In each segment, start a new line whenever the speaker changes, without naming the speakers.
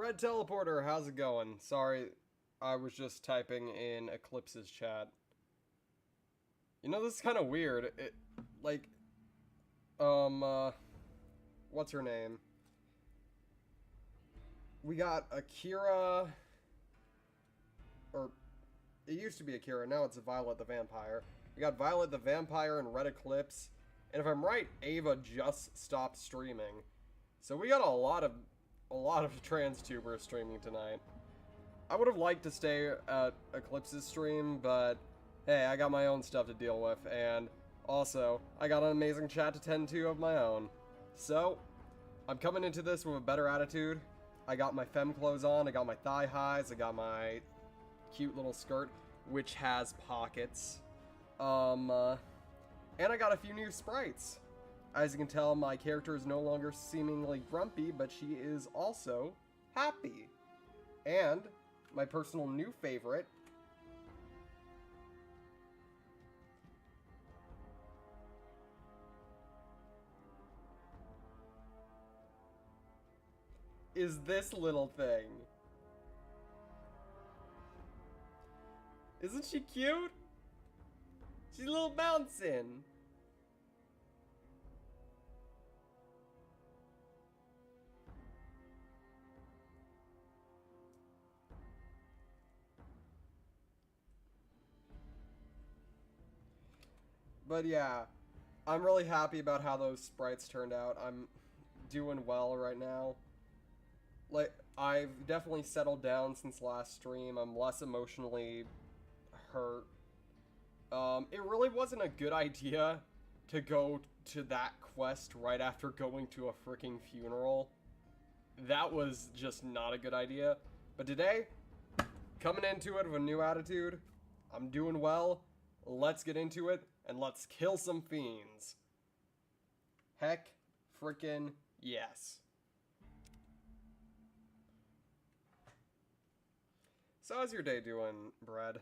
Fred Teleporter, how's it going? Sorry, I was just typing in Eclipse's chat. You know, this is kind of weird. Like, what's her name? We got Akira, or it used to be Akira, now it's Violet the Vampire. We got Violet the Vampire and Red Eclipse, and if I'm right, Ava just stopped streaming. So we got a lot of trans tubers streaming tonight. I would have liked to stay at Eclipse's stream, but hey, I got my own stuff to deal with, and also, I got an amazing chat to tend to of my own. So, I'm coming into this with a better attitude. I got my femme clothes on, I got my thigh highs, I got my cute little skirt, which has pockets. And I got a few new sprites. As you can tell, my character is no longer seemingly grumpy, but she is also happy. And my personal new favorite is this little thing. Isn't she cute? She's a little bouncing. But yeah, I'm really happy about how those sprites turned out. I'm doing well right now. Like, I've definitely settled down since last stream. I'm less emotionally hurt. It really wasn't a good idea to go to that quest right after going to a freaking funeral. That was just not a good idea. But today, coming into it with a new attitude, I'm doing well. Let's get into it, and let's kill some fiends. Heck frickin' yes. So how's your day doing, Brad?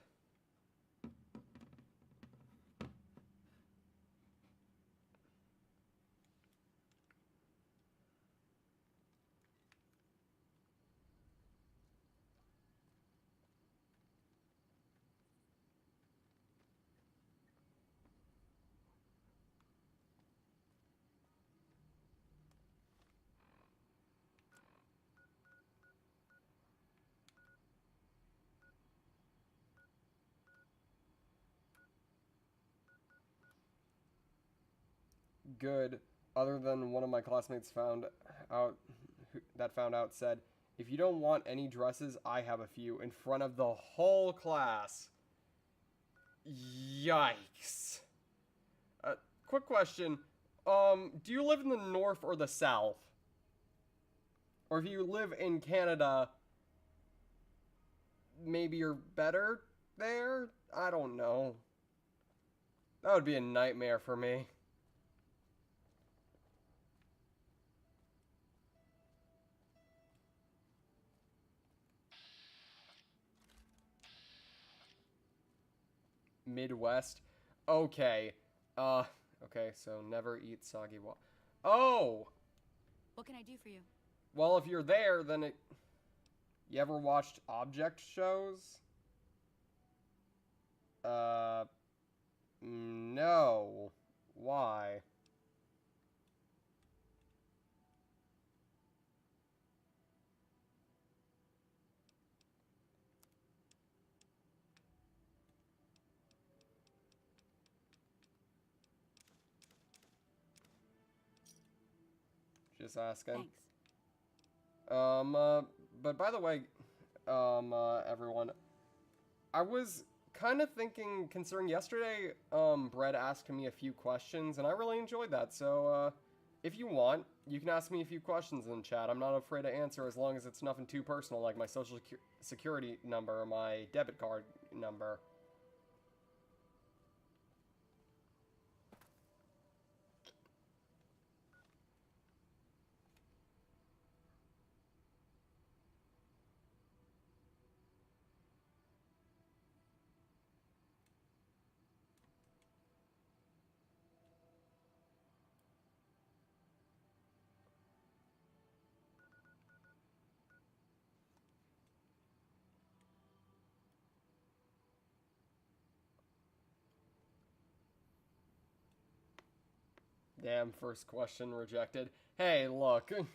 Good, other than one of my classmates found out said, if you don't want any dresses, I have a few, in front of the whole class. Yikes. Quick question, do you live in the north or the south? Or if you live in Canada, maybe you're better there? I don't know. That would be a nightmare for me. Midwest. Okay. Okay, so never eat soggy water. Oh!
What can I do for you?
Well, if you're there, then it... You ever watched object shows? No. Why? Just asking.
Thanks.
But by the way, everyone, I was kind of thinking, concerning yesterday, Brett asked me a few questions, and I really enjoyed that, so, if you want, you can ask me a few questions in chat. I'm not afraid to answer as long as it's nothing too personal, like my social security number or my debit card number. Damn, first question rejected. Hey, look. I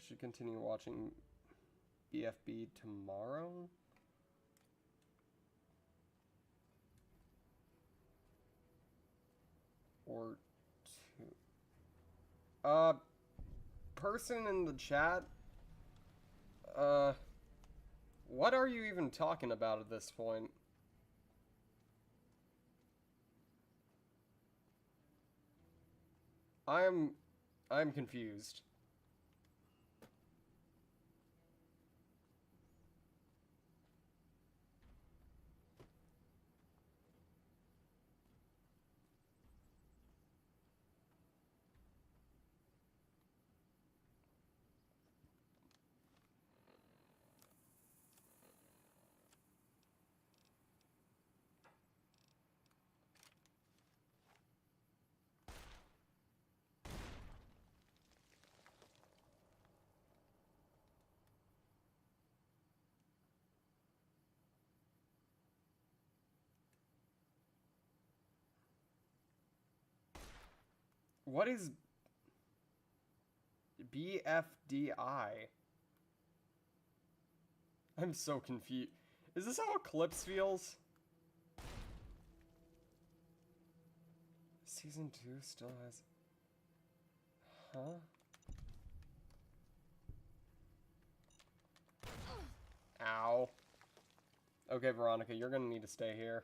should continue watching BFB tomorrow? Or two. Person in the chat, what are you even talking about at this point? I'm confused. What is BFDI? I'm so confused. Is this how Eclipse feels? Season 2 still has... Huh? Ow. Okay, Veronica, you're gonna need to stay here.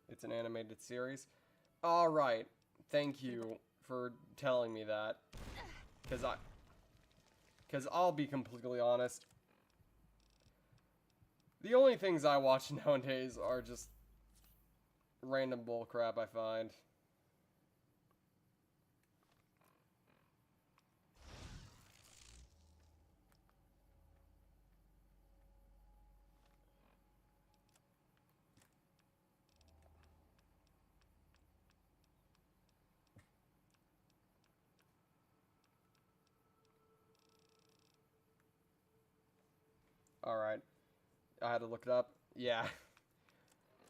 It's an animated series. Alright. Thank you for telling me that. Because I'll be completely honest. The only things I watch nowadays are just random bullcrap I find. Alright. I had to look it up. Yeah.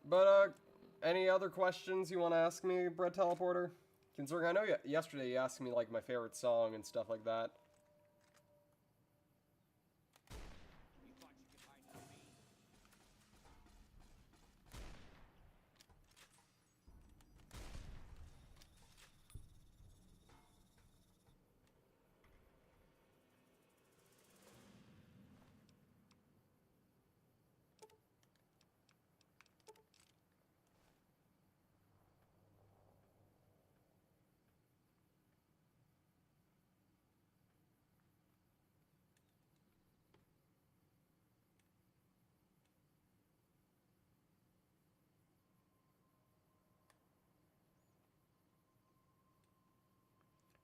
But, any other questions you want to ask me, Bread Teleporter? Considering I know yesterday you asked me, like, my favorite song and stuff like that.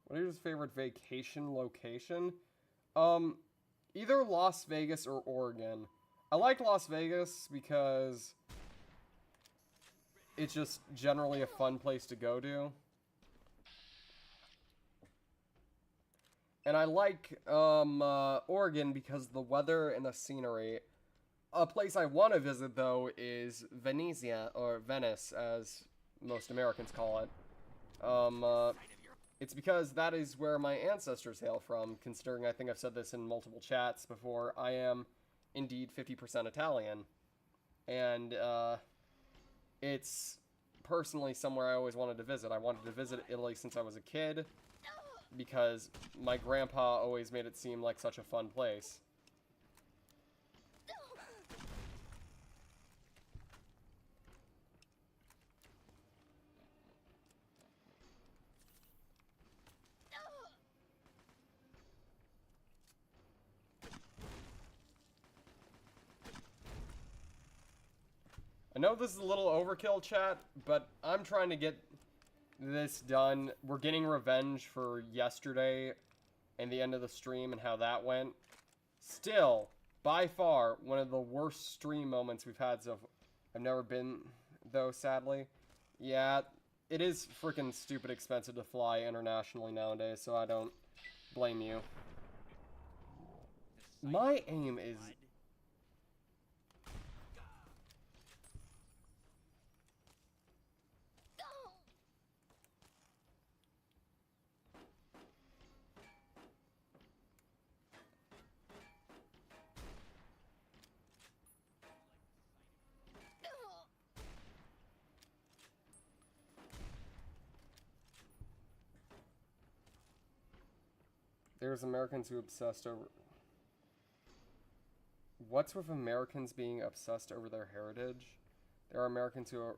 What is your favorite vacation location? Either Las Vegas or Oregon. I like Las Vegas because it's just generally a fun place to go to. And I like Oregon because the weather and the scenery. A place I want to visit, though, is Venezia, or Venice, as most Americans call it. It's because that is where my ancestors hail from, considering I think I've said this in multiple chats before. I am indeed 50% Italian. And it's personally somewhere I always wanted to visit. I wanted to visit Italy since I was a kid, because my grandpa always made it seem like such a fun place. I know this is a little overkill, chat, but I'm trying to get this done. We're getting revenge for yesterday and the end of the stream and how that went. Still, by far, one of the worst stream moments we've had, so I've never been, though, sadly. Yeah, it is freaking stupid expensive to fly internationally nowadays, so I don't blame you. My aim is... There's Americans who obsessed over... What's with Americans being obsessed over their heritage? There are Americans who are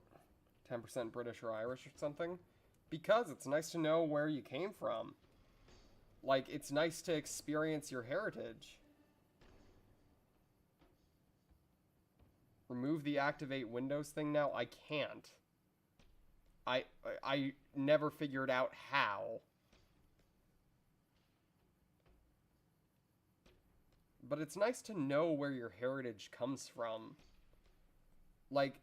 10% British or Irish or something. Because it's nice to know where you came from. Like, it's nice to experience your heritage. Remove the activate Windows thing now? I can't. I never figured out how. But it's nice to know where your heritage comes from. Like,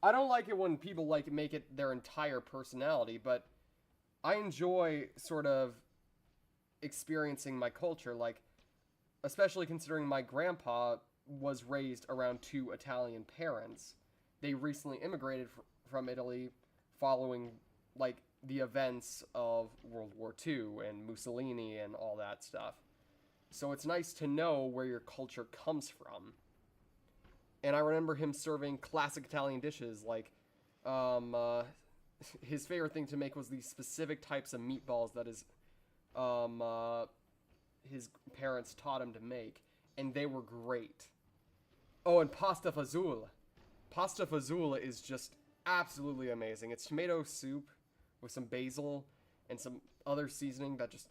I don't like it when people, like, make it their entire personality, but I enjoy sort of experiencing my culture, like, especially considering my grandpa was raised around 2 Italian parents. They recently immigrated from Italy following, like, the events of World War II and Mussolini and all that stuff. So it's nice to know where your culture comes from. And I remember him serving classic Italian dishes, like, his favorite thing to make was these specific types of meatballs that his parents taught him to make, and they were great. Oh, and pasta fazool. Pasta fazool is just absolutely amazing. It's tomato soup with some basil and some other seasoning that just...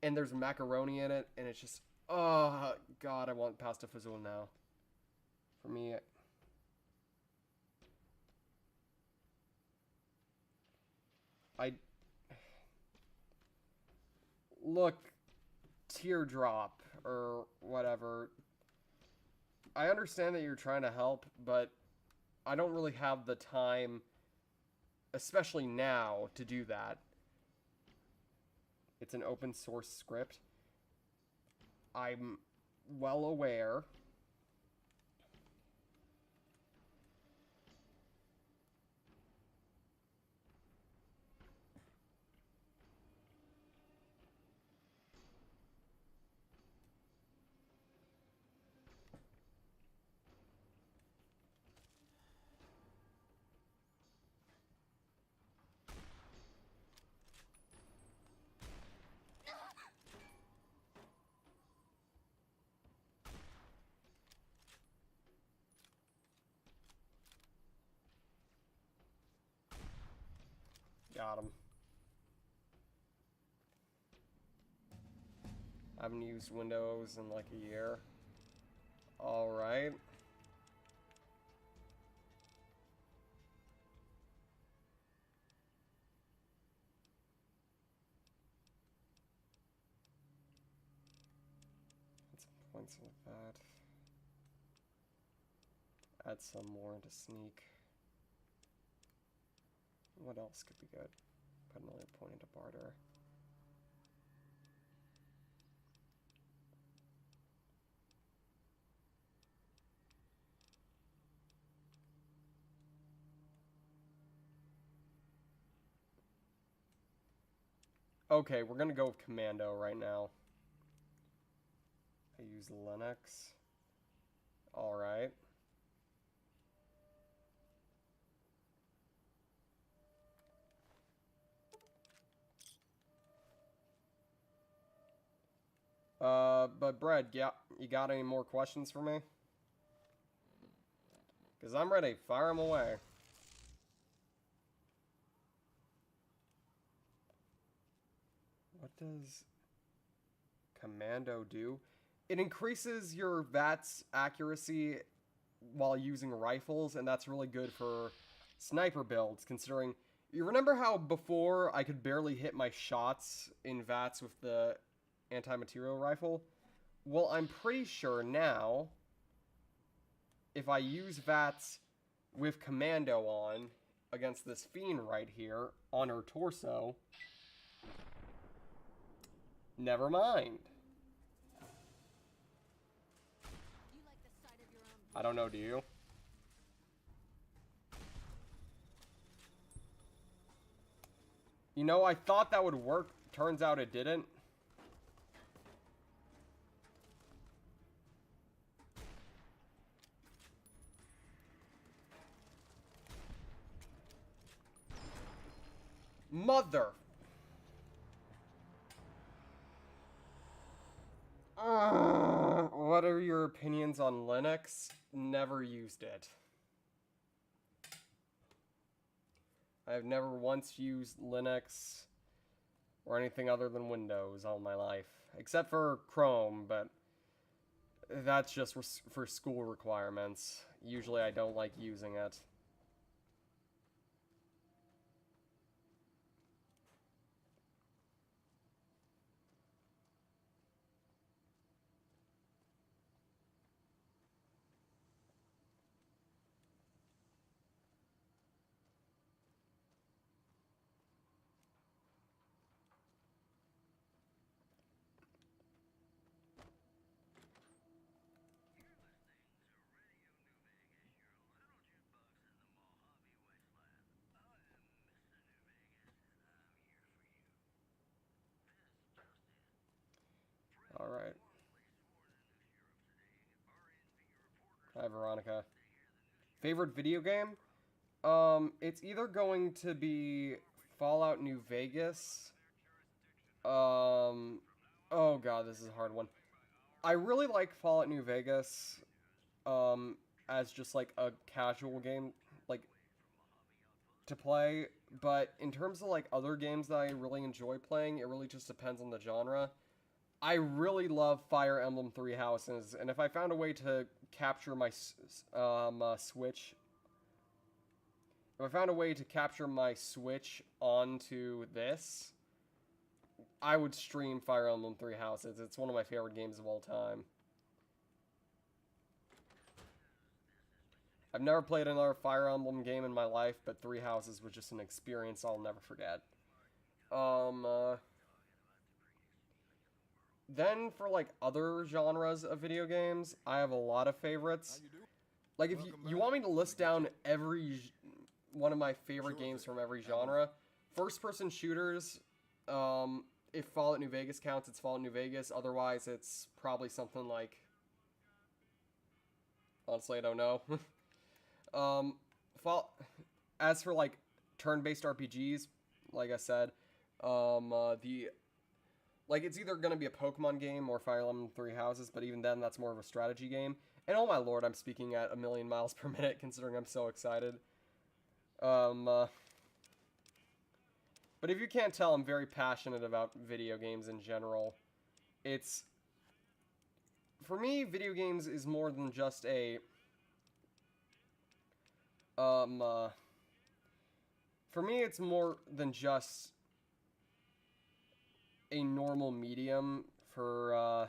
And there's macaroni in it, and it's just... Oh, God, I want pasta fazool now. For me... Look, teardrop, or whatever. I understand that you're trying to help, but I don't really have the time, especially now, to do that. It's an open source script. I'm well aware. Got him. I haven't used Windows in like a year. Alright. Let's points like that. Add some more into sneak. What else could be good? Put another point into barter. Okay, we're gonna go with Commando right now. I use Linux. Alright. But Brad, you got any more questions for me? Because I'm ready. Fire them away. What does Commando do? It increases your VATS accuracy while using rifles, and that's really good for sniper builds, considering... You remember how before I could barely hit my shots in VATS with the anti-material rifle? Well, I'm pretty sure now, if I use VATS with Commando on against this fiend right here on her torso, never mind. I don't know, do you? You know, I thought that would work. Turns out it didn't. Mother. What are your opinions on Linux? Never used it. I have never once used Linux or anything other than Windows all my life. Except for Chrome, but that's just for school requirements. Usually I don't like using it. Alright. Hi, Veronica. Favorite video game? It's either going to be Fallout New Vegas. Oh god, this is a hard one. I really like Fallout New Vegas, as just like a casual game, like, to play. But in terms of like other games that I really enjoy playing, it really just depends on the genre. I really love Fire Emblem Three Houses, and if I found a way to capture my Switch, if I found a way to capture my Switch onto this, I would stream Fire Emblem Three Houses. It's one of my favorite games of all time. I've never played another Fire Emblem game in my life, but Three Houses was just an experience I'll never forget. Then for like other genres of video games, I have a lot of favorites. Like if you want me to list down every one of my favorite games from every genre, first-person shooters. If Fallout New Vegas counts, it's Fallout New Vegas. Otherwise, it's probably something like. Honestly, I don't know. As for like turn-based RPGs, like I said, it's either gonna be a Pokemon game or Fire Emblem Three Houses, but even then, that's more of a strategy game. And oh my lord, I'm speaking at 1,000,000 miles per minute, considering I'm so excited. But if you can't tell, I'm very passionate about video games in general. For me, video games is more than just a, for me, it's more than just a normal medium for,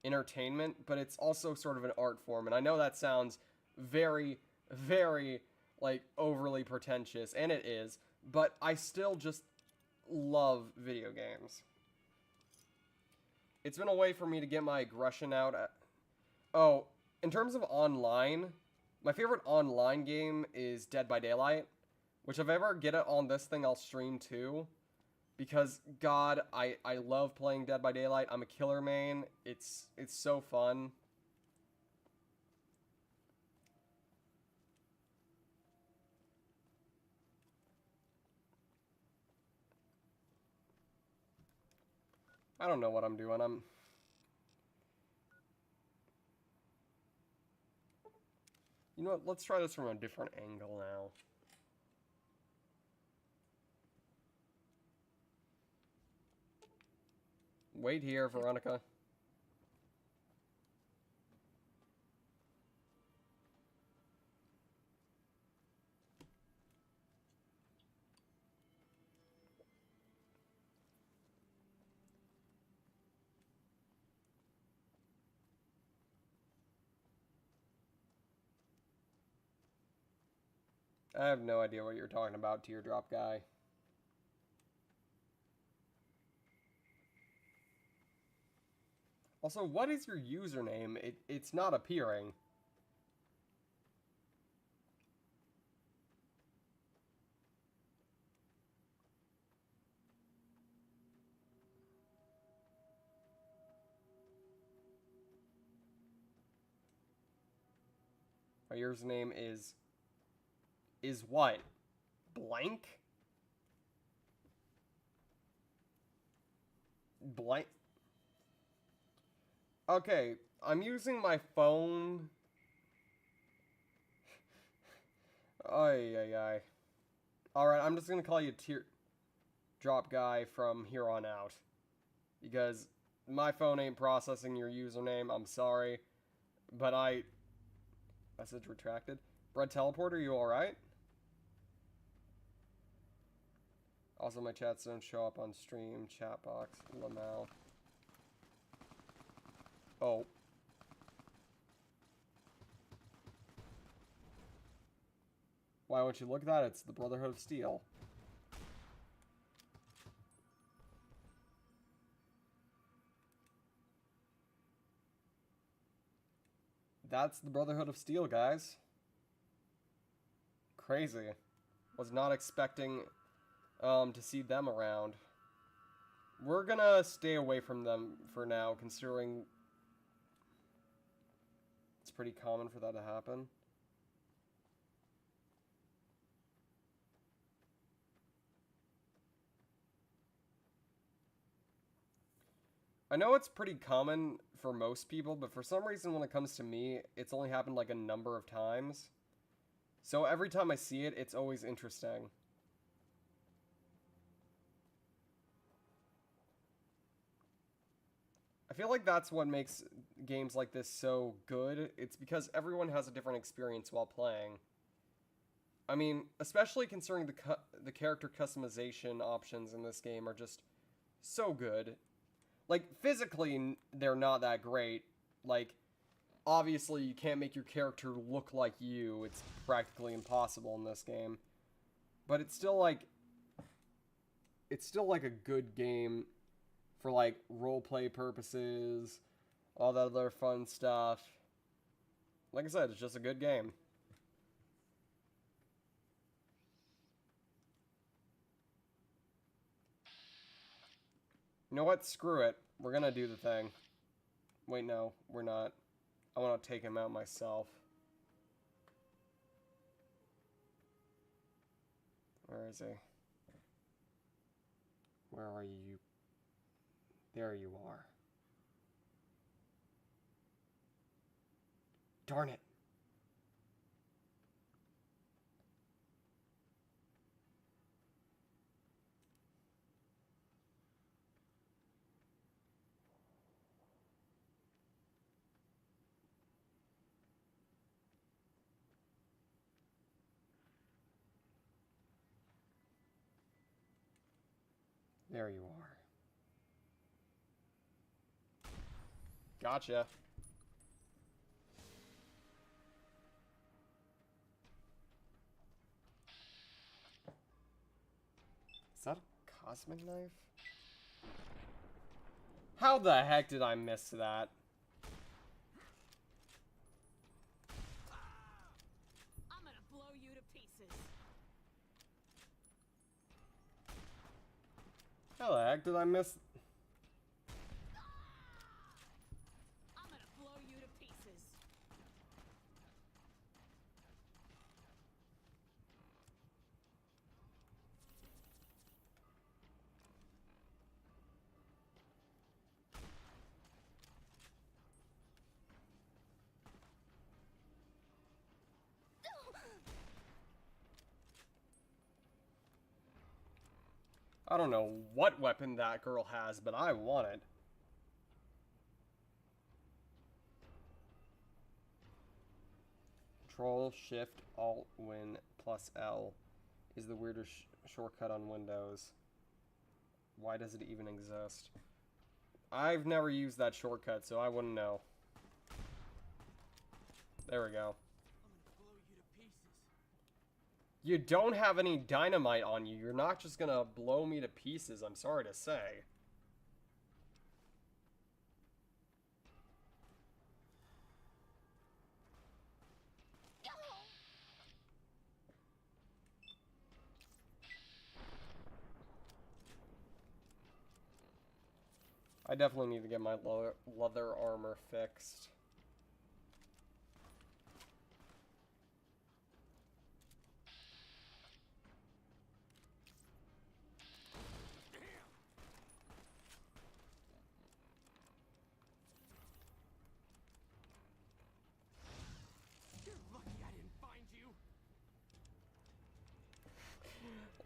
entertainment, but it's also sort of an art form. And I know that sounds very, very, like, overly pretentious, and it is, but I still just love video games. It's been a way for me to get my aggression out. Oh, in terms of online, my favorite online game is Dead by Daylight, which if I ever get it on this thing, I'll stream too. Because, God, I love playing Dead by Daylight. I'm a killer main. It's so fun. I don't know what I'm doing. You know what? Let's try this from a different angle now. Wait here, Veronica. I have no idea what you're talking about, Teardrop Guy. Also, what is your username? It's not appearing. My username is what? Blank? Blank? Okay, I'm using my phone. Ay, ay, ay. Alright, I'm just gonna call you Teardrop Guy from here on out. Because my phone ain't processing your username, I'm sorry. But Message retracted. Bread Teleporter, you alright? Also, my chats don't show up on stream. Chat box. Lamau. Oh. Why won't you look at that? It's the Brotherhood of Steel. That's the Brotherhood of Steel, guys. Crazy. Was not expecting to see them around. We're gonna stay away from them for now, considering it's pretty common for that to happen. I know it's pretty common for most people, but for some reason when it comes to me, it's only happened like a number of times. So every time I see it, it's always interesting. I feel like that's what makes games like this so good. It's because everyone has a different experience while playing. I mean, especially considering the character customization options in this game are just so good. Like, physically, they're not that great. Like, obviously, you can't make your character look like you. It's practically impossible in this game. But it's still like a good game for, like, roleplay purposes, all that other fun stuff. Like I said, it's just a good game. You know what? Screw it. We're gonna do the thing. Wait, no, we're not. I want to take him out myself. Where is he? Where are you? There you are. Darn it. There you are. Gotcha. Is that a cosmic knife? How the heck did I miss that?
I'm gonna blow you to pieces.
How the heck did I miss?
I'm gonna blow you to pieces.
I don't know what weapon that girl has, but I want it. Control, Shift, Alt, Win, plus L is the weirdest shortcut on Windows. Why does it even exist? I've never used that shortcut, so I wouldn't know. There we go. You don't have any dynamite on you. You're not just gonna blow me to pieces, I'm sorry to say. I definitely need to get my leather armor fixed.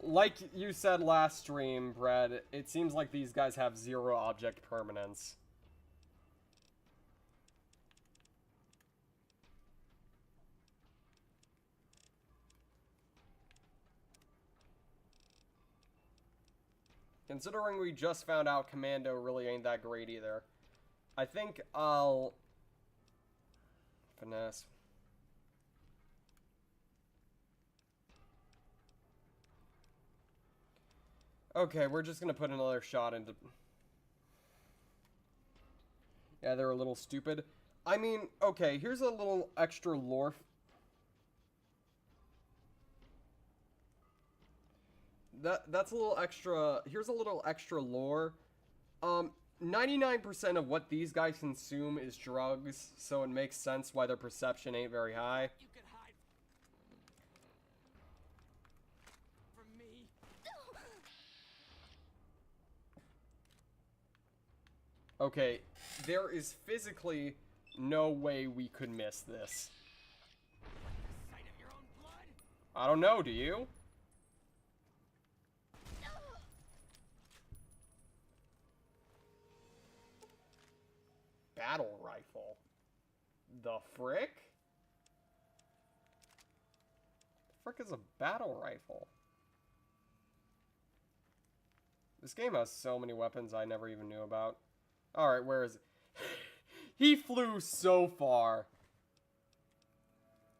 Like you said last stream, Brad, it seems like these guys have 0 object permanence. Considering we just found out Commando really ain't that great either. I think I'll... Finesse. Okay, we're just gonna put another shot into... Yeah, they're a little stupid. I mean, okay, here's a little extra lore... That's a little extra... Here's a little extra lore. 99% of what these guys consume is drugs, so it makes sense why their perception ain't very high.
You can hide from me.
Okay, there is physically no way we could miss this.
The sight of your own blood.
I don't know, do you? Battle rifle. The frick? The frick is a battle rifle? This game has so many weapons I never even knew about. Alright, where is it? He flew so far.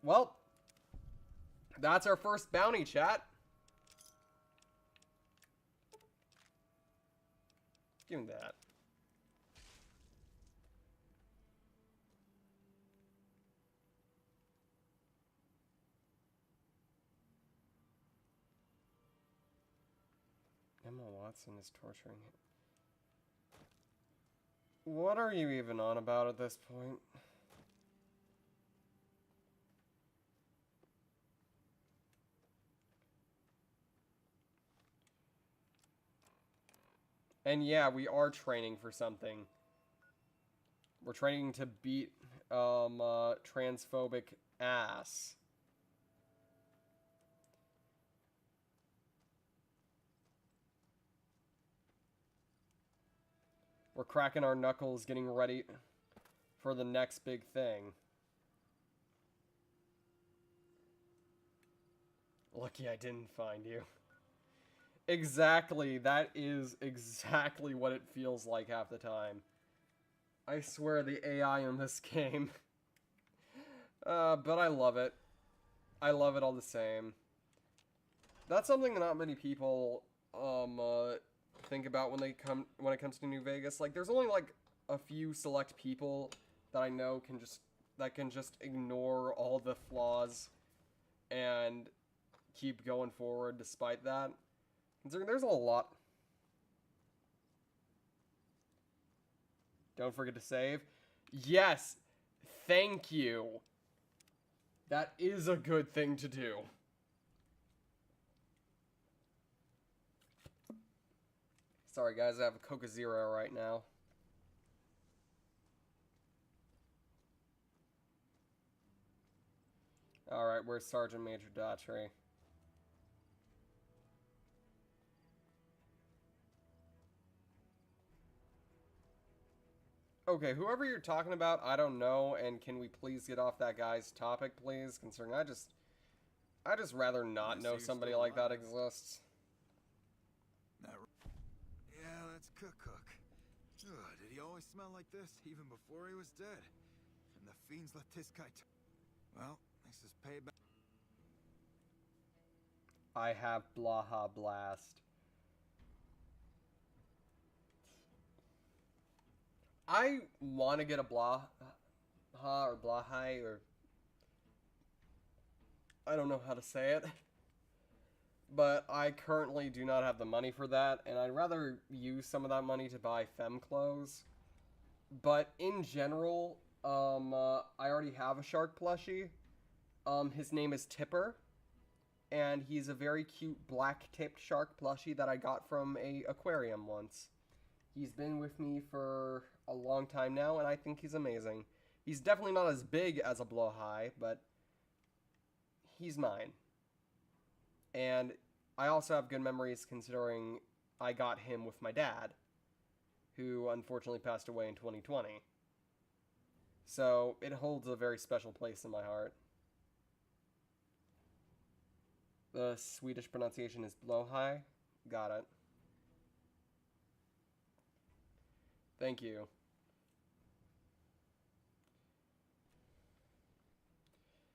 Well, that's our first bounty, chat. Give me that. Emma Watson is torturing him. What are you even on about at this point? And yeah, we are training for something. We're training to beat transphobic ass. We're cracking our knuckles, getting ready for the next big thing. Lucky I didn't find you. Exactly, that is exactly what it feels like half the time. I swear the AI in this game. But I love it. I love it all the same. That's something that not many people think about when it comes to New Vegas. Like, there's only like a few select people that I know can just ignore all the flaws and keep going forward despite that. There's a lot. Don't forget to save. Yes, thank you. That is a good thing to do. Sorry guys, I have a Coca Zero right now. Alright, where's Sergeant Major Daughtry? Okay, whoever you're talking about, I don't know, and can we please get off that guy's topic, please? Considering I just rather not know somebody like that exists.
Yeah, that's Cook. Ugh, did he always smell like this, even before he was dead? And the fiends let this guy well, this is payback.
I have Blaha Blast. I want to get a Blaha or Blahai or... I don't know how to say it. But I currently do not have the money for that, and I'd rather use some of that money to buy femme clothes. But in general, I already have a shark plushie. His name is Tipper, and he's a very cute black-tipped shark plushie that I got from a aquarium once. He's been with me for a long time now, and I think he's amazing. He's definitely not as big as a Blowhigh, but he's mine. And I also have good memories considering I got him with my dad, who unfortunately passed away in 2020. So it holds a very special place in my heart. The Swedish pronunciation is blowhigh. Got it. Thank you.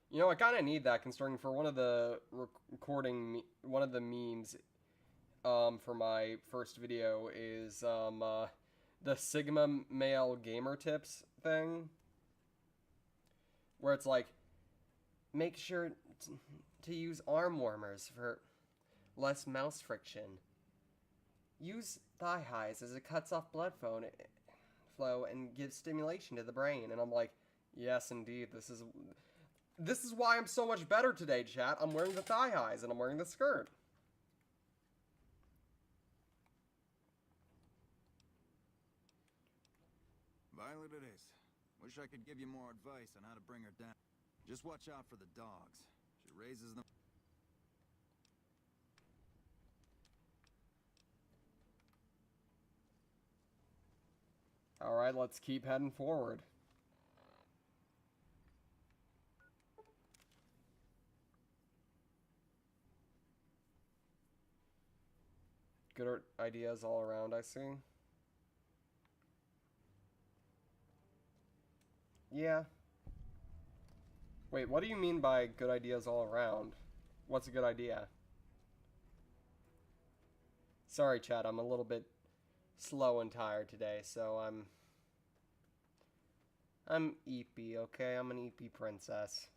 You know, I kind of need that, considering for one of the one of the memes for my first video is the Sigma male gamer tips thing, where it's like, make sure to use arm warmers for less mouse friction. Use thigh highs as it cuts off blood flow and gives stimulation to the brain. And I'm like, yes, indeed, this is why I'm so much better today, chat. I'm wearing the thigh highs and I'm wearing the skirt.
Violet it is. Wish I could give you more advice on how to bring her down. Just watch out for the dogs. She raises them.
Alright, let's keep heading forward. Good ideas all around, I see. Yeah. Wait, what do you mean by good ideas all around? What's a good idea? Sorry, chat, I'm a little bit slow and tired today, so I'm Eepy, okay? I'm an Eepy princess.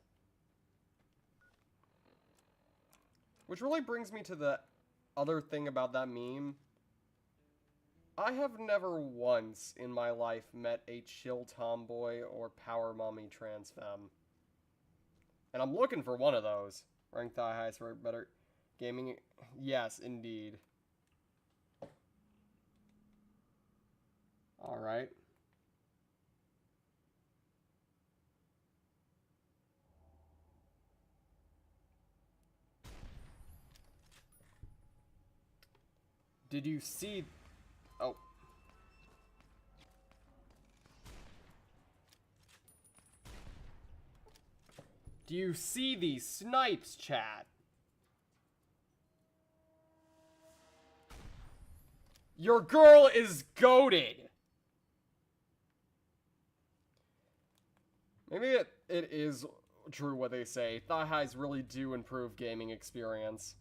Which really brings me to the other thing about that meme. I have never once in my life met a chill tomboy or power mommy trans femme. And I'm looking for one of those. Rank thigh highs for better gaming. Yes, indeed. Alright. Did you see... Oh. Do you see these snipes, chat? Your girl is goated. Maybe it is true what they say. Thigh highs really do improve gaming experience.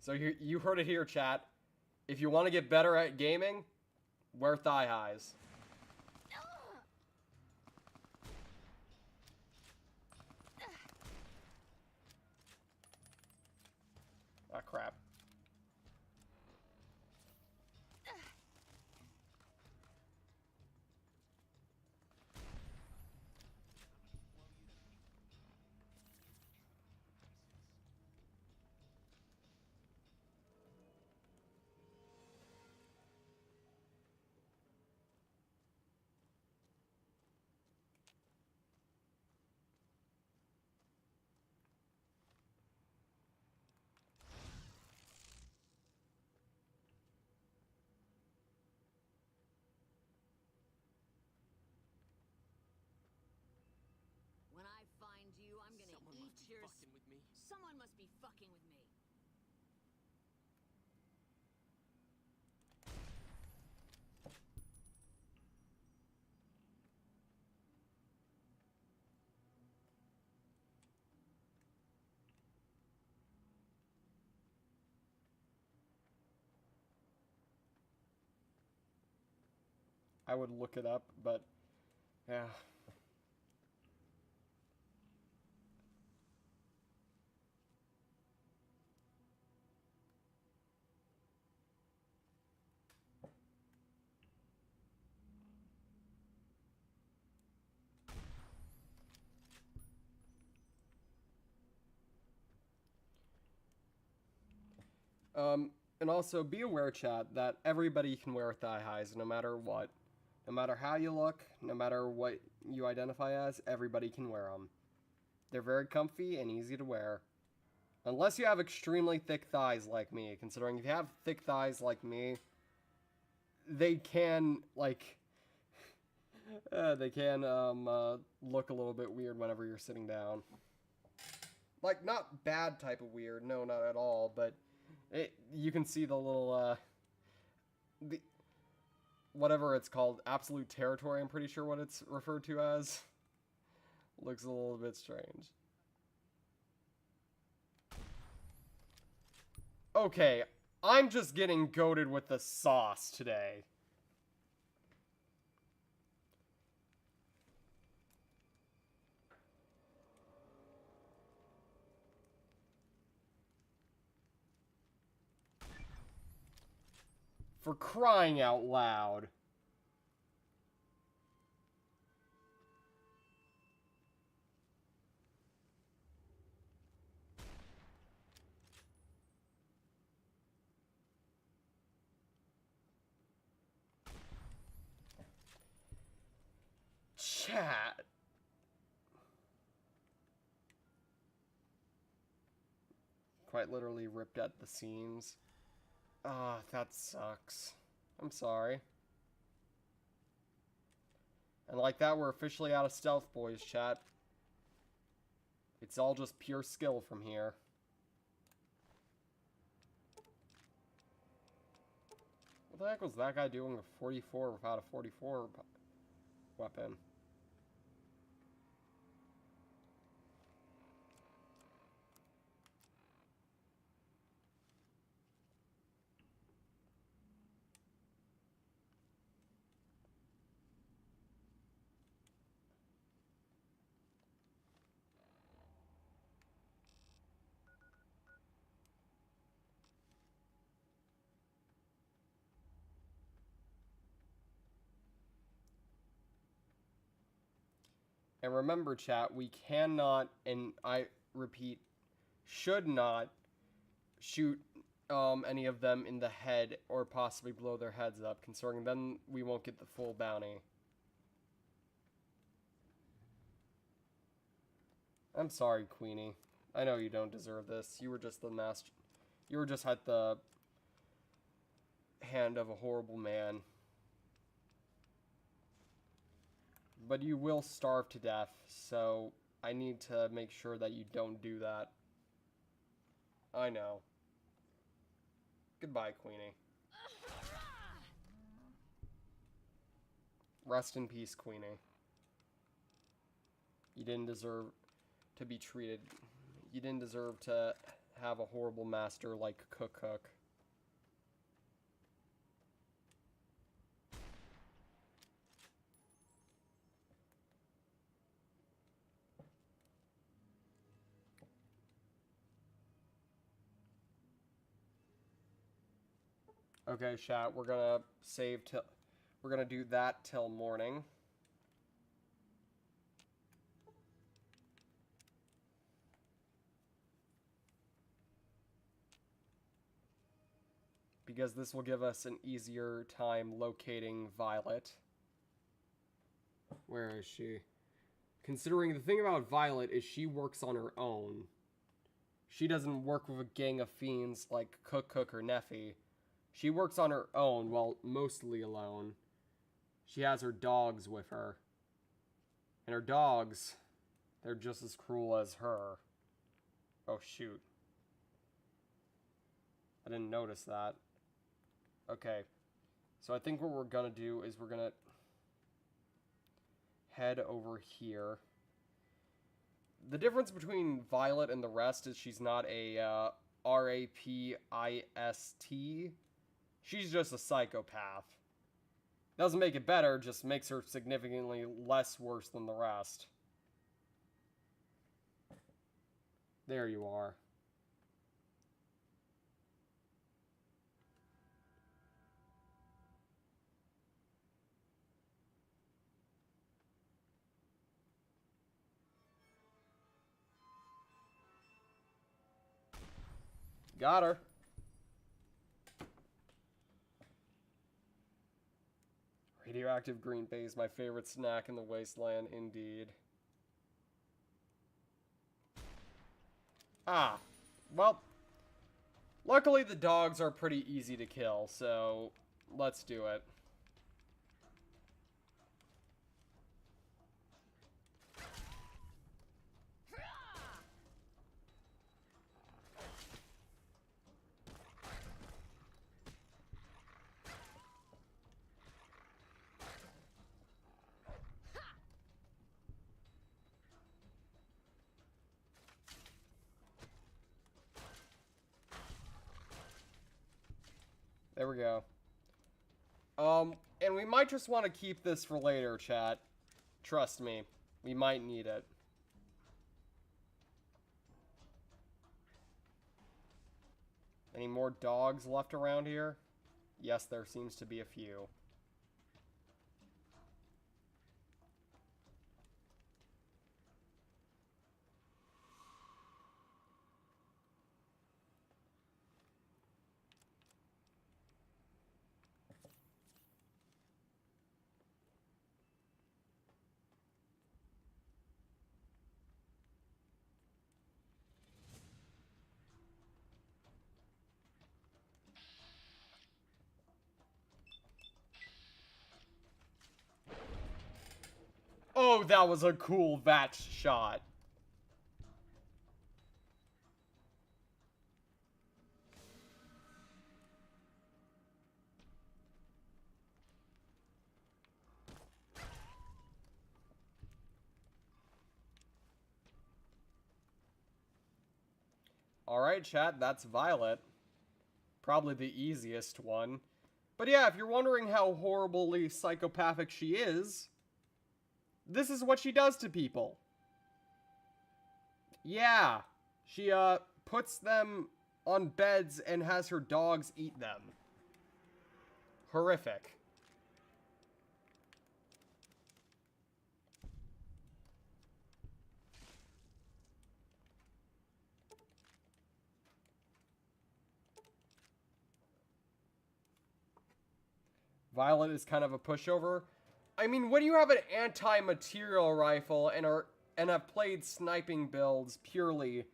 So you heard it here, chat. If you want to get better at gaming, wear thigh highs. Ah, crap.
When I find you, I'm gonna eat your...
fucking with me.
Someone must be fucking with me.
I would look it up, but yeah. And also be aware, chat, that everybody can wear thigh highs no matter what. No matter how you look, no matter what you identify as, everybody can wear them. They're very comfy and easy to wear. Unless you have extremely thick thighs like me. Considering if you have thick thighs like me, they can, like... look a little bit weird whenever you're sitting down. Like, not bad type of weird, no, not at all, but you can see the little, whatever it's called, absolute territory, I'm pretty sure what it's referred to as. Looks a little bit strange. Okay, I'm just getting goated with the sauce today. For crying out loud. Chat. Quite literally ripped at the seams. Ah, that sucks. I'm sorry. And like that, we're officially out of stealth, boys, chat. It's all just pure skill from here. What the heck was that guy doing with 44 without a 44 weapon? And remember, chat, we cannot, and I repeat, should not shoot any of them in the head or possibly blow their heads up, considering then we won't get the full bounty. I'm sorry, Queenie. I know you don't deserve this. You were just the master. You were just at the hand of a horrible man. But you will starve to death, so I need to make sure that you don't do that. I know. Goodbye, Queenie. Rest in peace, Queenie. You didn't deserve to be treated. You didn't deserve to have a horrible master like Cook. Okay, chat, we're gonna save till... We're gonna do that till morning. Because this will give us an easier time locating Violet. Where is she? Considering the thing about Violet is she works on her own. She doesn't work with a gang of fiends like Cook or Neffy. She works on her own, well, mostly alone. She has her dogs with her. And her dogs, they're just as cruel as her. Oh, shoot. I didn't notice that. Okay. So I think what we're gonna do is we're gonna head over here. The difference between Violet and the rest is she's not a RAPIST. She's just a psychopath. Doesn't make it better, just makes her significantly less worse than the rest. There you are. Got her. Radioactive green bay is my favorite snack in the wasteland, indeed. Ah, Well, luckily the dogs are pretty easy to kill, so let's do it. There we go. And we might just want to keep this for later, chat. Trust me, we might need it. Any more dogs left around here? Yes, there seems to be a few. Oh, that was a cool VATS shot. Alright, chat, that's Violet. Probably the easiest one. But yeah, if you're wondering how horribly psychopathic she is, this is what she does to people. Yeah, she puts them on beds and has her dogs eat them. Horrific. Violet is kind of a pushover. I mean, when you have an anti-material rifle and have played sniping builds purely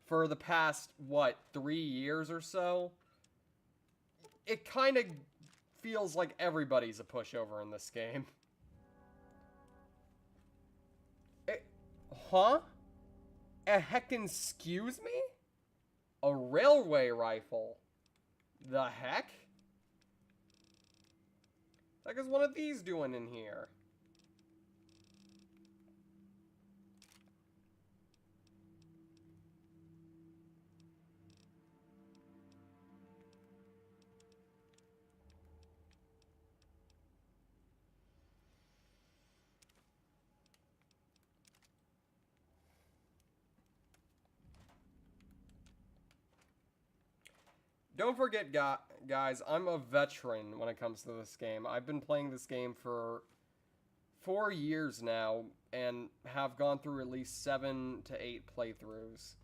for the past, what, 3 years or so, it kind of feels like everybody's a pushover in this game. Huh? A heckin' excuse me? A railway rifle? The heck? What is one of these doing in here? Don't forget, guys, I'm a veteran when it comes to this game. I've been playing this game for 4 years now and have gone through at least 7 to 8 playthroughs.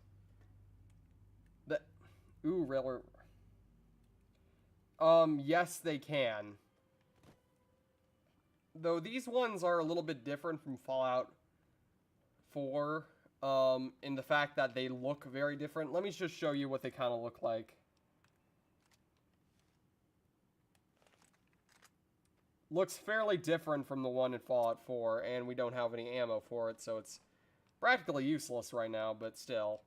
Ooh, railway. Yes, they can. Though these ones are a little bit different from Fallout 4, in the fact that they look very different. Let me just show you what they kind of look like. Looks fairly different from the one in Fallout 4, and we don't have any ammo for it, so it's practically useless right now, but still.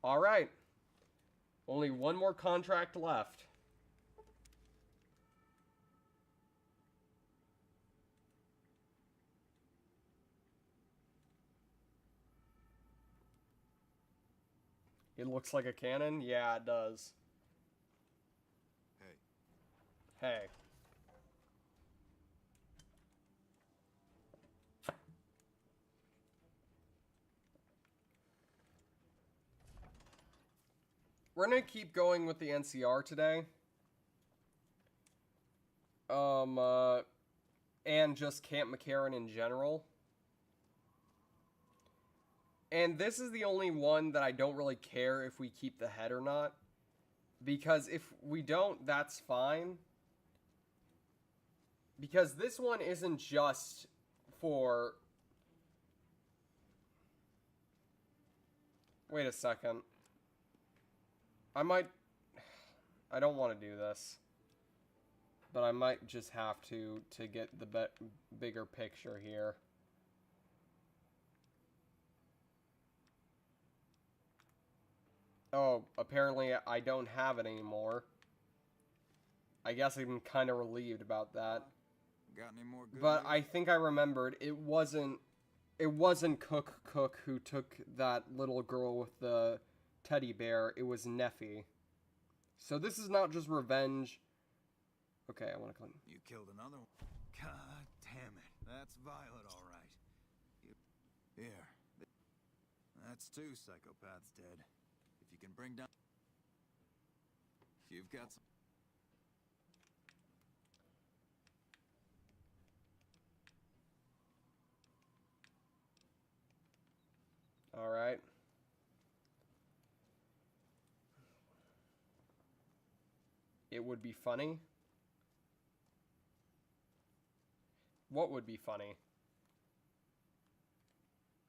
Alright. Only one more contract left. It looks like a cannon? Yeah, it does. Hey. We're gonna keep going with the NCR today. And just Camp McCarran in general. And this is the only one that I don't really care if we keep the head or not. Because if we don't, that's fine. Because this one isn't just for Wait a second. I don't want to do this. But I might just have to get the bigger picture here. Oh, apparently I don't have it anymore. I guess I'm kind of relieved about that.
Got any more good
But
news?
I think I remembered it wasn't Cook who took that little girl with the teddy bear. It was Neffy. So this is not just revenge. Okay, I want to clean.
You killed another one. God damn it. That's Violet, all right. Here. That's 2 psychopaths dead. If you can bring down... You've got some...
All right. It would be funny. What would be funny?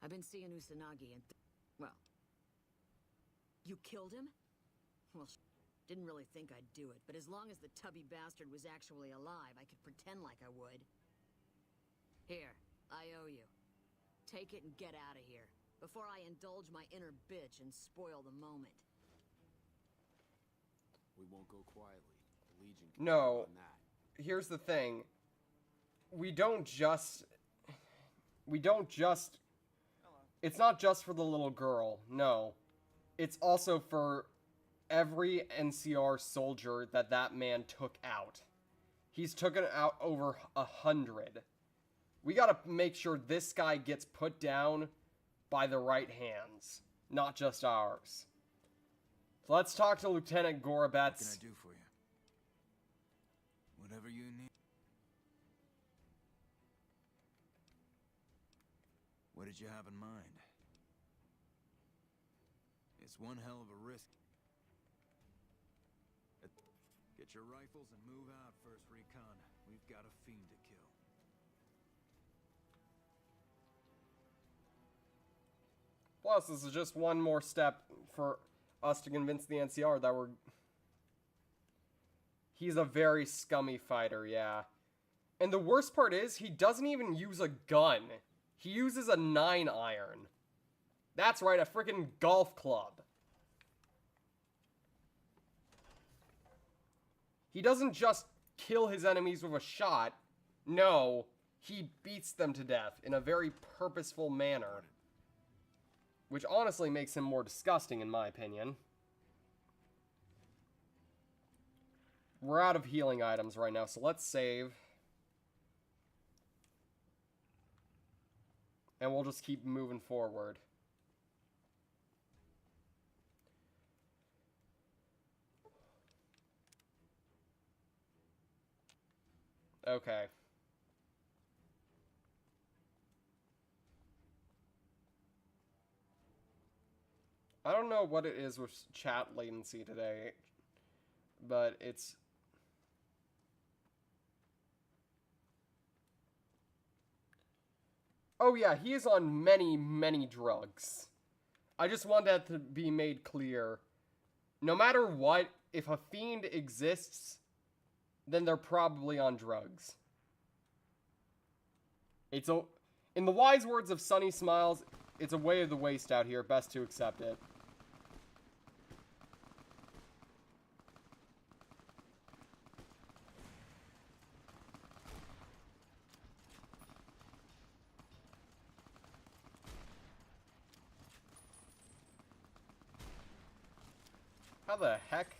I've been seeing Usanagi and... well... You killed him? Well, didn't really think I'd do it, but as long as the tubby bastard was actually alive, I could pretend like I would. Here, I owe you. Take it and get out of here, before I indulge my inner bitch and spoil the moment.
We won't go quietly. The Legion can
No.
count on that.
Here's the thing. We don't just... It's not just for the little girl, no. It's also for every NCR soldier that man took out. He's taken out over 100. We gotta make sure this guy gets put down by the right hands, not just ours. So let's talk to Lieutenant
What can I
Gorobets.
do for you? Whatever you need. What did you have in mind? It's one hell of a risk. Get your rifles and move out, First Recon. We've got a fiend to kill.
Plus, this is just one more step for us to convince the NCR that he's a very scummy fighter, yeah. And the worst part is, he doesn't even use a gun. He uses a 9-iron. That's right, a freaking golf club. He doesn't just kill his enemies with a shot. No, he beats them to death in a very purposeful manner. Which honestly makes him more disgusting, in my opinion. We're out of healing items right now, so let's save. And we'll just keep moving forward. Okay. I don't know what it is with chat latency today, but it's... Oh yeah, he is on many, many drugs. I just want that to be made clear. No matter what, if a fiend exists, then they're probably on drugs. It's a... In the wise words of Sunny Smiles, it's a way of the waste out here, best to accept it. How the heck?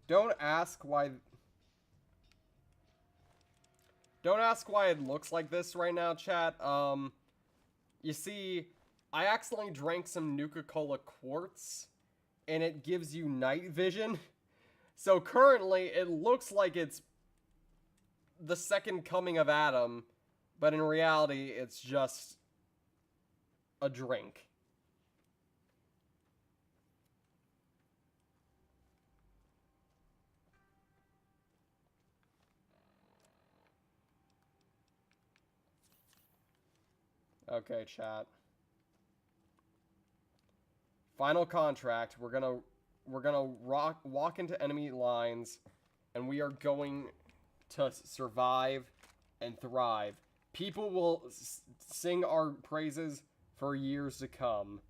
Don't ask why... Don't ask why it looks like this right now, chat. You see, I accidentally drank some Nuka-Cola Quartz, and it gives you night vision. So currently, it looks like it's the second coming of Adam, but in reality, it's just a drink. Okay, chat. Final contract. We're gonna walk into enemy lines, and we are going to survive and thrive. People will sing our praises for years to come.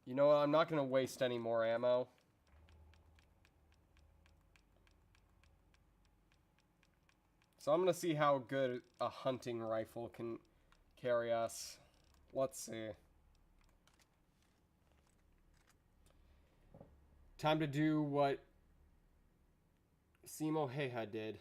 You know what? I'm not going to waste any more ammo. So I'm going to see how good a hunting rifle can carry us. Let's see. Time to do what Simo Heha did.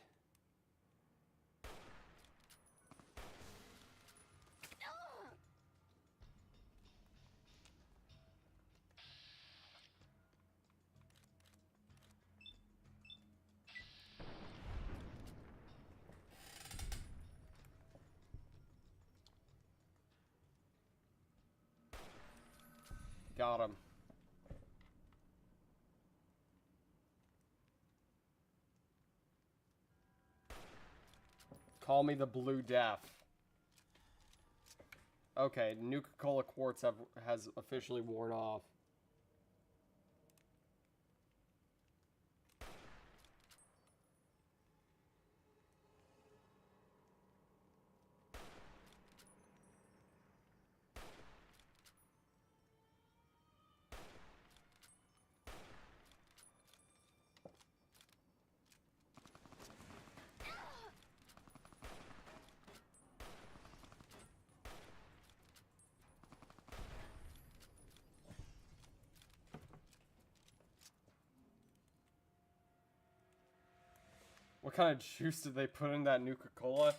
Got him. Call me the Blue Death. Okay, Nuka-Cola Quartz has officially worn off. What kind of juice did they put in that Nuka-Cola?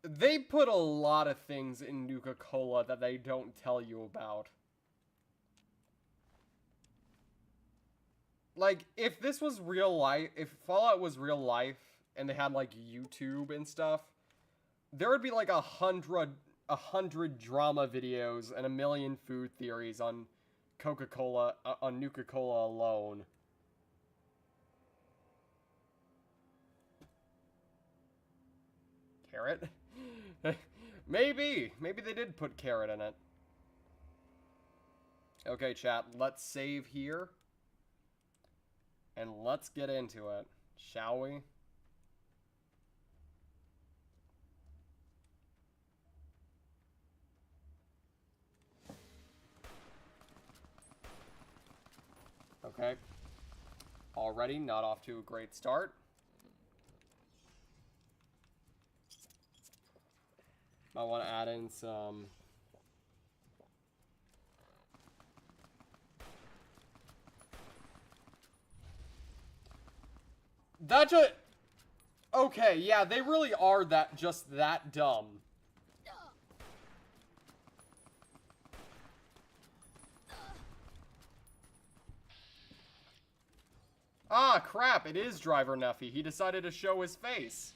They put a lot of things in Nuka-Cola that they don't tell you about. Like, if this was real life, if Fallout was real life, and they had, like, YouTube and stuff, there would be, like, 100 drama videos and 1,000,000 food theories on Coca-Cola, on Nuka-Cola alone. Carrot? Maybe they did put carrot in it. Okay, chat, let's save here. And let's get into it, shall we? Okay. Already not off to a great start. I want to add in some... That just... Okay, yeah, they really are just that dumb. Ah, crap, it is Driver Nuffy. He decided to show his face.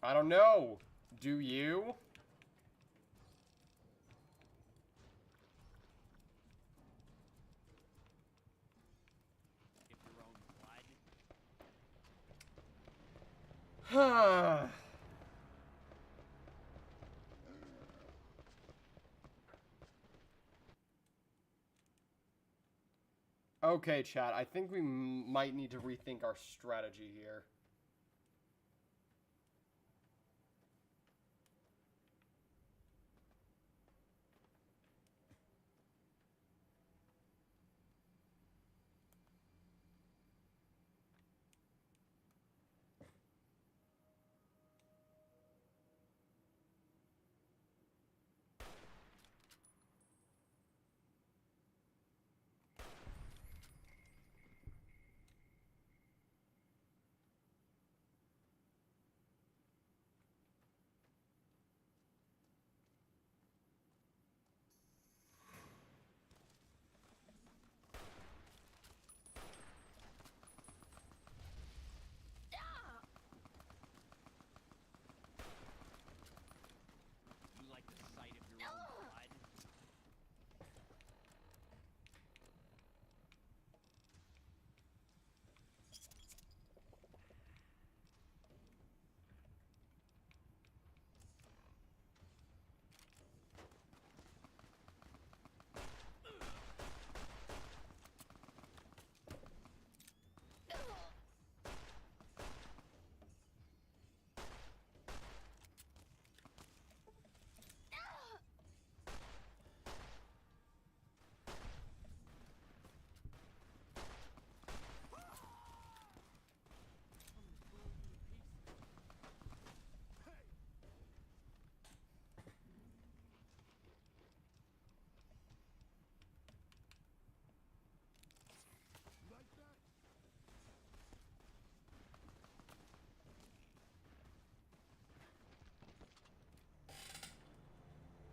I don't know. Do you? Okay, chat. I think we might need to rethink our strategy here.
You like the sight of your own blood?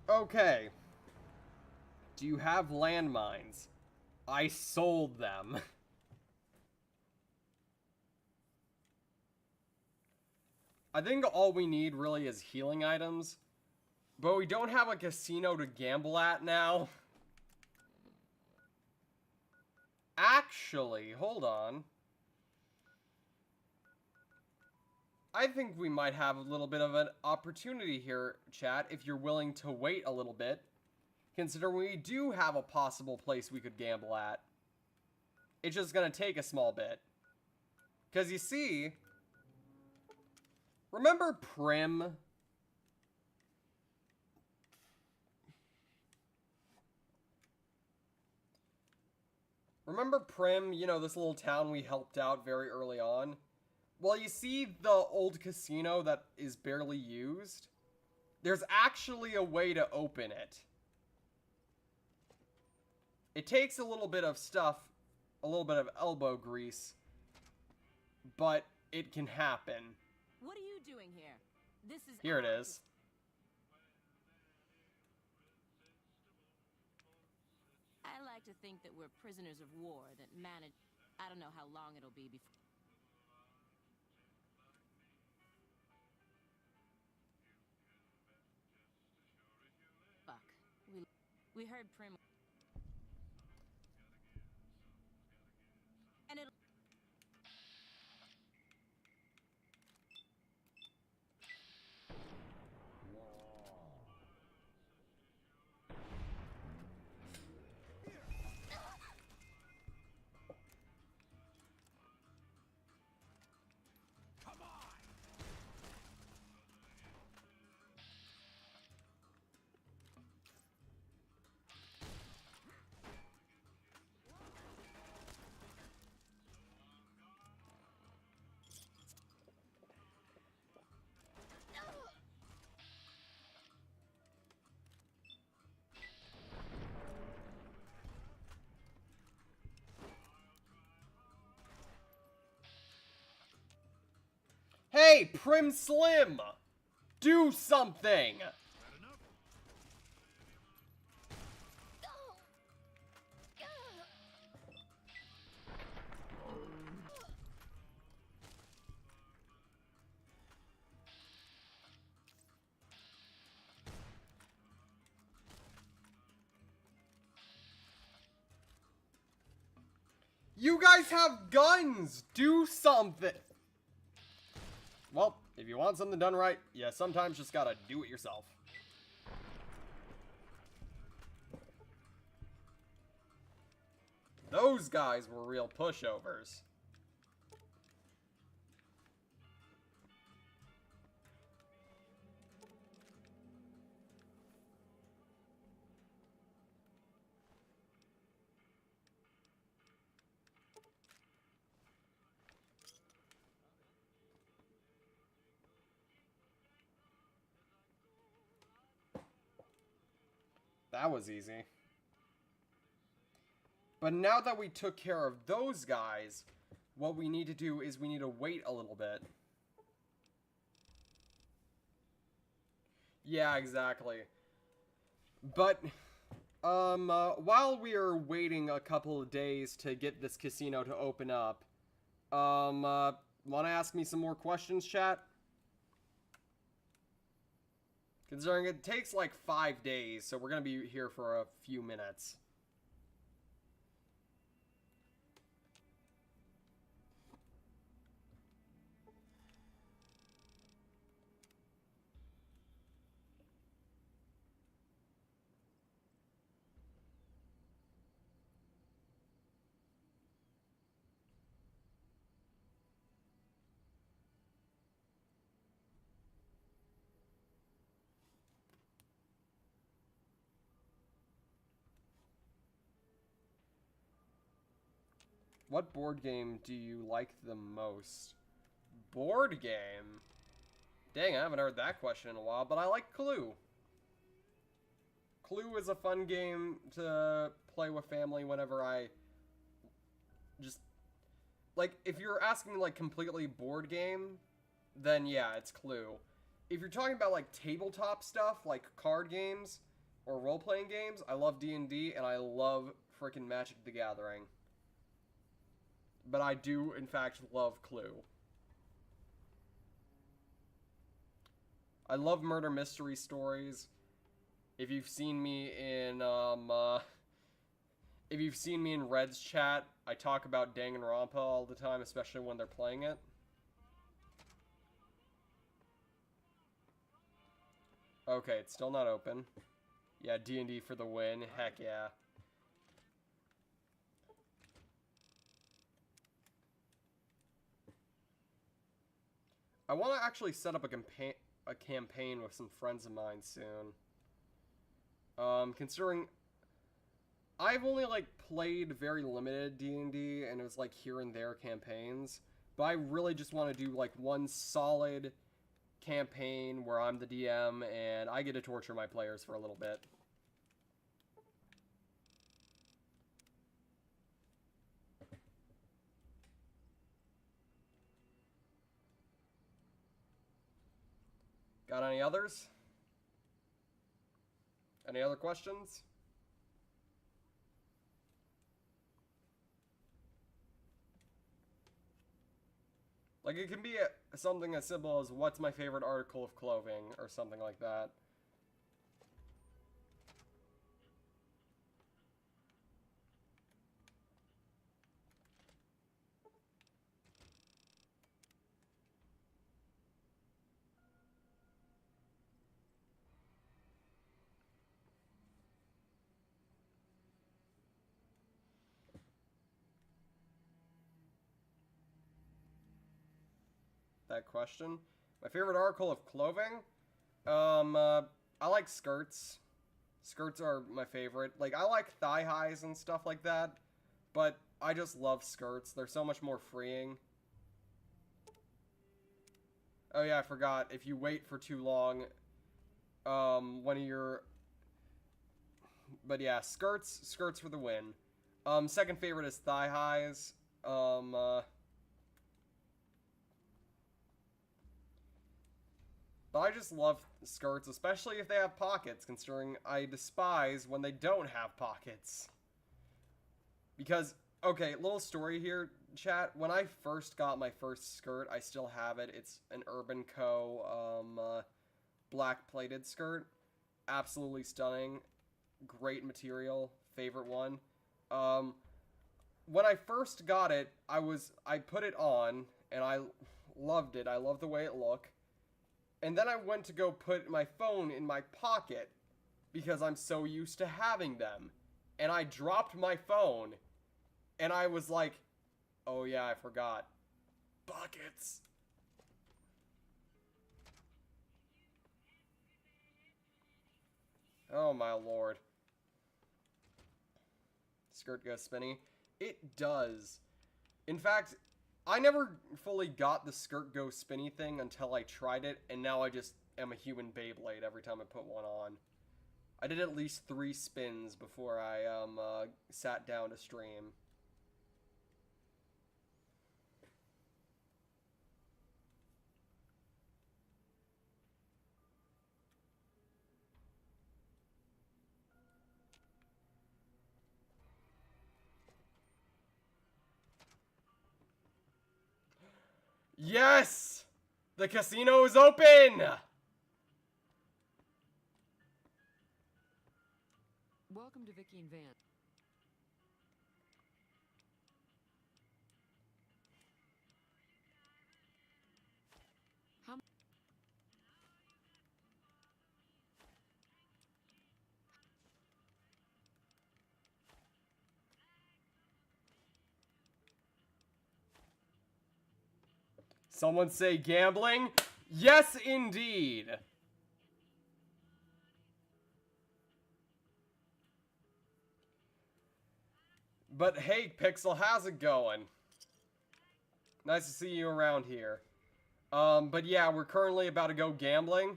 Okay. Do you have landmines? I sold them. I think all we need really is healing items. But we don't have a casino to gamble at now. Actually, hold on. I think we might have a little bit of an opportunity here, chat, if you're willing to wait a little bit. Considering we do have a possible place we could gamble at. It's just gonna take a small bit. Because you see... Remember Prim? Remember Prim, you know, this little town we helped out very early on? Well, you see the old casino that is barely used? There's actually a way to open it. It takes a little bit of stuff, a little bit of elbow grease, but it can happen.
What are you doing here? This is
Here it
our
is.
I like to think that we're prisoners of war that manage. I don't know how long it'll be before. Fuck. We heard Prim. And it'll.
Hey, Prim Slim! Do something! You guys have guns! Do something! Well, If you want something done right, yeah, sometimes just gotta do it yourself. Those guys were real pushovers. That was easy. But now that we took care of those guys, what we need to do is we need to wait a little bit. Yeah, exactly. But, while we are waiting a couple of days to get this casino to open up, wanna ask me some more questions, chat? Considering it takes like 5 days, so we're gonna be here for a few minutes. What board game do you like the most? Board game? Dang, I haven't heard that question in a while, but I like Clue. Clue is a fun game to play with family whenever I just... Like, if you're asking me, like, completely board game, then yeah, it's Clue. If you're talking about, like, tabletop stuff, like card games or role-playing games, I love D&D, and I love frickin' Magic the Gathering. But I do, in fact, love Clue. I love murder mystery stories. If you've seen me in, if you've seen me in Red's chat, I talk about Danganronpa all the time, especially when they're playing it. Okay, it's still not open. Yeah, D&D for the win. Heck yeah. I want to actually set up a campaign with some friends of mine soon. Considering I've only like played very limited D&D and it was like here and there campaigns, but I really just want to do like one solid campaign where I'm the DM and I get to torture my players for a little bit. Got any others? Any other questions? Like, it can be something as simple as, what's my favorite article of clothing, or something like that. That question. My favorite article of clothing? I like skirts. Skirts are my favorite. Like, I like thigh highs and stuff like that, but I just love skirts. They're so much more freeing. Oh yeah, I forgot. If you wait for too long, one of your... But yeah, skirts for the win. Second favorite is thigh highs. But I just love skirts, especially if they have pockets, considering I despise when they don't have pockets. Because, okay, little story here, chat. When I first got my first skirt, I still have it. It's an Urban Co. Black plated skirt. Absolutely stunning. Great material. Favorite one. When I first got it, I put it on, and I loved it. I loved the way it looked. And then I went to go put my phone in my pocket because I'm so used to having them. And I dropped my phone. And I was like, oh yeah, I forgot. Buckets. Oh my lord. Skirt goes spinny. It does. In fact, I never fully got the skirt go spinny thing until I tried it, and now I just am a human Beyblade every time I put one on. I did at least 3 spins before I sat down to stream. Yes! The casino is open!
Welcome to Vicky and Van. How
Someone say gambling? Yes, indeed! But hey, Pixel, how's it going? Nice to see you around here. But yeah, we're currently about to go gambling.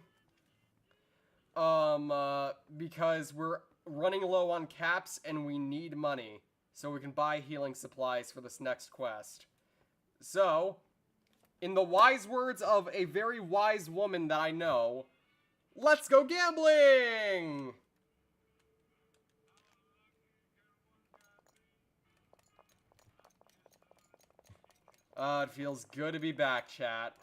Because we're running low on caps and we need money so we can buy healing supplies for this next quest. So, in the wise words of a very wise woman that I know, let's go gambling! It feels good to be back, chat.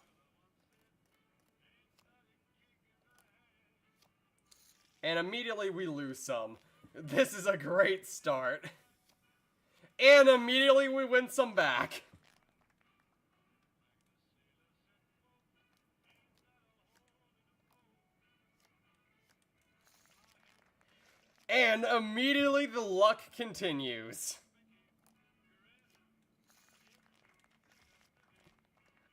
And immediately we lose some. This is a great start. And immediately we win some back. And immediately the luck continues.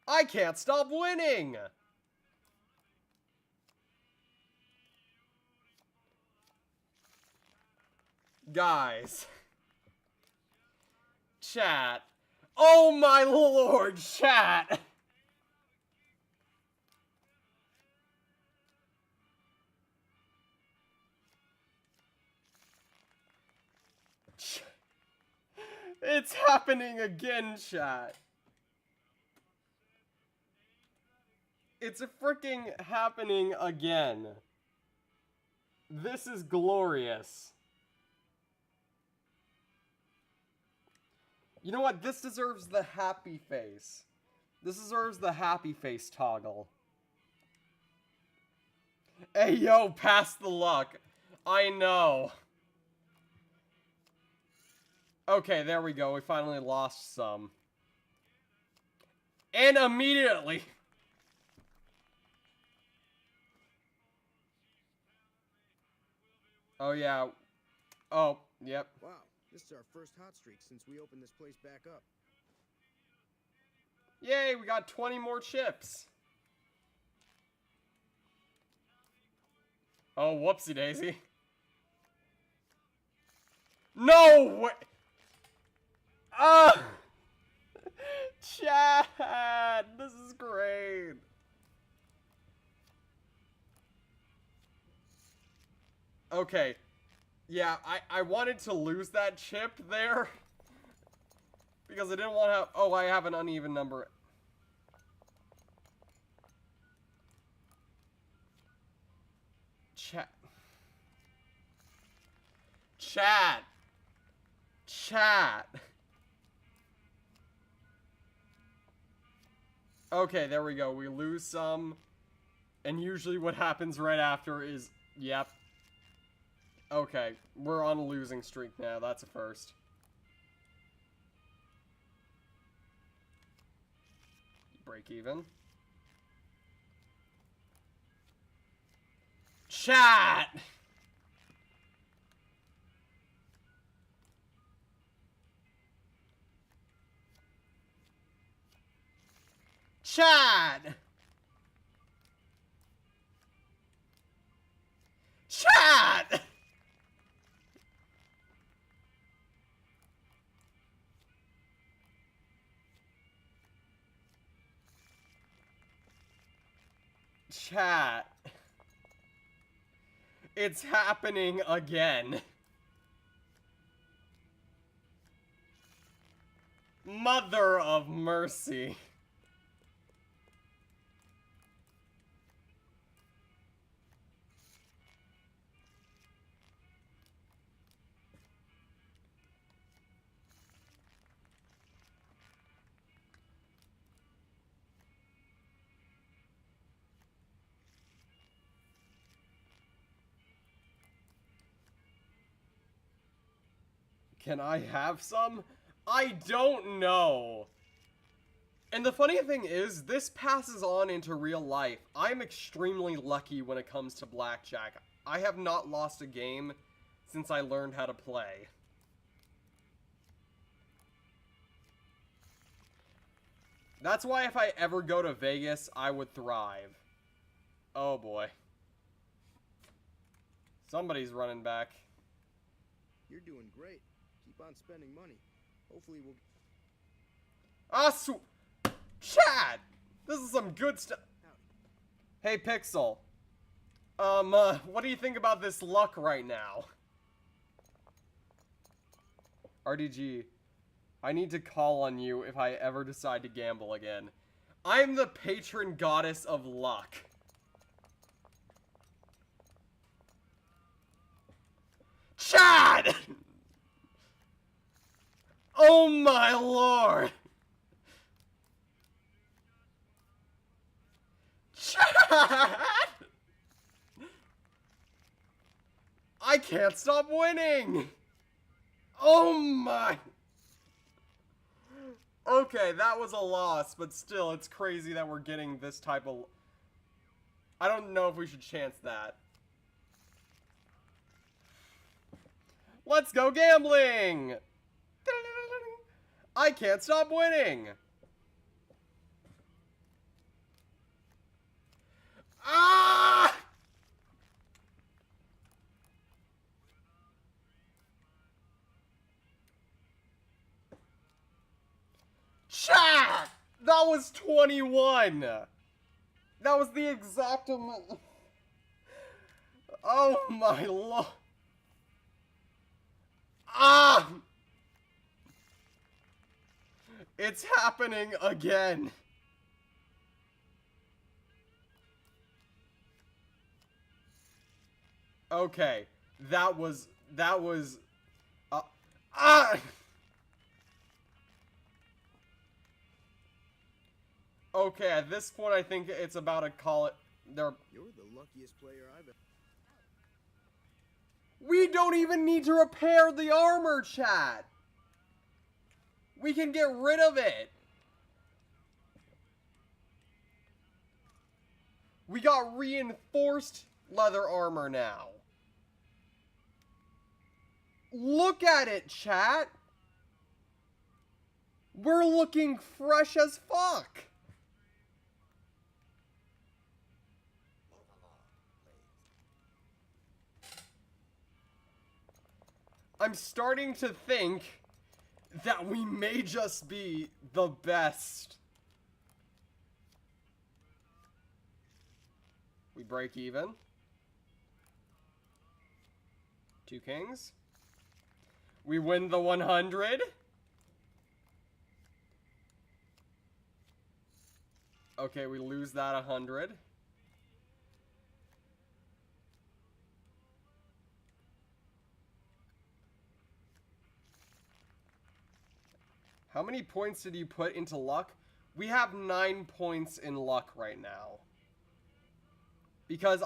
I can't stop winning! Guys. Chat. Oh my lord, chat! It's happening again, chat. It's freaking happening again. This is glorious. You know what? This deserves the happy face. This deserves the happy face toggle. Hey, yo, pass the luck. I know. Okay, there we go. We finally lost some. And immediately. Oh, yeah. Oh, yep.
Wow, this is our first hot streak since we opened this place back up.
Yay, we got 20 more chips. Oh, whoopsie daisy. No way! Ah! Chad! This is great! Okay. Yeah, I wanted to lose that chip there. Because I didn't want to have... Oh, I have an uneven number. Chat. Chat. Chat. Okay, there we go. We lose some. And usually what happens right after is... Yep. Okay, we're on a losing streak now. That's a first. Break even. Chat! Chat! Chat! Chat. It's happening again. Mother of mercy. Can I have some? I don't know. And the funny thing is, this passes on into real life. I'm extremely lucky when it comes to blackjack. I have not lost a game since I learned how to play. That's why if I ever go to Vegas, I would thrive. Oh boy. Somebody's running back.
You're doing great. Keep on spending money. Hopefully we'll...
Chad! This is some good stuff. Hey, Pixel. What do you think about this luck right now? RDG, I need to call on you if I ever decide to gamble again. I'm the patron goddess of luck. Chad! Oh my lord! Chad! I can't stop winning! Oh my... Okay, that was a loss, but still, it's crazy that we're getting this type of... I don't know if we should chance that. Let's go gambling! I can't stop winning! Ah! Chat! That was 21! That was the exact amount. Oh my lord. Ah! It's happening again. Okay, that was, okay, at this point I think it's about to call it,
You're the luckiest player I've ever...
We don't even need to repair the armor, chat! We can get rid of it! We got reinforced leather armor now. Look at it, chat! We're looking fresh as fuck! I'm starting to think that we may just be the best. We break even. 2 kings. We win the 100. Okay, we lose that 100. How many points did you put into luck? We have 9 points in luck right now. Because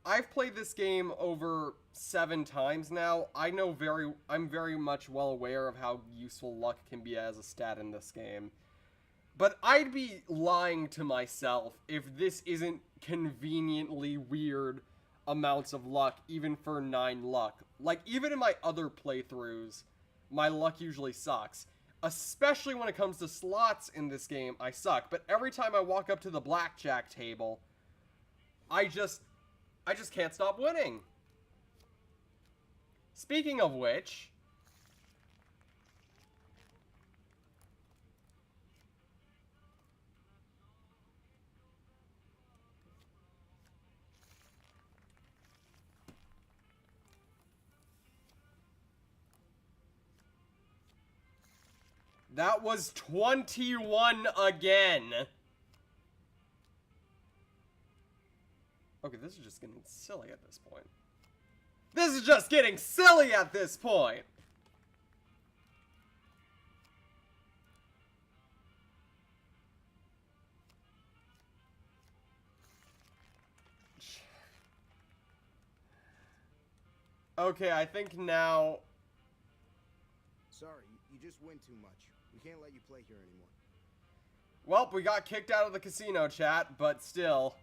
I've played this game over 7 times now. I'm very much well aware of how useful luck can be as a stat in this game. But I'd be lying to myself if this isn't conveniently weird amounts of luck, even for 9 luck. Like, even in my other playthroughs, my luck usually sucks. Especially when it comes to slots in this game, I suck. But every time I walk up to the blackjack table, I just can't stop winning. Speaking of which... That was 21 again. Okay, this is just getting silly at this point. This is just getting silly at this point. Okay, I think now...
Sorry, you just win too much. We can't let you play here anymore.
Well, we got kicked out of the casino, chat, but still.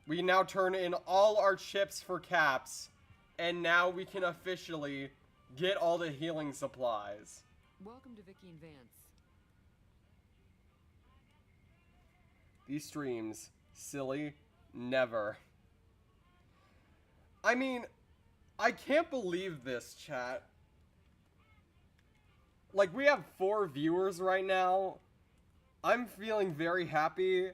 We can now turn in all our chips for caps, and now we can officially get all the healing supplies.
Welcome to Vicky and Vance.
These streams, silly, never. I mean, I can't believe this, chat. Like, we have 4 viewers right now. I'm feeling very happy.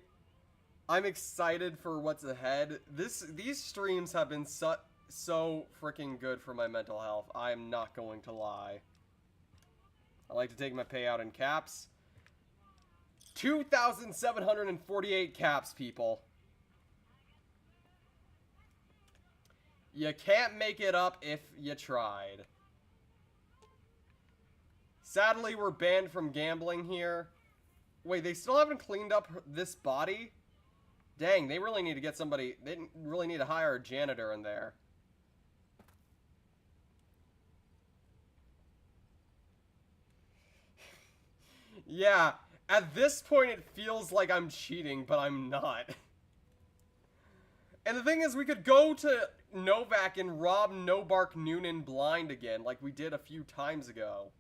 I'm excited for what's ahead. These streams have been so freaking good for my mental health. I'm not going to lie. I like to take my payout in caps. 2,748 caps, people. You can't make it up if you tried. Sadly, we're banned from gambling here. Wait, they still haven't cleaned up this body? Dang, they really need to get somebody... They really need to hire a janitor in there. Yeah, at this point it feels like I'm cheating, but I'm not. And the thing is, we could go to Novak and rob Nobark Noonan blind again, like we did a few times ago.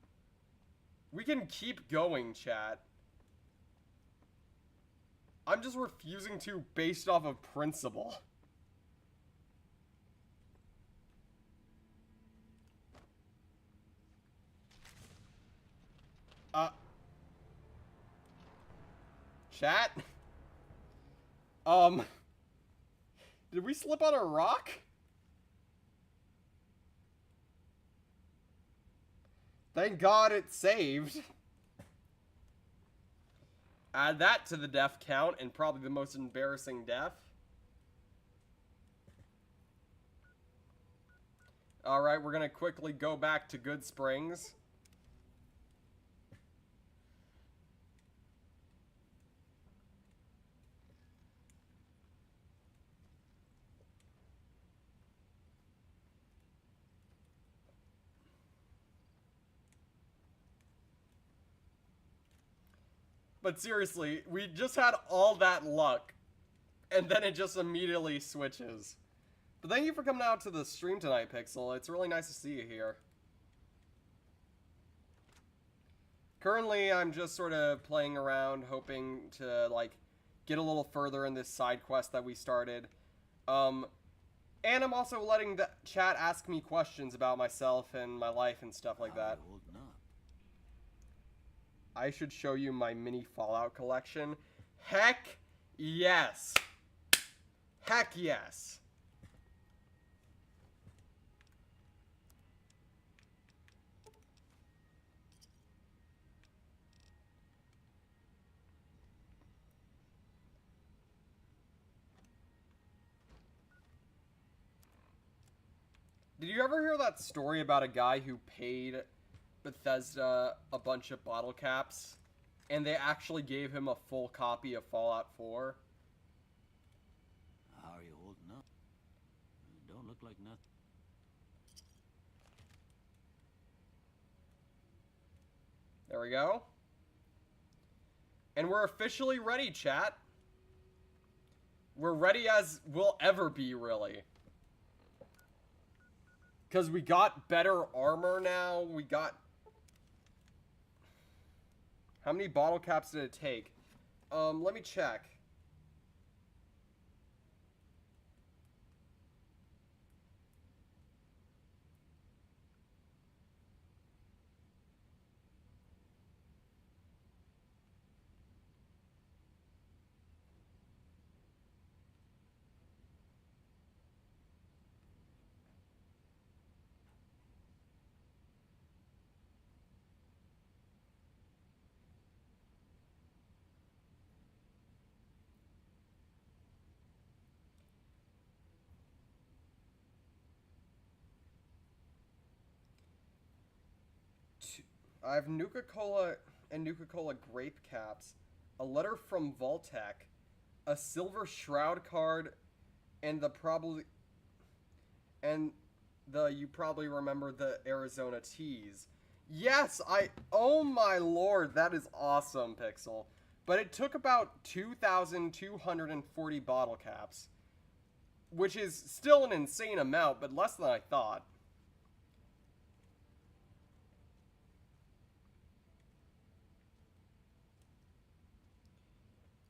We can keep going, chat. I'm just refusing to based off of principle. Chat? Did we slip on a rock? Thank God it saved. Add that to the death count, and probably the most embarrassing death. Alright, we're gonna quickly go back to Good Springs. But seriously, we just had all that luck, and then it just immediately switches. But thank you for coming out to the stream tonight, Pixel. It's really nice to see you here. Currently, I'm just sort of playing around, hoping to, like, get a little further in this side quest that we started. And I'm also letting the chat ask me questions about myself and my life and stuff like that. I should show you my mini Fallout collection. Heck yes. Heck yes. Did you ever hear that story about a guy who paid Bethesda a bunch of bottle caps, and they actually gave him a full copy of Fallout 4?
How are you holding up? Don't look like nothing.
There we go. And we're officially ready, chat. We're ready as we'll ever be, really. Because we got better armor now. We got... How many bottle caps did it take? Let me check. I have Nuka-Cola and Nuka-Cola grape caps, a letter from Voltec, a silver shroud card, and you probably remember the Arizona teas. Yes, oh my lord, that is awesome, Pixel. But it took about 2,240 bottle caps, which is still an insane amount, but less than I thought.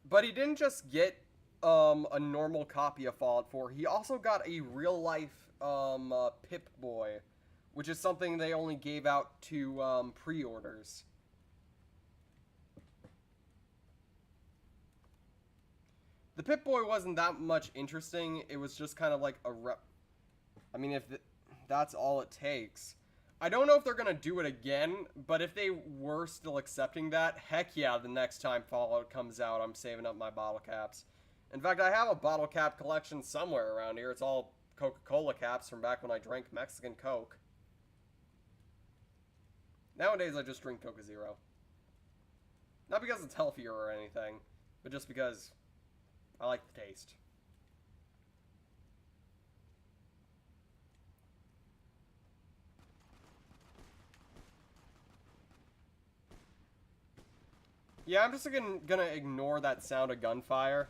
But he didn't just get a normal copy of Fallout 4. He also got a real-life Pip-Boy, which is something they only gave out to pre-orders. The Pip-Boy wasn't that much interesting. It was just kind of like I mean, if that's all it takes. I don't know if they're going to do it again, but if they were still accepting that, heck yeah, the next time Fallout comes out, I'm saving up my bottle caps. In fact, I have a bottle cap collection somewhere around here. It's all Coca-Cola caps from back when I drank Mexican Coke. Nowadays, I just drink Coca Zero. Not because it's healthier or anything, but just because I like the taste. Yeah, I'm just gonna ignore that sound of gunfire.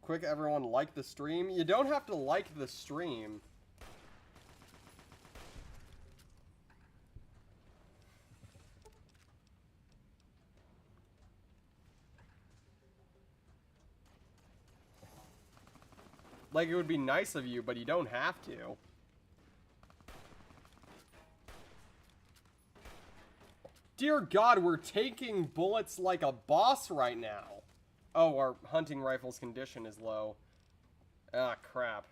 Quick, everyone, like the stream. You don't have to like the stream. Like, it would be nice of you, but you don't have to. Dear God, we're taking bullets like a boss right now. Oh, our hunting rifle's condition is low. Ah, crap.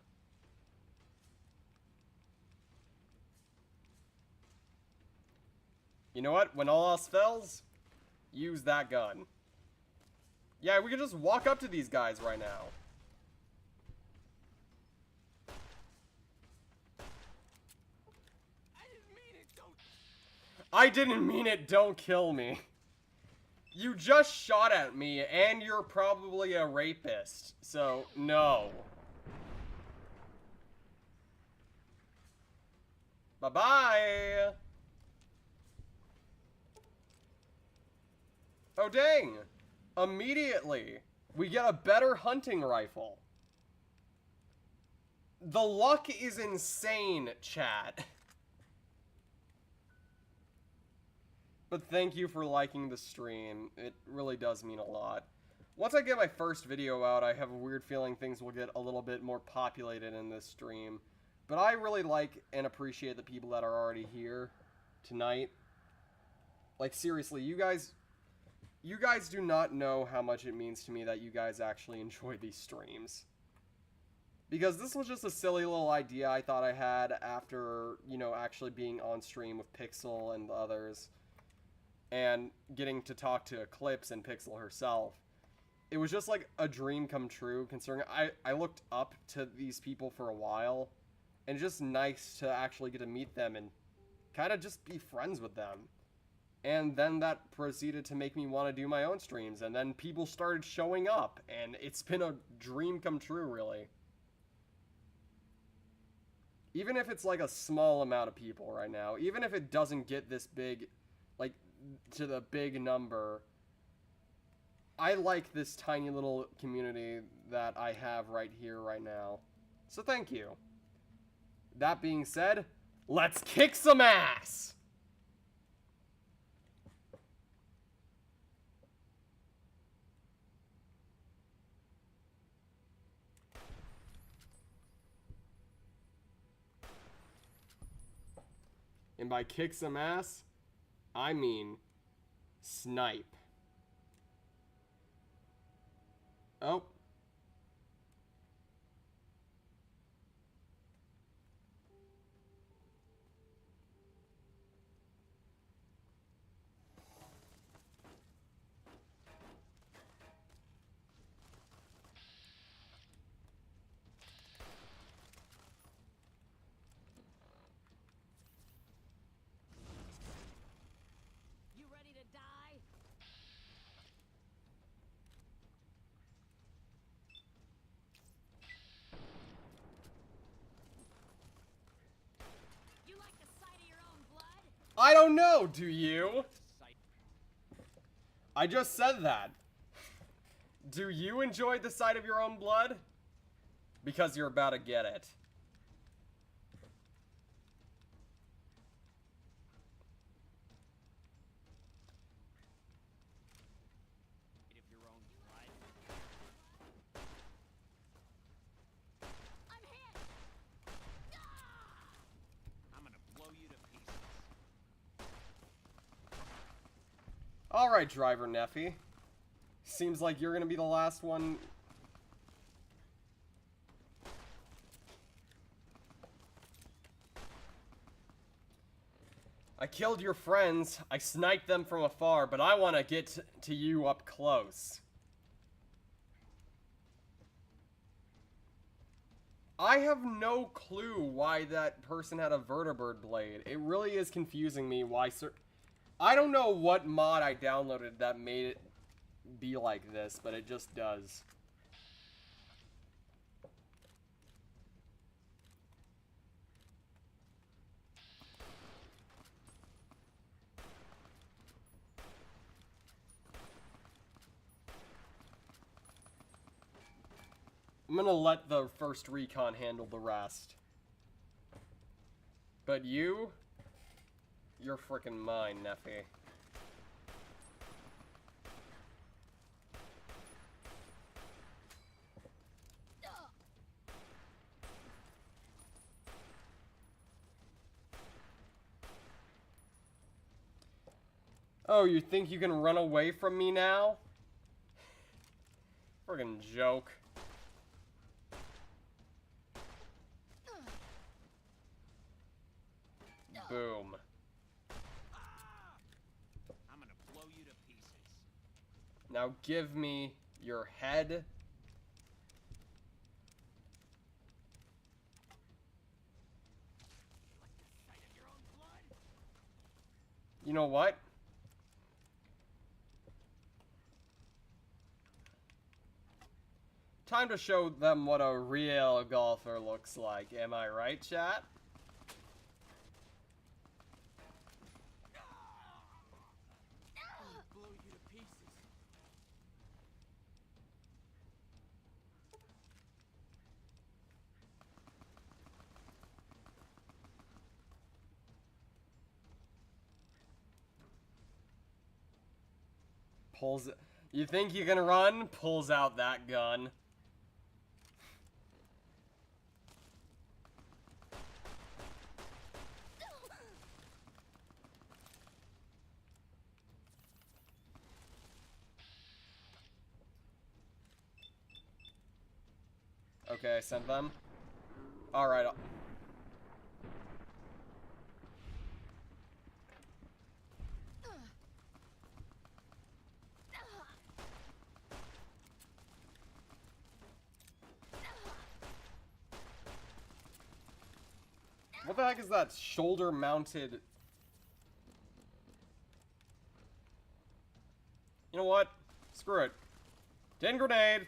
You know what? When all else fails, use that gun. Yeah, we can just walk up to these guys right now. I didn't mean it, don't kill me. You just shot at me, and you're probably a rapist, so no. Bye-bye. Oh, dang. Immediately, we get a better hunting rifle. The luck is insane, chat. But thank you for liking the stream. It really does mean a lot. Once I get my first video out, I have a weird feeling things will get a little bit more populated in this stream. But I really like and appreciate the people that are already here tonight. Like, seriously, you guys do not know how much it means to me that you guys actually enjoy these streams. Because this was just a silly little idea I thought I had after, you know, actually being on stream with Pixel and the others. And getting to talk to Eclipse and Pixel herself. It was just like a dream come true, considering I looked up to these people for a while. And it's just nice to actually get to meet them and kind of just be friends with them. And then that proceeded to make me want to do my own streams. And then people started showing up. And it's been a dream come true, really. Even if it's like a small amount of people right now. Even if it doesn't get this big, like, to the big number. I like this tiny little community that I have right here, right now. So thank you. That being said, let's kick some ass! And by kick some ass, I mean snipe. Oh.
You ready to die? You like the sight of your own blood?
I don't know, do you? I just said that. Do you enjoy the sight of your own blood? Because you're about to get it.
I'm hit!
I'm gonna blow you to pieces.
Alright, driver Neffy. Seems like you're gonna be the last one. I killed your friends, I sniped them from afar, but I want to get to you up close. I have no clue why that person had a vertibird blade. It really is confusing me why I don't know what mod I downloaded that made it be like this, but it just does. I'm gonna let the first recon handle the rest. But you're frickin' mine, Neffy. Oh, you think you can run away from me now? Friggin' joke. Boom.
I'm gonna blow you to pieces.
Now give me your head. You know what? Time to show them what a real golfer looks like. Am I right, chat?
Blow you to pieces.
Pulls. You think you can run? Pulls out that gun. Okay, I sent them. Alright. What the heck is that shoulder-mounted? You know what? Screw it. 10 grenade.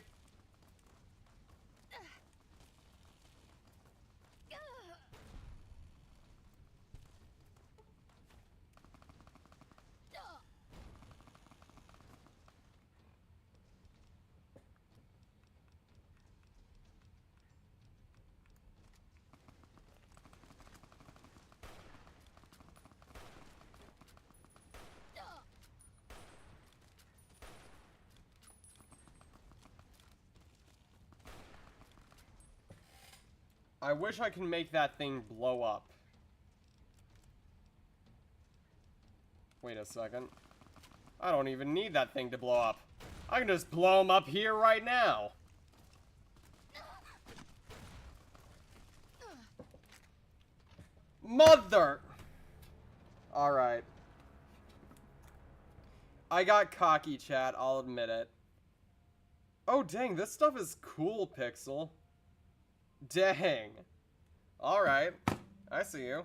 I wish I can make that thing blow up. Wait a second. I don't even need that thing to blow up. I can just blow him up here right now. Mother! Alright. I got cocky, chat, I'll admit it. Oh, dang, this stuff is cool, Pixel. Dang. Alright. I see you.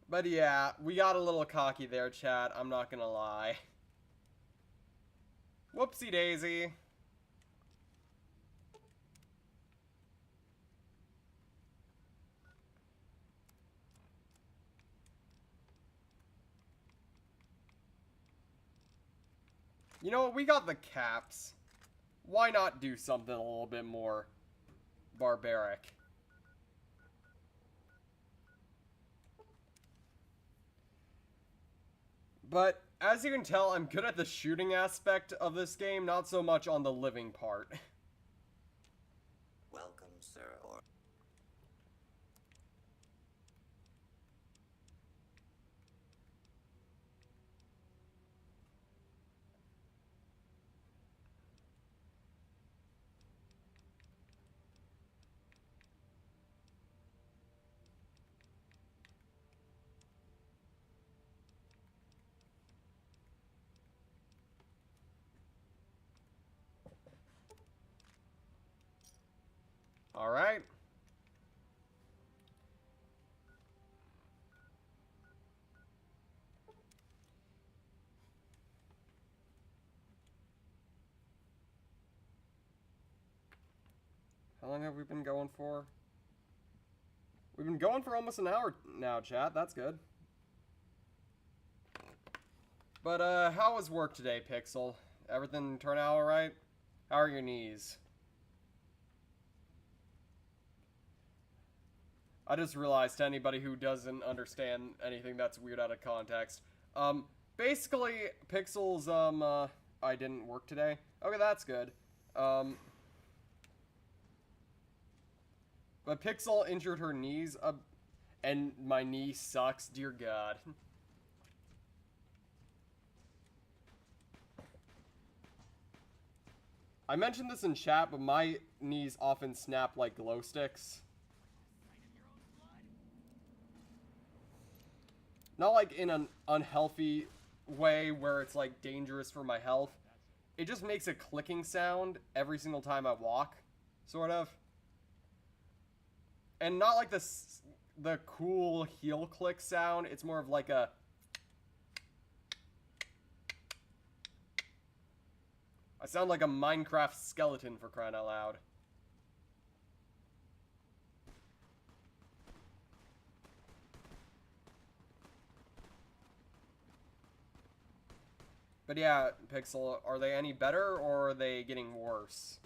But yeah, we got a little cocky there, chat. I'm not gonna lie. Whoopsie daisy. You know what? We got the caps. Why not do something a little bit more barbaric? But, as you can tell, I'm good at the shooting aspect of this game, not so much on the living part.
Welcome, sir.
Alright. How long have we been going for? We've been going for almost an hour now, chat. That's good. But, how was work today, Pixel? Everything turn out alright? How are your knees? I just realized, to anybody who doesn't understand anything that's weird out of context, basically, Pixel's, I didn't work today. Okay, that's good. But Pixel injured her knees, and my knee sucks, dear God. I mentioned this in chat, but my knees often snap like glow sticks. Not like in an unhealthy way where it's like dangerous for my health. It just makes a clicking sound every single time I walk, sort of. And not like the cool heel click sound. It's more of like a... I sound like a Minecraft skeleton, for crying out loud. But yeah, Pixel, are they any better or are they getting worse?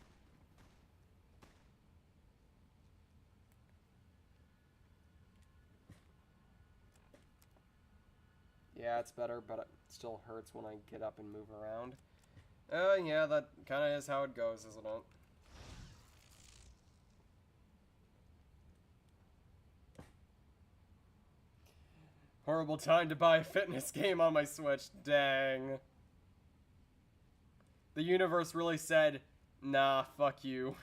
Yeah, it's better, but it still hurts when I get up and move around. Yeah, that kind of is how it goes, isn't it? Horrible time to buy a fitness game on my Switch, dang. The universe really said, nah, fuck you.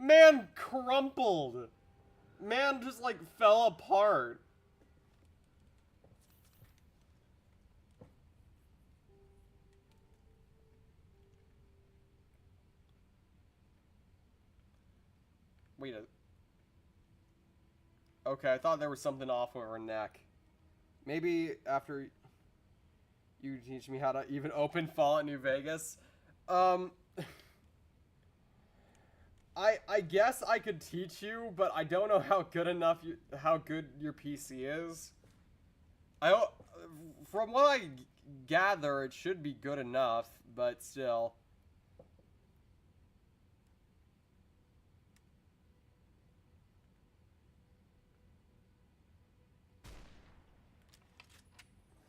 Man crumpled. Man just, like, fell apart. Wait a... Okay, I thought there was something off with her neck. Maybe after you teach me how to even open Fallout New Vegas. I guess I could teach you, but I don't know how good your PC is. From what I gather, it should be good enough, but still.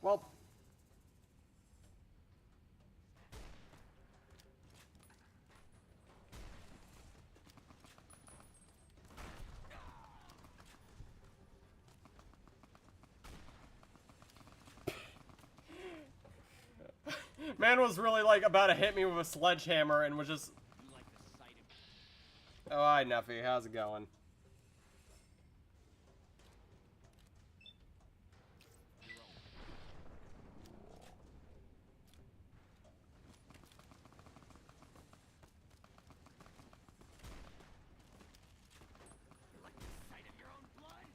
Well, man was really like about to hit me with a sledgehammer and was just...
You like the sight of
Oh, hi, Nuffy. How's it going?
your own. You like the sight of your own blood?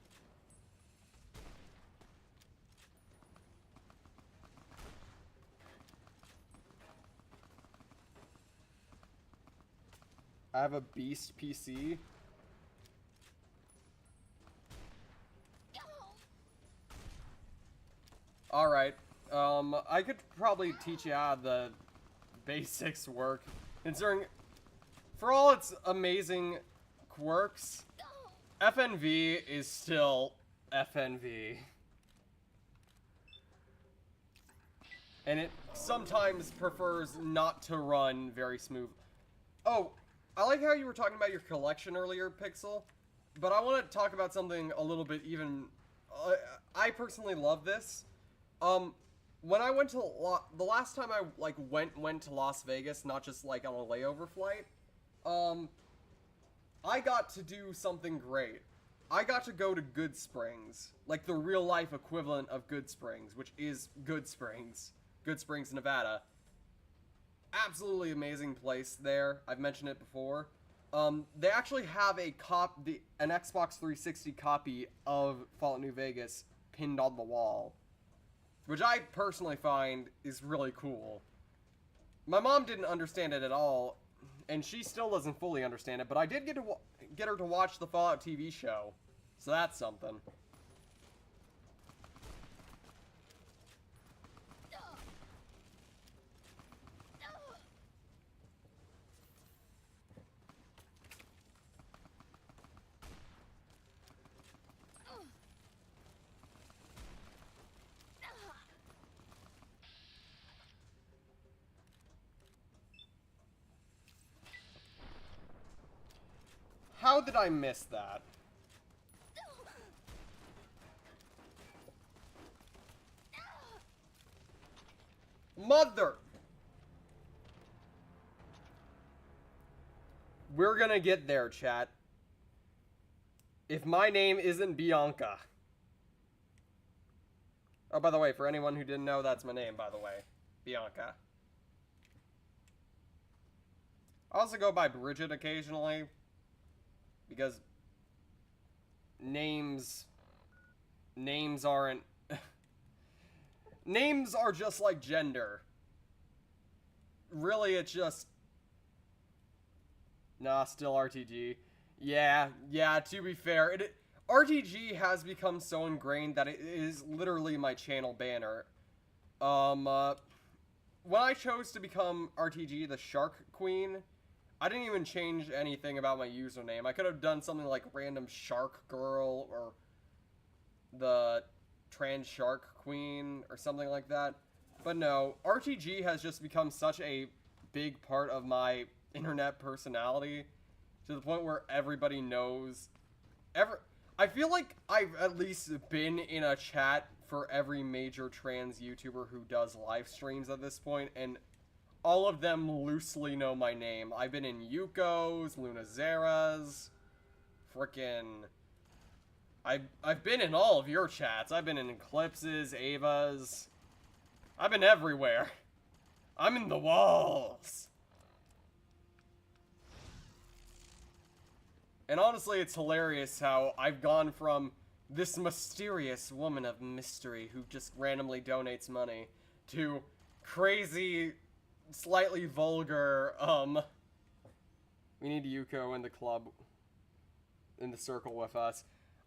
I have a beast PC. Alright, I could probably teach you how the basics work, considering, for all its amazing quirks, FNV is still FNV. And it sometimes prefers not to run very smooth. Oh, I like how you were talking about your collection earlier, Pixel, but I want to talk about something a little bit even... I personally love this. When I went to... the last time I, like, went to Las Vegas, not just, like, on a layover flight, I got to do something great. I got to go to Good Springs, like the real-life equivalent of Good Springs, which is Good Springs, Nevada. Absolutely amazing place there. I've mentioned it before. They actually have an Xbox 360 copy of Fallout New Vegas pinned on the wall, which I personally find is really cool. My mom didn't understand it at all, and she still doesn't fully understand it, but I did get her to watch the Fallout TV show, so that's something. How did I miss that? Mother! We're gonna get there, chat. If my name isn't Bianca. Oh, by the way, for anyone who didn't know, that's my name, by the way. Bianca. I also go by Bridget occasionally, because names aren't... names are just like gender. Really, it's just... Nah, still RTG. Yeah, to be fair, RTG has become so ingrained that it is literally my channel banner. When I chose to become RTG, the Shark Queen, I didn't even change anything about my username. I could have done something like random Shark Girl or the Trans Shark Queen or something like that. But no, RTG has just become such a big part of my internet personality to the point where everybody knows. I feel like I've at least been in a chat for every major trans YouTuber who does live streams at this point, and all of them loosely know my name. I've been in Yuko's, Lunazera's, frickin'... I've been in all of your chats. I've been in Eclipse's, Ava's. I've been everywhere. I'm in the walls. And honestly, it's hilarious how I've gone from this mysterious woman of mystery who just randomly donates money to crazy, slightly vulgar, we need Yuko in the club, in the circle with us.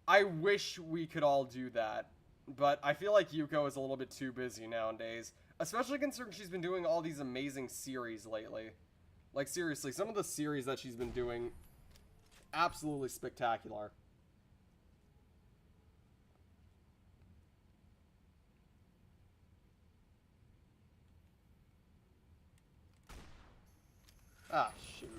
I wish we could all do that, but I feel like Yuko is a little bit too busy nowadays, especially considering she's been doing all these amazing series lately. Like, seriously, some of the series that she's been doing, absolutely spectacular. Ah, shoot.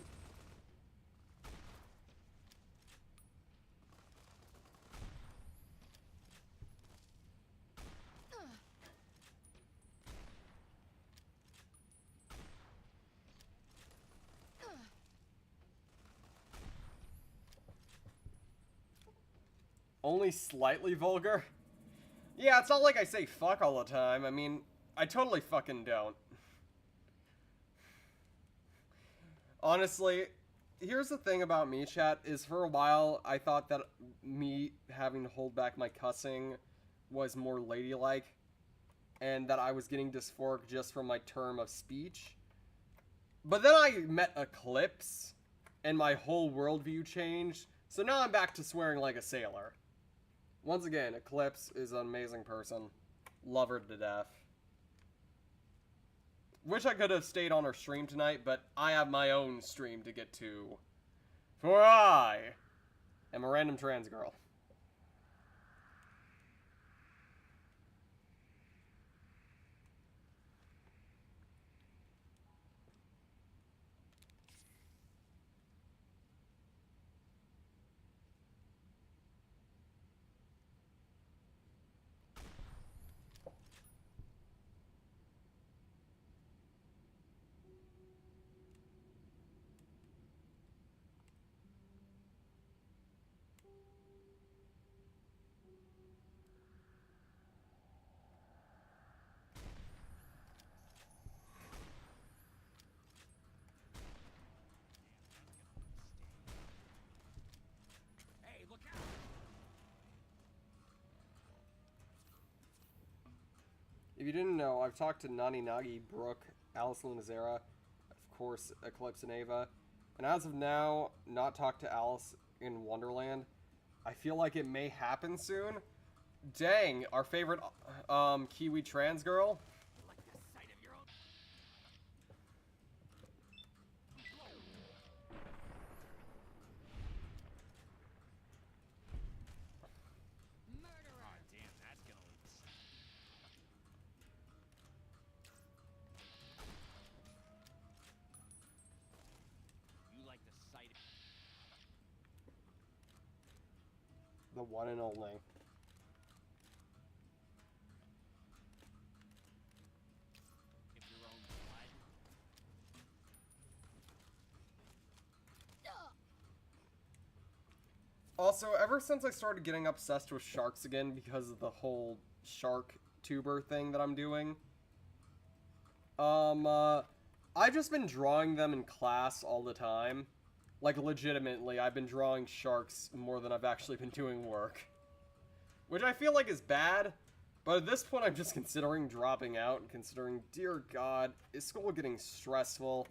Only slightly vulgar? Yeah, it's not like I say fuck all the time. I mean, I totally fucking don't. Honestly, here's the thing about me, chat, is for a while I thought that me having to hold back my cussing was more ladylike, and that I was getting dysphoric just from my term of speech. But then I met Eclipse, and my whole worldview changed, so now I'm back to swearing like a sailor. Once again, Eclipse is an amazing person. Love her to death. Wish I could have stayed on her stream tonight, but I have my own stream to get to. For I am a random trans girl.
Hey, look out!
If you didn't know, I've talked to Nani Nagi, Brooke, Alice Lunazera, of course, Eclipse and Ava, and as of now, not talked to Alice in Wonderland. I feel like it may happen soon. Dang, our favorite Kiwi trans girl.
Like the sight of your own... Murderer! Oh, damn, that's gonna lead to... You like the sight of...
The one and only.
your own blood?
Also, ever since I started getting obsessed with sharks again because of the whole shark tuber thing that I'm doing, I've just been drawing them in class all the time. Like, legitimately, I've been drawing sharks more than I've actually been doing work. Which I feel like is bad, but at this point I'm just considering dropping out and considering, dear God, is school getting stressful?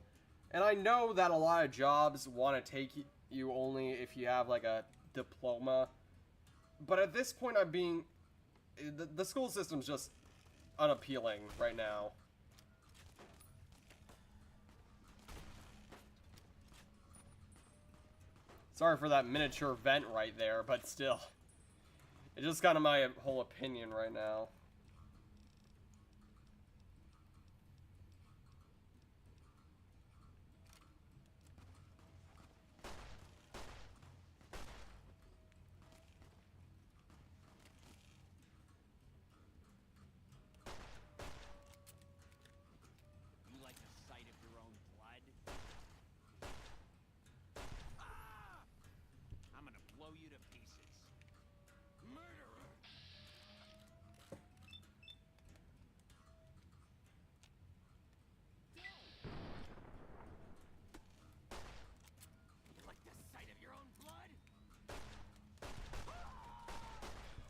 And I know that a lot of jobs want to take you only if you have, like, a diploma. But at this point I'm being... The school system's just unappealing right now. Sorry for that miniature vent right there, but still. It's just kind of my whole opinion right now.
You like the sight of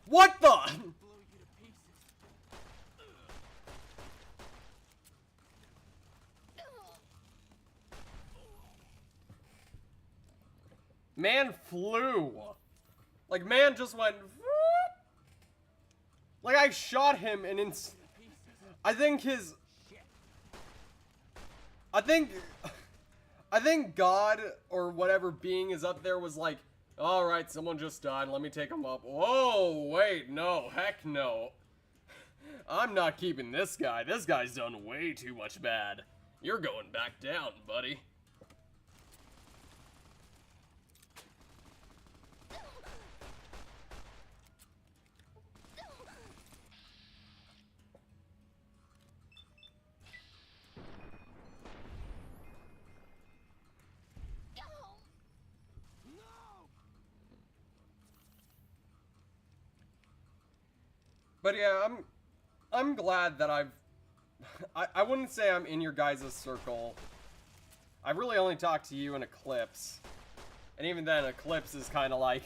What the?
Blow you to pieces.
Man flew. Like, man just went... whoop. Like, I shot him and I think his... I think God or whatever being is up there was like, alright, someone just died, let me take him up. Whoa, wait, no, heck no. I'm not keeping this guy. This guy's done way too much bad. You're going back down, buddy. But yeah, I'm glad that I wouldn't say I'm in your guys' circle. I really only talked to you in Eclipse. And even then, Eclipse is kind of like...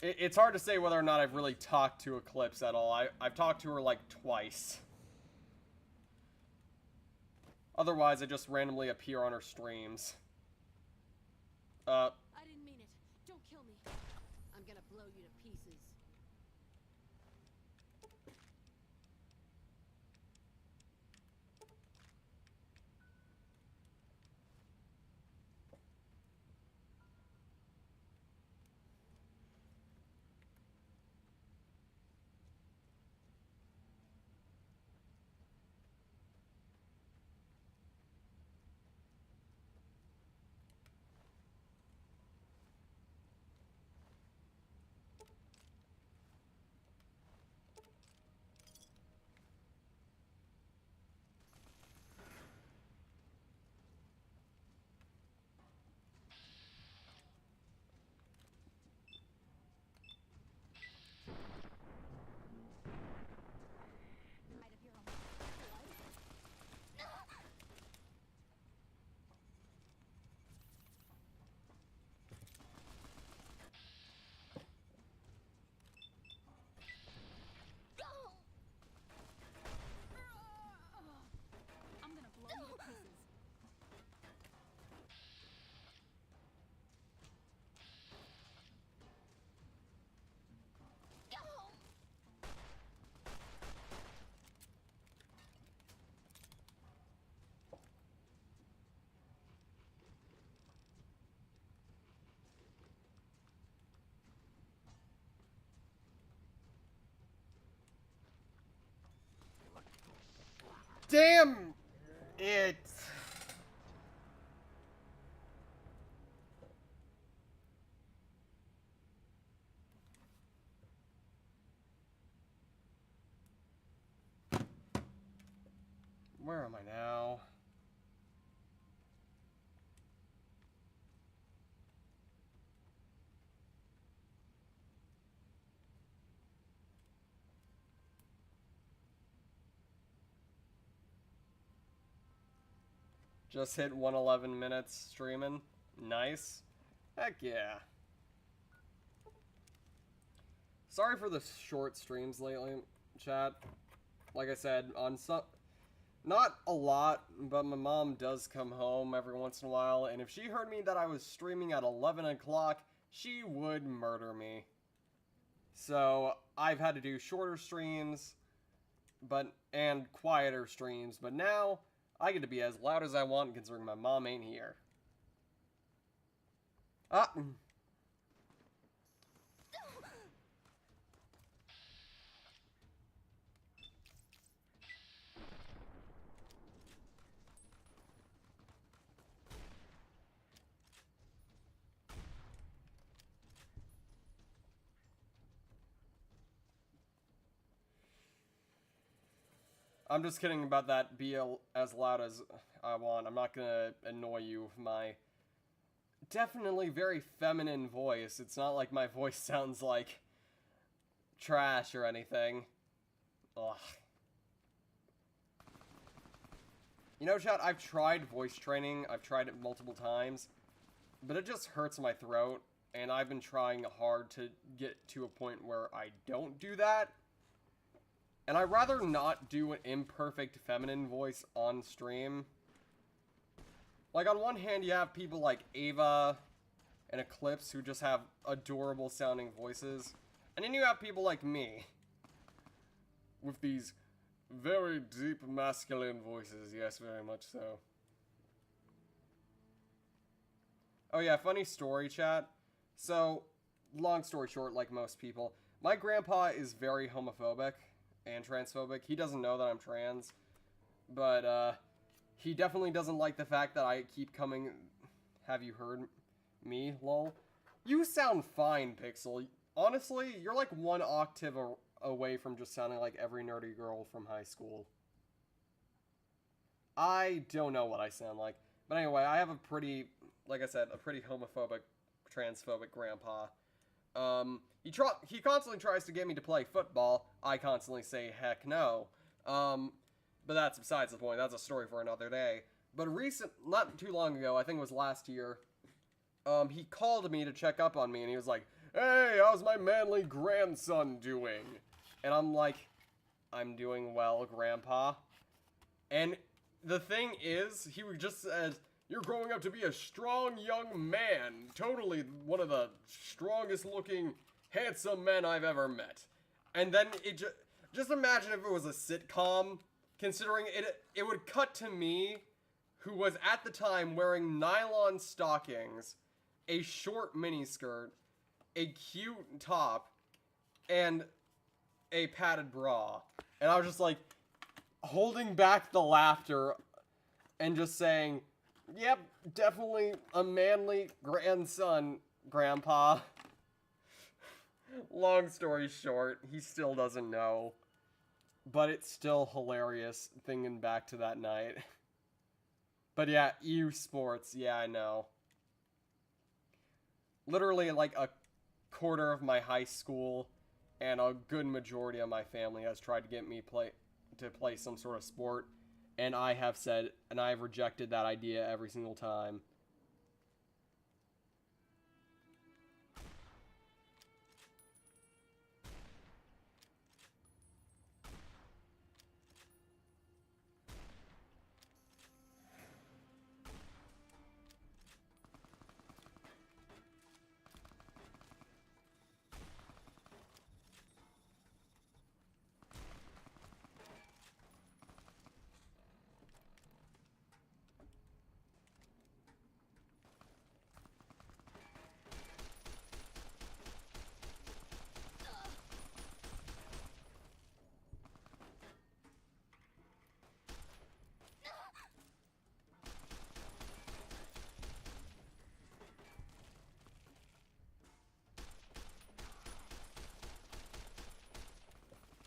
It's hard to say whether or not I've really talked to Eclipse at all. I've talked to her like twice. Otherwise, I just randomly appear on her streams.
I didn't mean it. Don't kill me. I'm gonna blow you to pieces. I'm gonna blow you to pieces.
Damn it! Where am I now? Just hit 111 minutes streaming. Nice. Heck yeah. Sorry for the short streams lately, chat. Like I said, on some... Not a lot, but my mom does come home every once in a while, and if she heard me that I was streaming at 11 o'clock, she would murder me. So, I've had to do shorter streams, and quieter streams, but now... I get to be as loud as I want considering my mom ain't here. Ah. I'm just kidding about that be as loud as I want. I'm not gonna annoy you with my definitely very feminine voice. It's not like my voice sounds like trash or anything. Ugh. You know, chat, I've tried voice training. I've tried it multiple times. But it just hurts my throat. and I've been trying hard to get to a point where I don't do that. And I'd rather not do an imperfect feminine voice on stream. Like, on one hand, you have people like Ava and Eclipse who just have adorable sounding voices. And then you have people like me with these very deep masculine voices. Yes, very much so. Oh yeah, funny story, chat. So, long story short, like most people, my grandpa is very homophobic and transphobic. He doesn't know that I'm trans, but he definitely doesn't like the fact that I keep coming. Have you heard me, lol? You sound fine, Pixel. Honestly, you're like one octave away from just sounding like every nerdy girl from high school. I don't know what I sound like. But anyway, I have a pretty, like I said, a pretty homophobic, transphobic grandpa. He constantly tries to get me to play football. I constantly say heck no. But that's besides the point. That's a story for another day. But not too long ago, I think it was last year, he called me to check up on me, and he was like, "Hey, how's my manly grandson doing?" And I'm like, "I'm doing well, Grandpa." And the thing is, he just says, "You're growing up to be a strong young man. Totally one of the strongest looking, handsome men I've ever met." And then just imagine if it was a sitcom, considering it would cut to me, who was at the time wearing nylon stockings, a short miniskirt, a cute top, and a padded bra. And I was just like, holding back the laughter and just saying, "Yep, definitely a manly grandson, Grandpa." Long story short, he still doesn't know. But it's still hilarious thinking back to that night. But yeah, sports, yeah, I know. Literally like a quarter of my high school and a good majority of my family has tried to get me to play some sort of sport, and I have said, and I have rejected that idea every single time.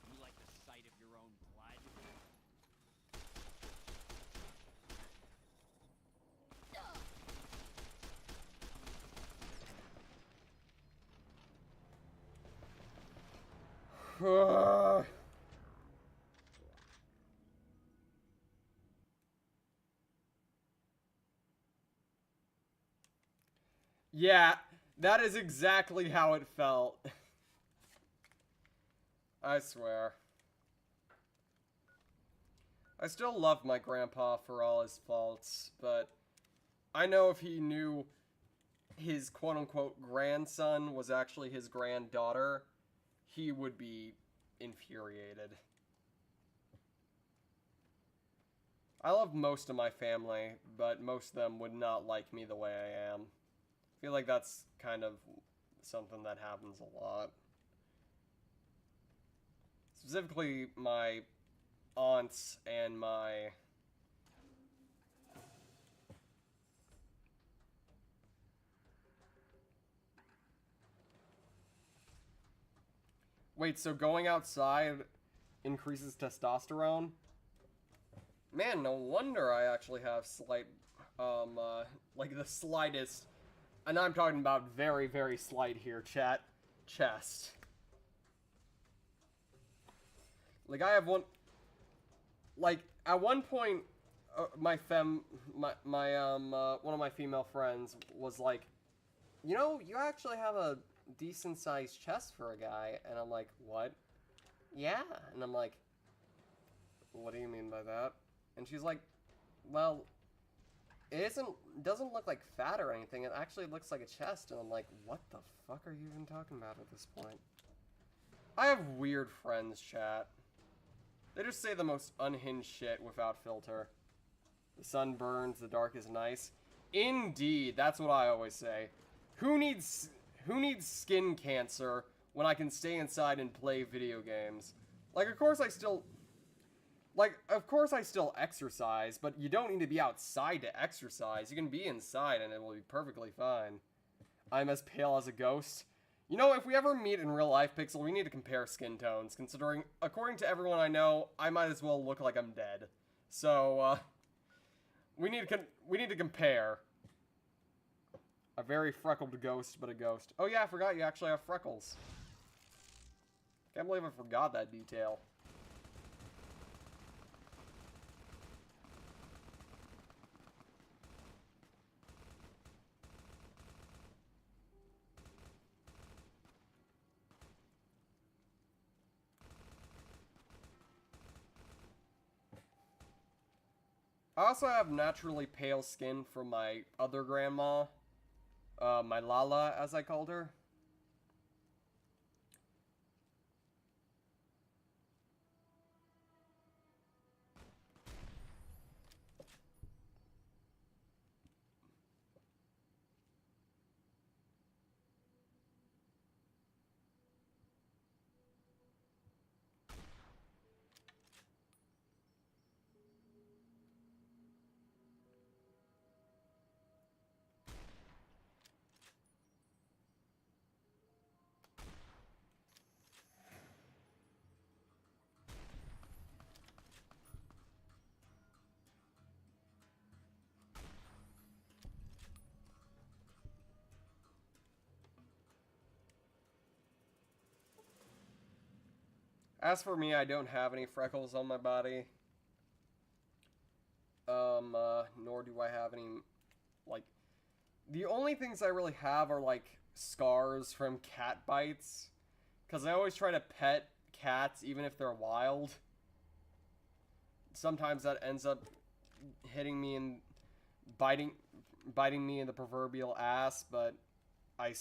You like the sight of your own blood?
Yeah, that is exactly how it felt. I swear. I still love my grandpa for all his faults, but I know if he knew his quote-unquote grandson was actually his granddaughter, he would be infuriated. I love most of my family, but most of them would not like me the way I am. I feel like that's kind of something that happens a lot. Specifically, my aunts and my... Wait, so going outside increases testosterone? Man, no wonder I actually have slight, like the slightest, and I'm talking about very, very slight here, chat, chest. Like, I have one, like, at one point, one of my female friends was like, you know, you actually have a decent sized chest for a guy. And I'm like, what? Yeah. And I'm like, what do you mean by that? And she's like, well, it doesn't look like fat or anything. It actually looks like a chest. And I'm like, what the fuck are you even talking about at this point? I have weird friends, chat. They just say the most unhinged shit without filter. The sun burns, the dark is nice. Indeed, that's what I always say. Who needs skin cancer when I can stay inside and play video games? Like, of course I still exercise, but you don't need to be outside to exercise. You can be inside and it will be perfectly fine. I'm as pale as a ghost. You know, if we ever meet in real life, Pixel, we need to compare skin tones, considering, according to everyone I know, I might as well look like I'm dead. So, we need to compare. A very freckled ghost, but a ghost. Oh yeah, I forgot you actually have freckles. Can't believe I forgot that detail. I also have naturally pale skin from my other grandma. My Lala, as I called her. As for me, I don't have any freckles on my body. Nor do I have any, like, the only things I really have are, like, scars from cat bites. Because I always try to pet cats, even if they're wild. Sometimes that ends up hitting me and biting me in the proverbial ass, but I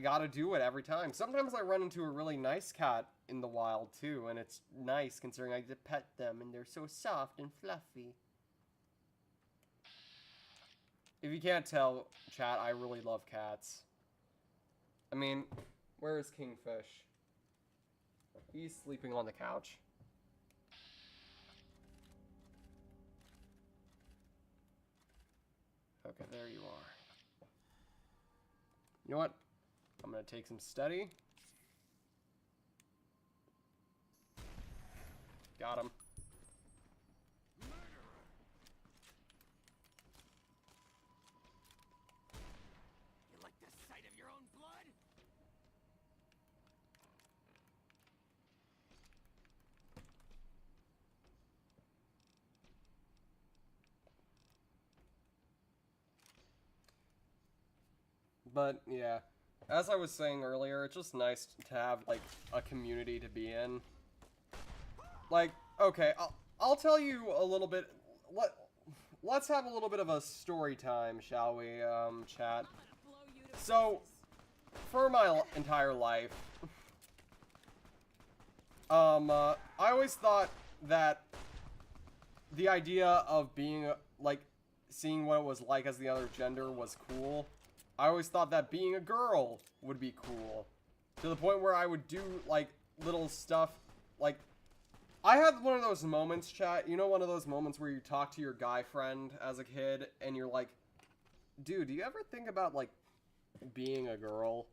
gotta do it every time. Sometimes I run into a really nice cat in the wild too, and it's nice considering I get to pet them and they're so soft and fluffy. If you can't tell, chat, I really love cats. I mean, where is Kingfish? He's sleeping on the couch. Okay, there you are. You know what? I'm gonna take some steady. Got him.
You like the sight of your own blood?
But yeah, as I was saying earlier, it's just nice to have like a community to be in. Like, okay, I'll tell you a little bit. Let's have a little bit of a story time, shall we, chat? So, for my entire life, I always thought that the idea of being like seeing what it was like as the other gender was cool. I always thought that being a girl would be cool. To the point where I would do, like, little stuff, like, I had one of those moments, chat, you know, one of those moments where you talk to your guy friend as a kid, and you're like, dude, do you ever think about, like, being a girl?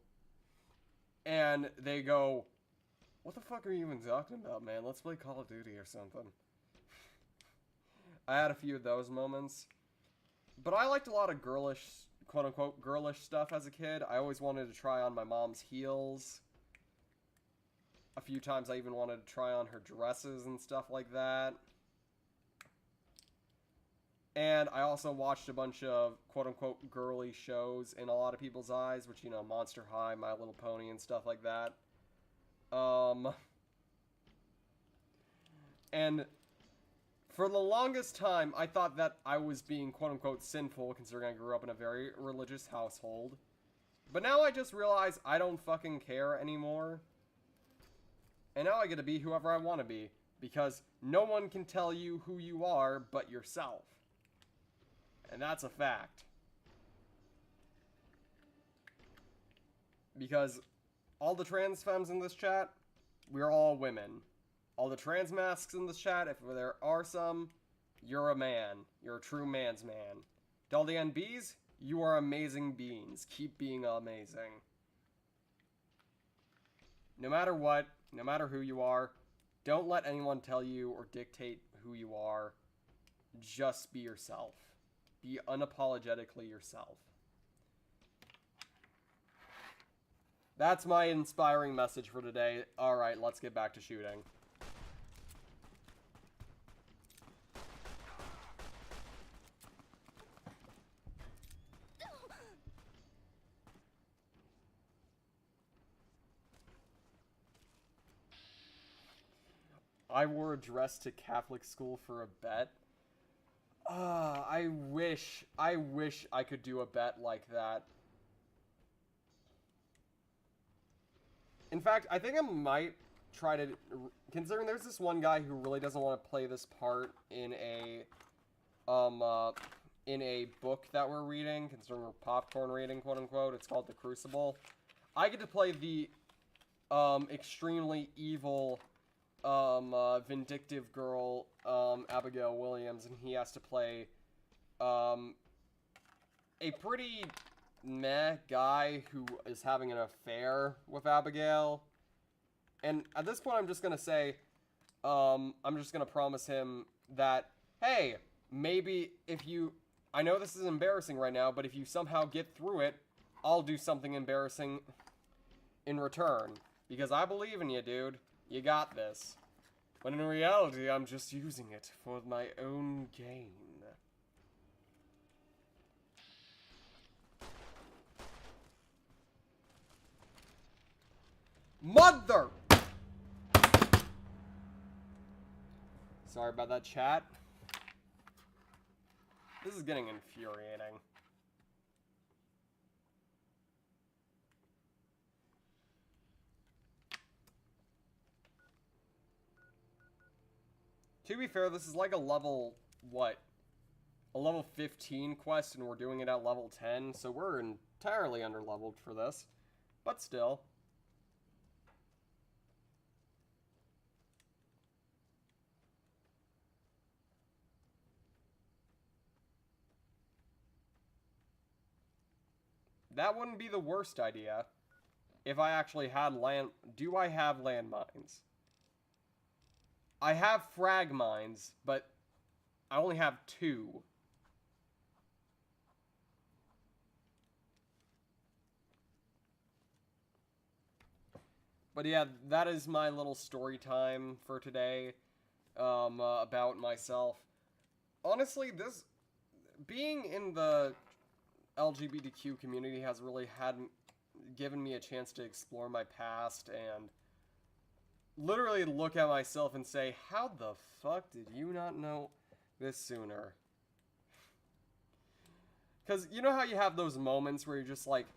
And they go, what the fuck are you even talking about, man? Let's play Call of Duty or something. I had a few of those moments. But I liked a lot of girlish, quote-unquote, girlish stuff as a kid. I always wanted to try on my mom's heels. A few times I even wanted to try on her dresses and stuff like that. And I also watched a bunch of quote-unquote girly shows in a lot of people's eyes, which, you know, Monster High, My Little Pony, and stuff like that. And for the longest time, I thought that I was being quote-unquote sinful, considering I grew up in a very religious household. But now I just realize I don't fucking care anymore. And now I get to be whoever I want to be, because no one can tell you who you are but yourself. And that's a fact. Because all the trans femmes in this chat, we're all women. All the trans masks in this chat, if there are some, you're a man. You're a true man's man. To all the NBs, you are amazing beings. Keep being amazing. No matter what, no matter who you are, don't let anyone tell you or dictate who you are. Just be yourself. Be unapologetically yourself. That's my inspiring message for today. Alright, let's get back to shooting. I wore a dress to Catholic school for a bet. I wish I could do a bet like that. In fact, I think I might try to, considering there's this one guy who really doesn't want to play this part in a book that we're reading, considering we're popcorn reading, quote unquote. It's called The Crucible. I get to play the extremely evil vindictive girl, Abigail Williams, and he has to play a pretty meh guy who is having an affair with Abigail. And at this point, I'm just gonna say, I'm just gonna promise him that, hey, maybe if you, I know this is embarrassing right now, but if you somehow get through it, I'll do something embarrassing in return. Because I believe in you, dude. You got this. When in reality, I'm just using it for my own gain. Mother! Sorry about that, chat. This is getting infuriating. To be fair, this is like a level, what? A level 15 quest, and we're doing it at level 10, so we're entirely underleveled for this. But still. That wouldn't be the worst idea if I actually had land... Do I have landmines? I have frag mines, but I only have 2. But yeah, that is my little story time for today, about myself. Honestly, this... Being in the LGBTQ community has really given me a chance to explore my past and literally look at myself and say, how the fuck did you not know this sooner? Because you know how you have those moments where you're just like,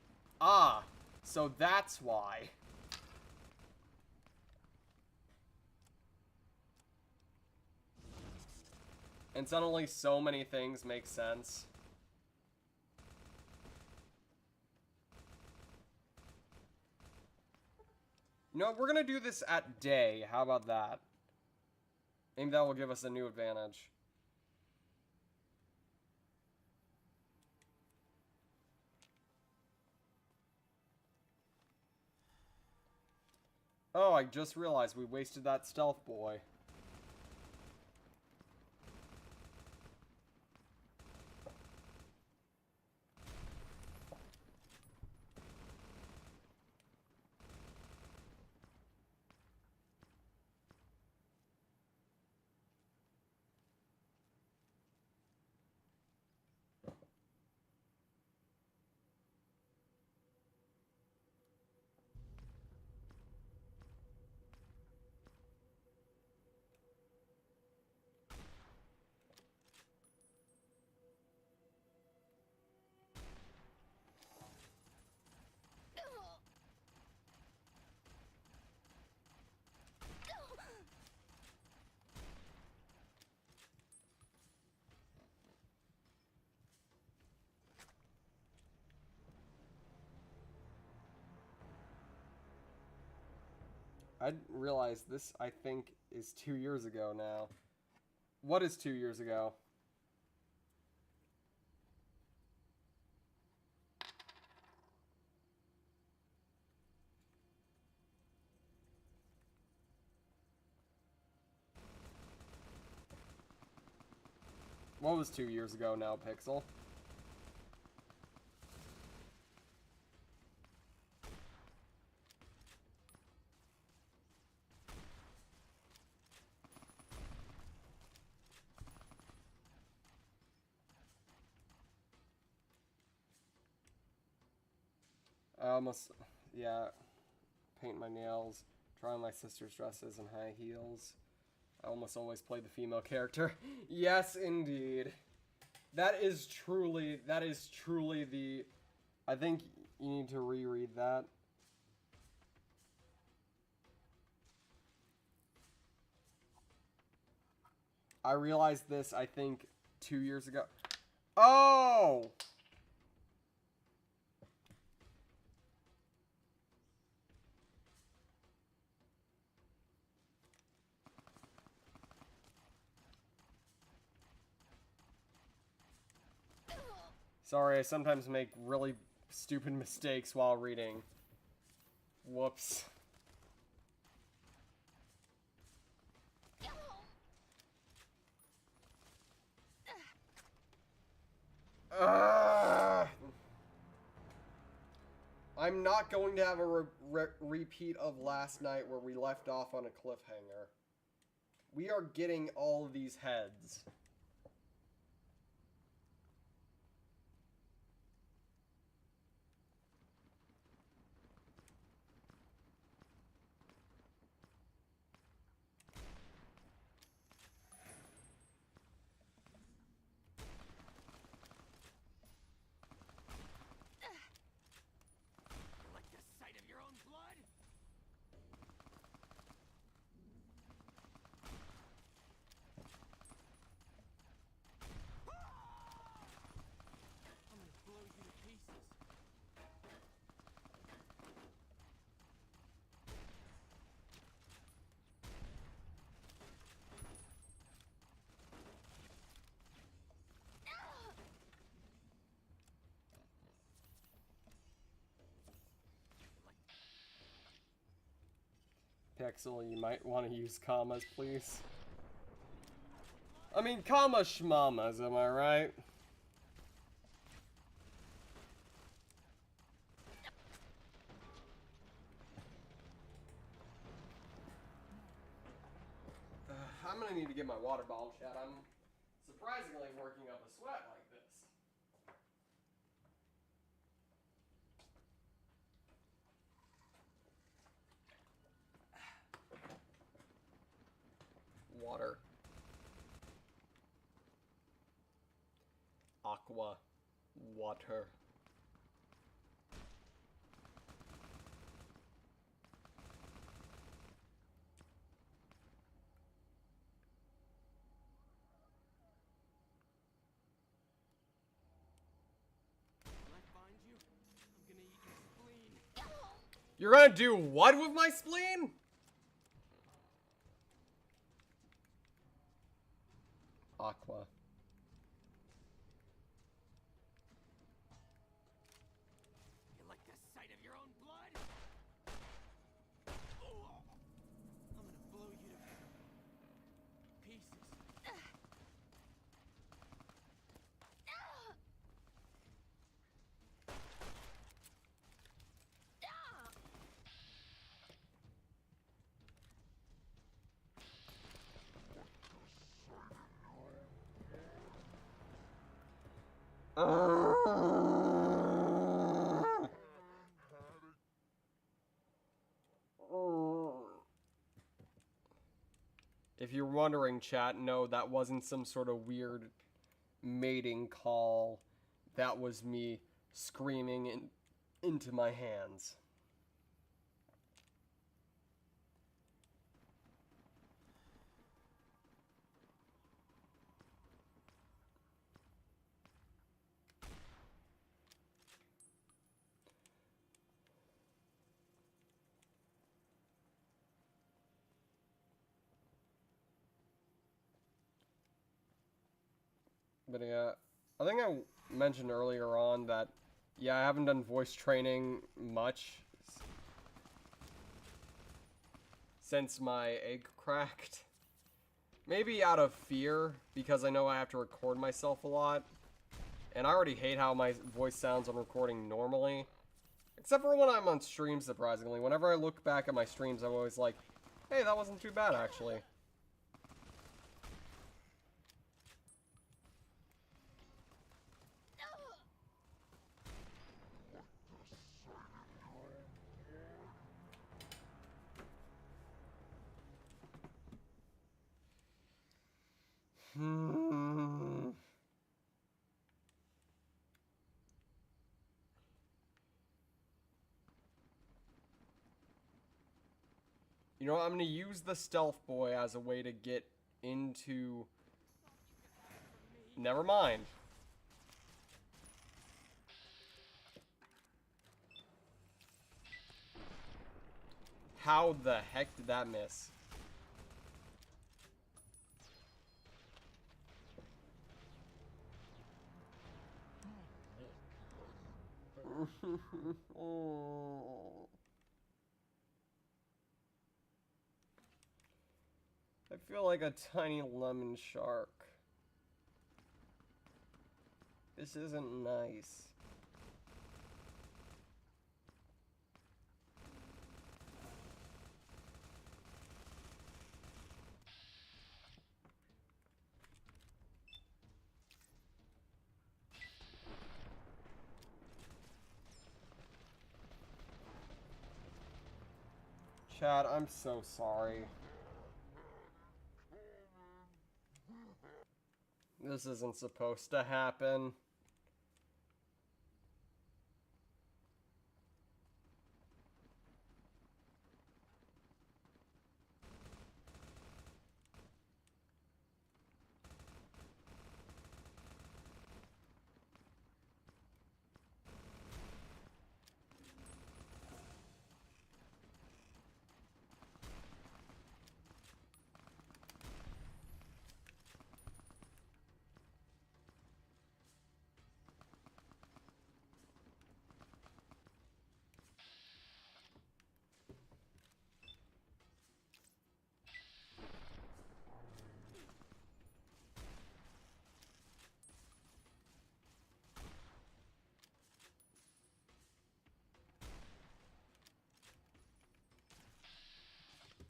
ah, so that's why. And suddenly so many things make sense. No, we're gonna do this at day. How about that? Maybe that will give us a new advantage. Oh, I just realized we wasted that stealth boy. I didn't realize this, I think, is 2 years ago now. What is 2 years ago? What was 2 years ago now, Pixel? I almost, yeah, paint my nails, try on my sister's dresses and high heels. I almost always play the female character. Yes, indeed. That is truly the, I think you need to reread that. I realized this, I think, 2 years ago. Oh! Sorry, I sometimes make really stupid mistakes while reading. Whoops. I'm not going to have a repeat of last night where we left off on a cliffhanger. We are getting all of these heads.
You like the sight of your own blood? I'm gonna blow you to pieces.
Pixel, you might want to use commas, please. I mean, comma schmamas, am I right? I'm gonna need to get my water bottle, chat. I'm surprisingly working up a sweat like this. Water. Aqua. Water.
When I find you, I'm gonna eat your spleen.
You're gonna do what with my spleen? Aqua.
You like the sight of your own blood? I'm gonna blow you to pieces.
If you're wondering, chat, no, that wasn't some sort of weird mating call. That was me screaming into my hands. But yeah, I think I mentioned earlier on that, yeah, I haven't done voice training much since my egg cracked. Maybe out of fear, because I know I have to record myself a lot. And I already hate how my voice sounds on recording normally. Except for when I'm on stream, surprisingly. Whenever I look back at my streams, I'm always like, hey, that wasn't too bad, actually. You know what, I'm going to use the stealth boy as a way to get into... Never mind. How the heck did that miss? I feel like a tiny lemon shark. This isn't nice. Chad, I'm so sorry. This isn't supposed to happen.
I'm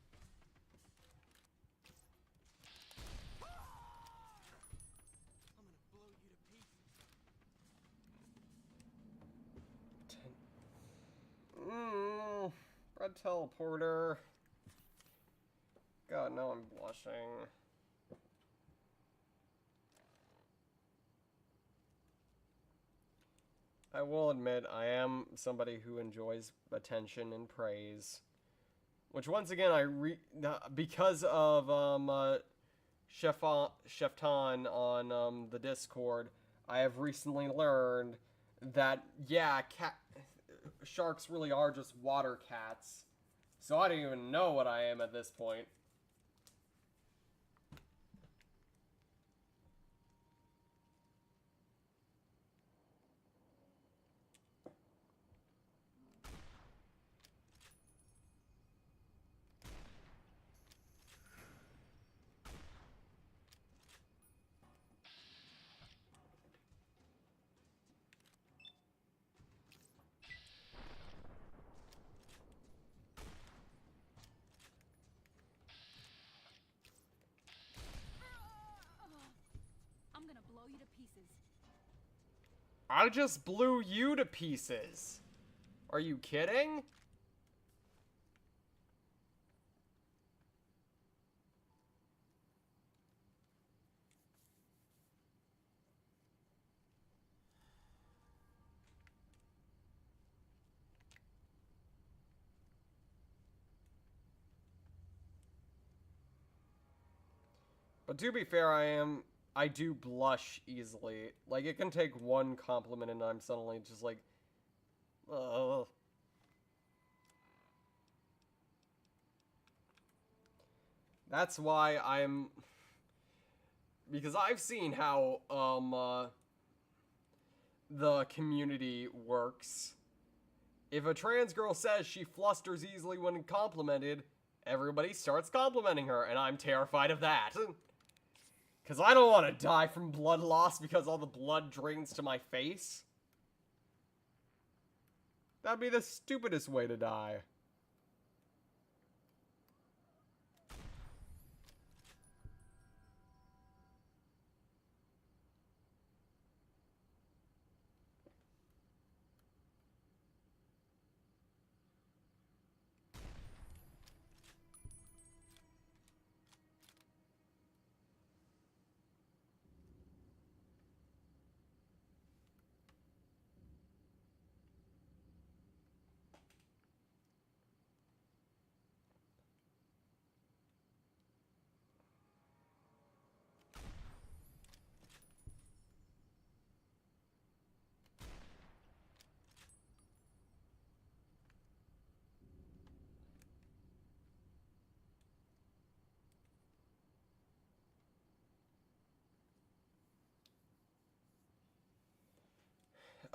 gonna blow you to pieces.
Red teleporter. God, now I'm blushing. I will admit, I am somebody who enjoys attention and praise. Which, once again, because of Chefton on the Discord, I have recently learned that, yeah, sharks really are just water cats. So I don't even know what I am at this point.
I'm gonna blow you to pieces.
I just blew you to pieces. Are you kidding? But to be fair, I do blush easily. Like, it can take one compliment and I'm suddenly just like, ugh. That's why because I've seen how the community works. If a trans girl says she flusters easily when complimented, everybody starts complimenting her, and I'm terrified of that. Because I don't want to die from blood loss because all the blood drains to my face. That'd be the stupidest way to die.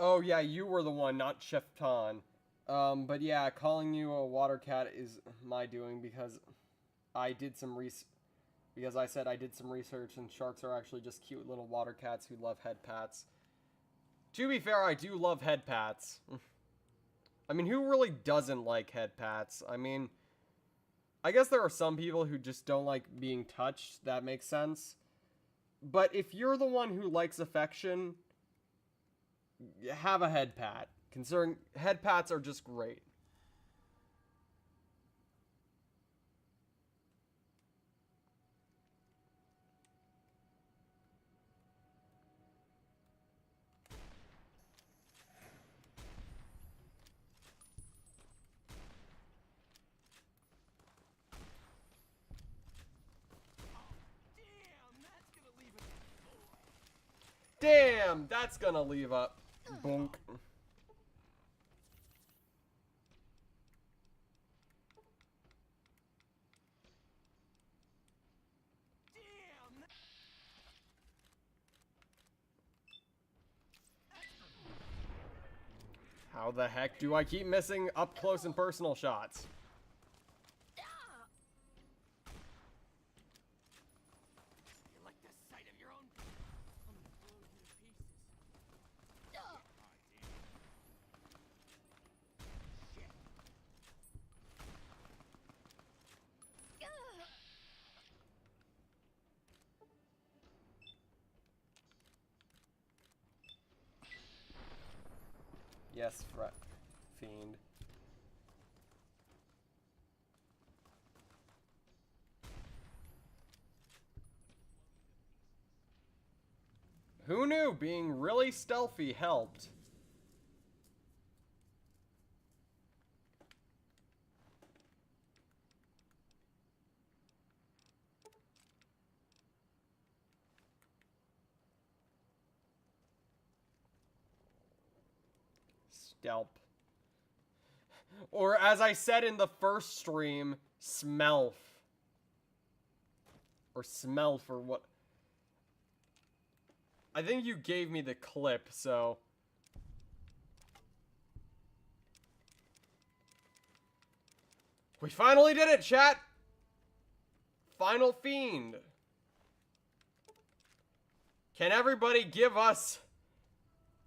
Oh yeah, you were the one, not Chef Tan. But yeah, calling you a water cat is my doing because I did some because I said I did some research and sharks are actually just cute little water cats who love head pats. To be fair, I do love head pats. I mean, who really doesn't like head pats? I mean, I guess there are some people who just don't like being touched. That makes sense. But if you're the one who likes affection, have a head pat. Considering head pats are just great. Damn, that's gonna leave a bonk. How the heck do I keep missing up close and personal shots?
You like the sight of your own? I'm gonna blow you to pieces.
Yes, fiend. Who knew being really stealthy helped? Stealth. Or as I said in the first stream, smelf. Or smelf or what? I think you gave me the clip, so... We finally did it, chat! Final Fiend. Can everybody give us,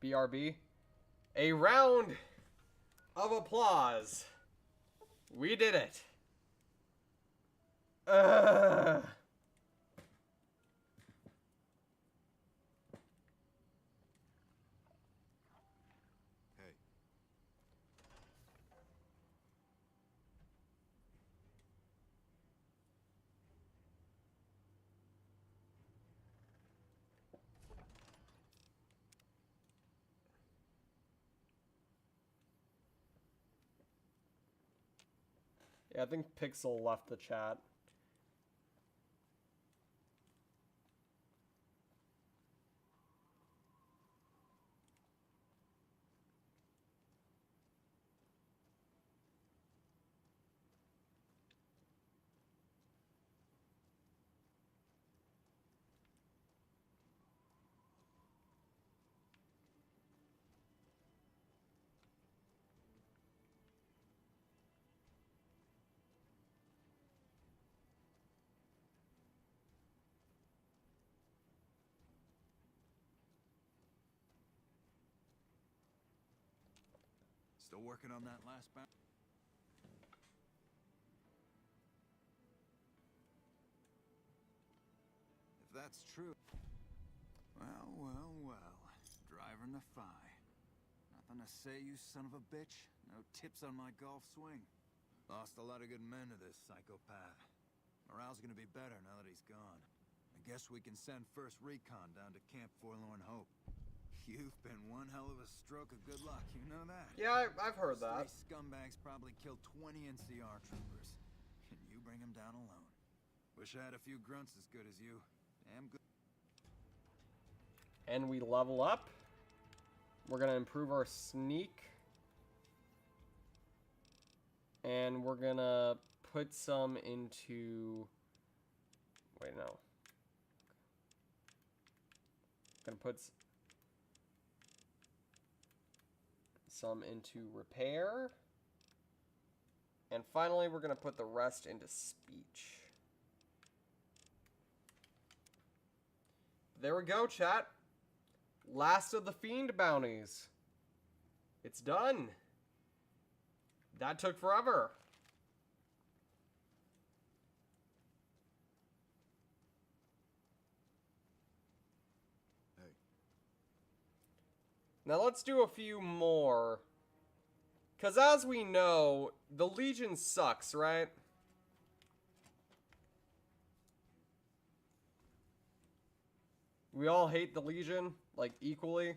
BRB, a round of applause? We did it.
Hey,
Yeah, I think Pixel left the chat.
Still working on that last bout? If that's true... Well, well, well. Driving the Phi. Nothing to say, you son of a bitch? No tips on my golf swing? Lost a lot of good men to this psychopath. Morale's gonna be better now that he's gone. I guess we can send first recon down to Camp Forlorn Hope. You've been one hell of a stroke of good luck, you know that?
Yeah, I've heard that.
These scumbags probably killed 20 NCR troopers. And you bring them down alone. Wish I had a few grunts as good as you. Damn good.
And we level up. We're gonna improve our sneak. And we're gonna put some into... Wait, no. Gonna put some into repair. And finally, we're gonna put the rest into speech. There we go, chat. Last of the Fiend bounties. It's done. That took forever.
Hey.
Now let's do a few more. Because as we know, the Legion sucks, right? We all hate the Legion, like, equally.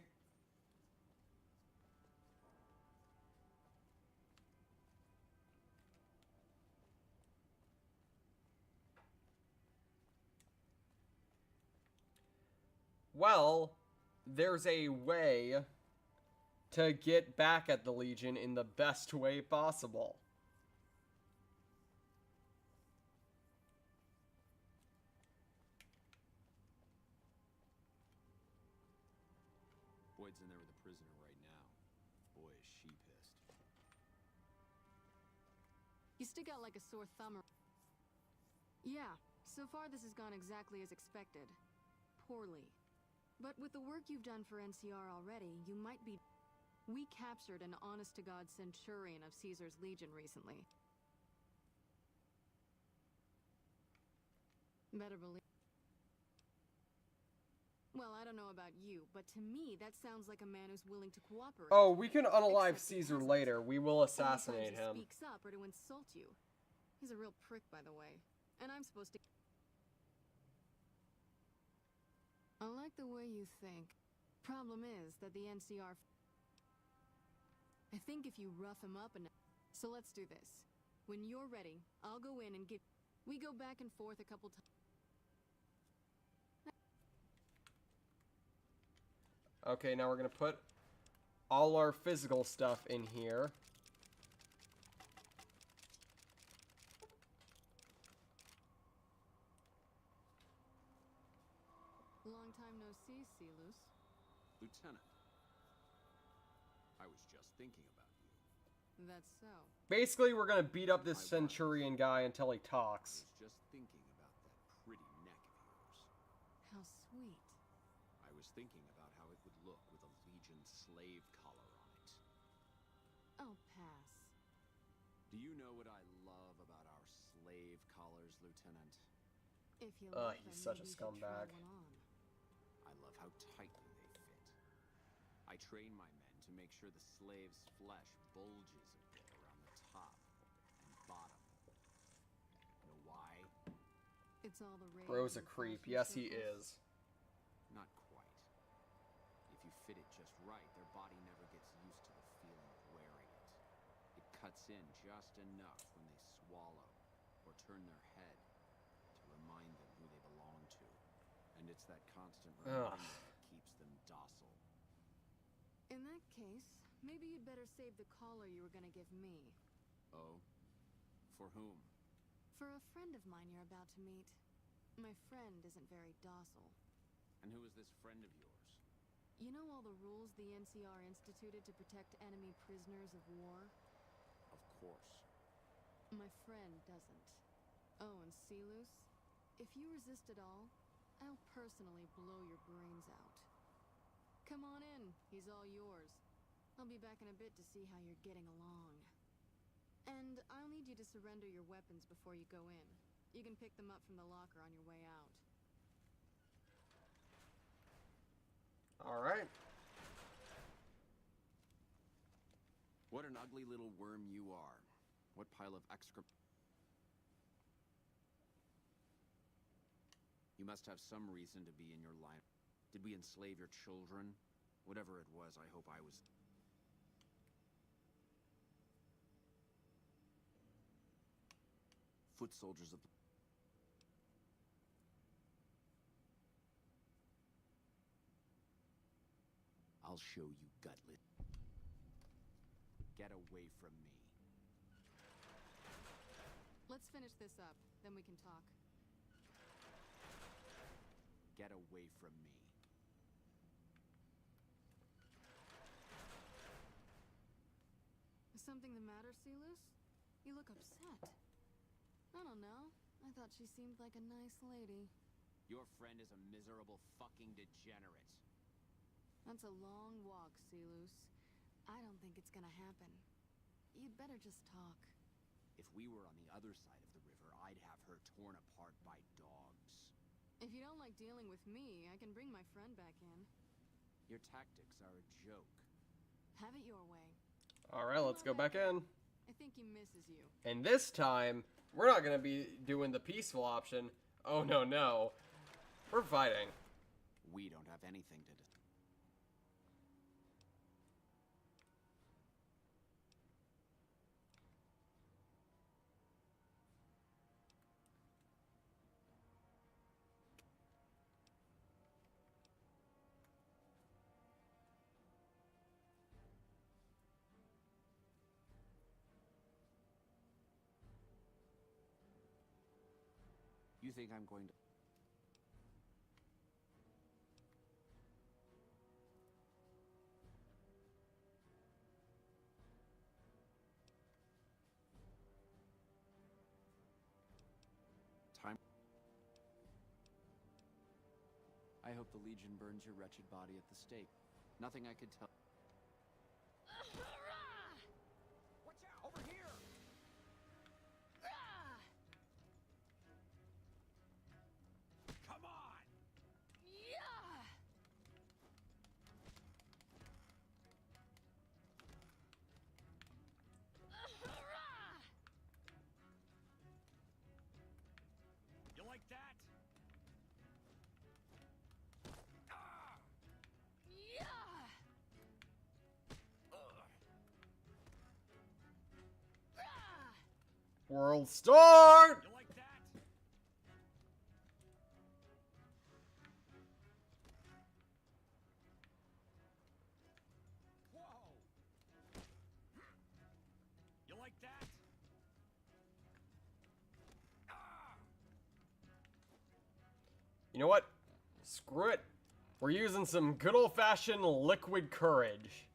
Well, there's a way to get back at the Legion in the best way possible.
Boyd's in there with a prisoner right now. Boy, is she pissed.
You stick out like a sore thumb. Yeah, so far this has gone exactly as expected. Poorly. But with the work you've done for NCR already, you might be... We captured an honest-to-God centurion of Caesar's Legion recently. Better believe... Well, I don't know about you, but to me, that sounds like a man who's willing to cooperate.
Oh, we can unalive
Except he
Caesar
hasn't.
later. We will assassinate
Only times
him.
he speaks up or to insult you. He's a real prick, by the way. And I'm supposed to... I like the way you think. Problem is that the NCR... I think if you rough him up enough... So let's do this. When you're ready, I'll go in and give... We go back and forth a couple times.
Okay, now we're gonna put all our physical stuff in here.
Long time no see, Celus.
Lieutenant, I was just thinking about you.
That's so.
Basically, we're gonna beat up this Centurion guy until he
I
talks.
was just thinking about that pretty neck of yours.
How sweet.
I was thinking about how it would look with a Legion slave collar on it.
I'll pass.
Do you know what I love about our slave collars, Lieutenant?
If you love
he's
them,
such a
maybe you should try
scumbag.
one on.
I love how tightly they fit. I train my men to make sure the slave's flesh bulges a bit around the top and bottom. Know why?
It's all the rage.
Bro's a
in
creep.
fashion
Yes, he
circles.
is.
Not quite. If you fit it just right, their body never gets used to the feeling of wearing it. It cuts in just enough when they swallow or turn their head to remind them who they belong to. And it's that constant reminder that keeps them docile.
In that case, maybe you'd better save the collar you were gonna give me.
Oh? For whom?
For a friend of mine you're about to meet. My friend isn't very docile.
And who is this friend of yours?
You know all the rules the NCR instituted to protect enemy prisoners of war?
Of course.
My friend doesn't. Oh, and Celus? If you resist at all, I'll personally blow your brains out. Come on in, he's all yours. I'll I'll be back in a bit to see how you're getting along. And I'll need you to surrender your weapons before you go in. You can pick them up from the locker on your way out.
Alright.
What an ugly little worm you are. What pile of excrement. You must have some reason to be in your line. Did we enslave your children? Whatever it was, I hope I was... Foot soldiers of the... I'll show you, Gutlet. Get away from me.
Let's finish this up, then we can talk.
Get away from me.
Is something the matter, Celus? You look upset. I don't know. I thought she seemed like a nice lady.
Your friend is a miserable fucking degenerate.
That's a long walk, Celus. I don't think it's gonna happen. You'd better just talk.
If we were on the other side of the river, I'd have her torn apart by dogs.
If you don't like dealing with me, I can bring my friend back in.
Your tactics are a joke.
Have it your way.
Alright, let's go back in.
I think he misses you.
And this time, we're not going to be doing the peaceful option. Oh, no, no. We're fighting.
We don't have anything to do. You think I'm going to... Time... I hope the Legion burns your wretched body at the stake. Nothing I could tell... Watch out! Over here! Come on! You like that?
World start!
You like that? Whoa! You like that?
You know what? Screw it. We're using some good old-fashioned liquid courage.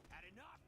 Had enough?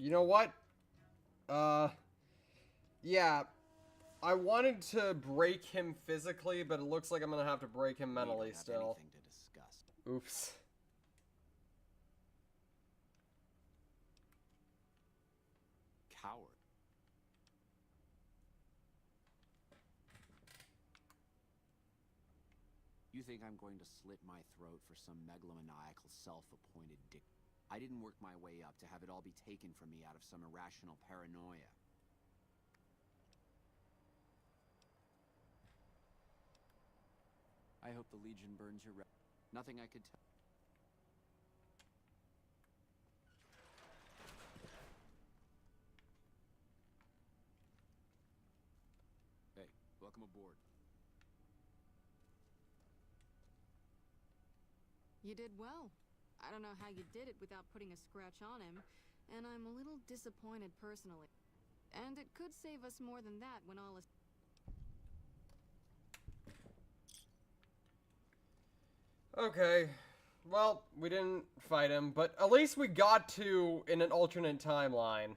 You know what? Yeah. I wanted to break him physically, but it looks like I'm gonna have to break him mentally still.
Anything to discuss.
Oops.
Coward. You think I'm going to slit my throat for some megalomaniacal self-appointed dick? I didn't work my way up to have it all be taken from me out of some irrational paranoia. I hope the Legion burns your nothing I could tell. Hey, welcome aboard.
You did well. I don't know how you did it without putting a scratch on him, and I'm a little disappointed personally. And it could save us more than that when all is...
Okay. Well, we didn't fight him, but at least we got to in an alternate timeline.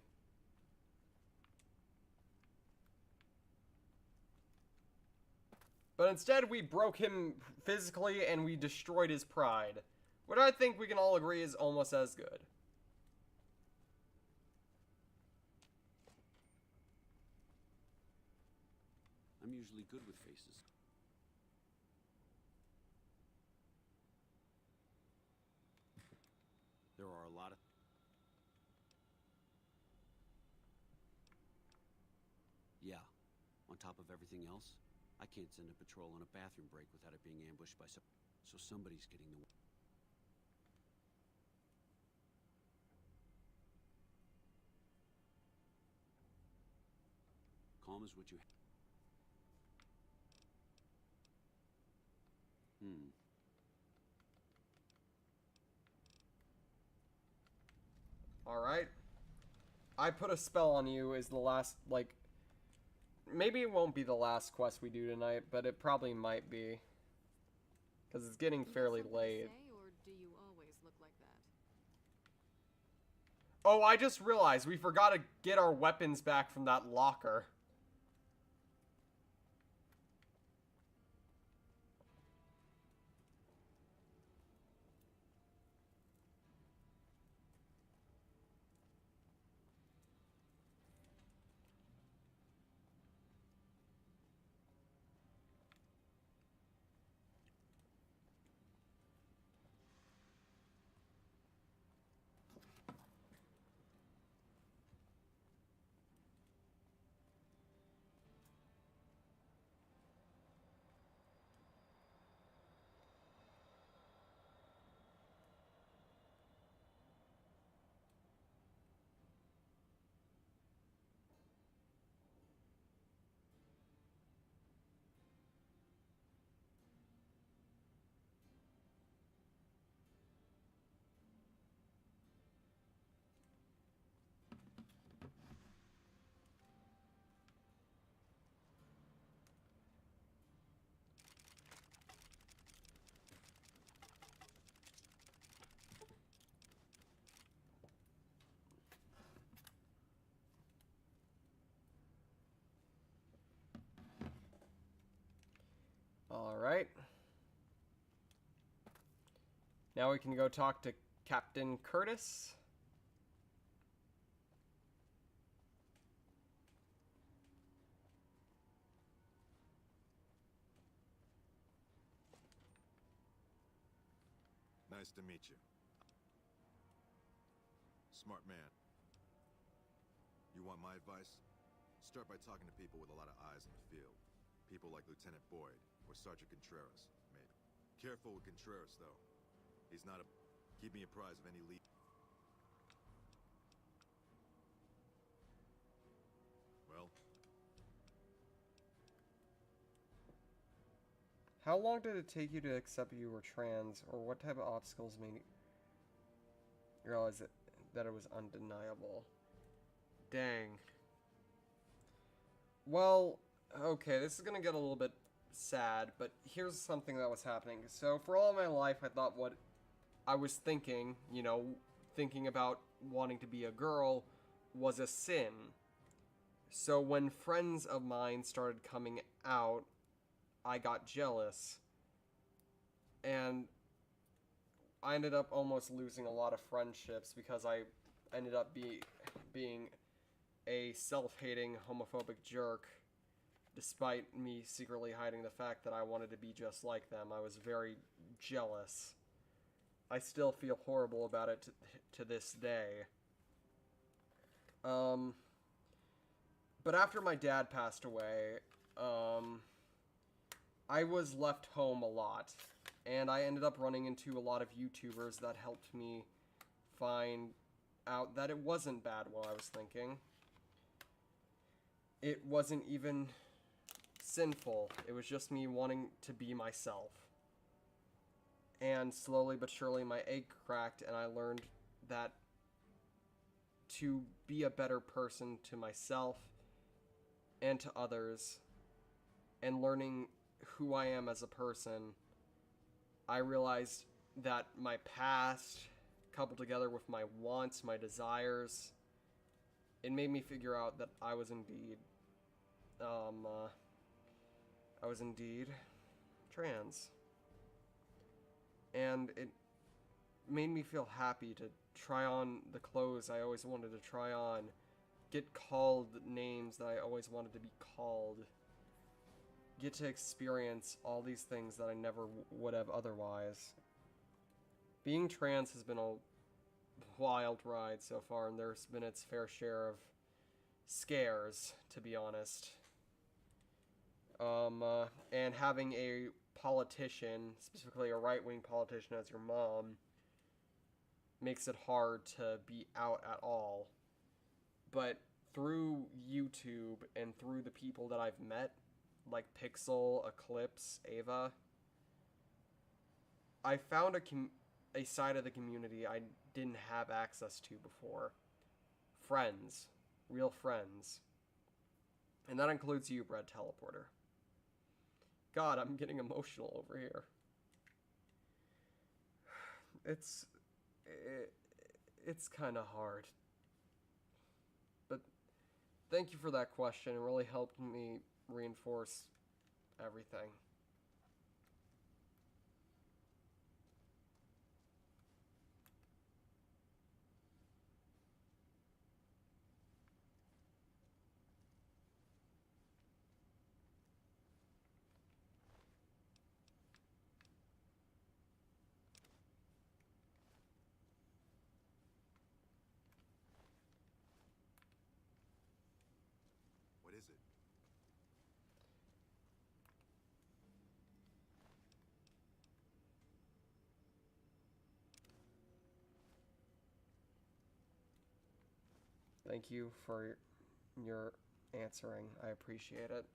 But instead, we broke him physically and we destroyed his pride. Which I think we can all agree is almost as good.
I'm usually good with faces. There are a lot of... Yeah, on top of everything else, I can't send a patrol on a bathroom break without it being ambushed by so somebody's getting the... Calm is what you...
Alright. I put a spell on you is the last, like... Maybe it won't be the last quest we do tonight, but it probably might be. Because it's getting fairly late.
Or do you always look like that?
Oh, I just realized we forgot to get our weapons back from that locker. Alright. Now we can go talk to Captain Curtis.
Nice to meet you. Smart man. You want my advice? Start by talking to people with a lot of eyes in the field. People like Lieutenant Boyd or Sergeant Contreras, maybe. Careful with Contreras, though. He's not a... Keep me apprised of any lead. Well?
How long did it take you to accept you were trans, or what type of obstacles made you realize that it was undeniable? Dang. Well, okay, this is gonna get a little bit sad, but here's something that was happening. So, for all my life, I thought what I was thinking, you know, thinking about wanting to be a girl, was a sin. So when friends of mine started coming out, I got jealous. And I ended up almost losing a lot of friendships because I ended up being a self-hating homophobic jerk, despite me secretly hiding the fact that I wanted to be just like them. I was very jealous. I still feel horrible about it to this day. But after my dad passed away, I was left home a lot. And I ended up running into a lot of YouTubers that helped me find out that it wasn't bad what I was thinking. It wasn't even sinful. It was just me wanting to be myself. And slowly but surely my egg cracked, and I learned that to be a better person to myself and to others, and learning who I am as a person, I realized that my past, coupled together with my wants, my desires, it made me figure out that I was indeed trans. And it made me feel happy to try on the clothes I always wanted to try on, get called names that I always wanted to be called, get to experience all these things that I never would have otherwise. Being trans has been a wild ride so far, and there's been its fair share of scares, to be honest. And having a politician, specifically a right-wing politician as your mom, makes it hard to be out at all. But through YouTube and through the people that I've met, like Pixel, Eclipse, Ava, I found a side of the community I didn't have access to before. Friends. Real friends. And that includes you, Bread Teleporter. God, I'm getting emotional over here. It's kind of hard. But thank you for that question. It really helped me reinforce everything.
What is it?
Thank you for your answering. I appreciate it.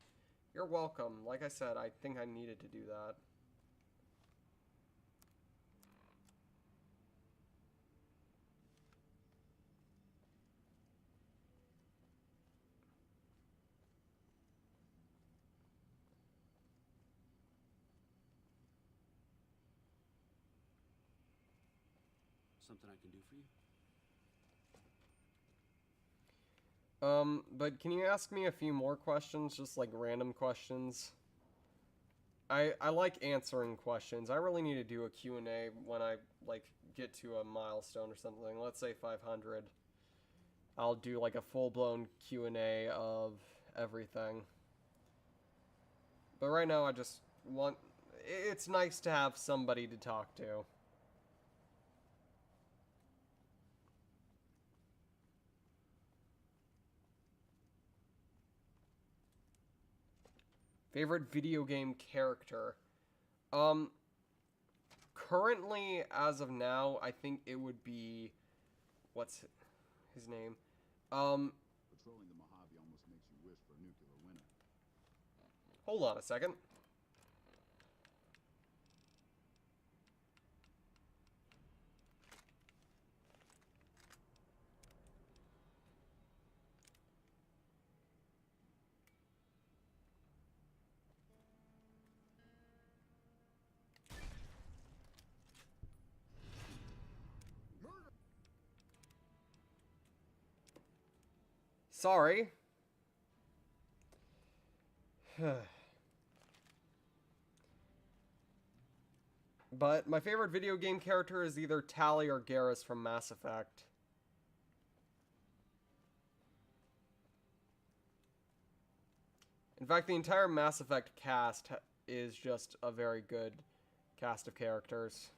You're welcome. Like I said, I think I needed to do that.
Something I can do for you?
But can you ask me a few more questions? Just like random questions? I like answering questions. I really need to do a Q&A when I, like, get to a milestone or something. Let's say 500. I'll do, like, a full-blown Q&A of everything. But right now I just want... It's nice to have somebody to talk to. Favorite video game character? Currently, as of now, I think it would be... What's his name?
Patrolling the Mojave almost makes you wish for a nuclear winter.
Hold on a second. Sorry. But my favorite video game character is either Tali or Garrus from Mass Effect. In fact, the entire Mass Effect cast is just a very good cast of characters.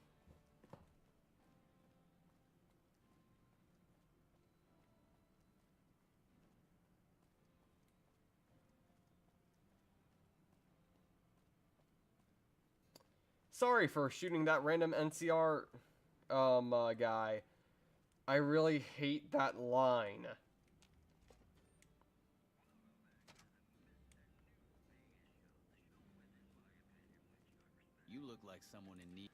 Sorry for shooting that random NCR guy. I really hate that line.
You look like someone in need.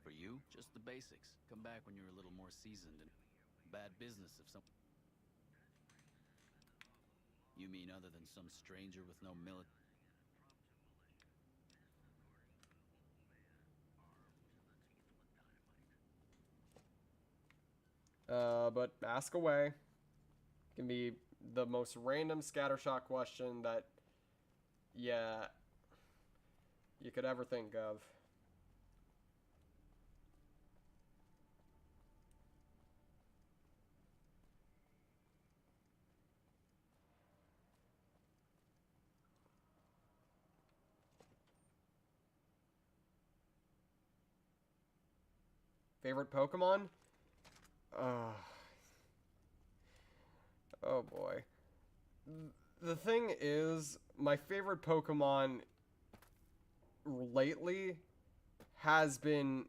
For you, just the basics. Come back when you're a little more seasoned and bad business if some... You mean other than some stranger with no military?
But ask away. Can be the most random scattershot question that, yeah, you could ever think of. Favorite Pokemon? Oh boy. The thing is, my favorite Pokemon lately has been,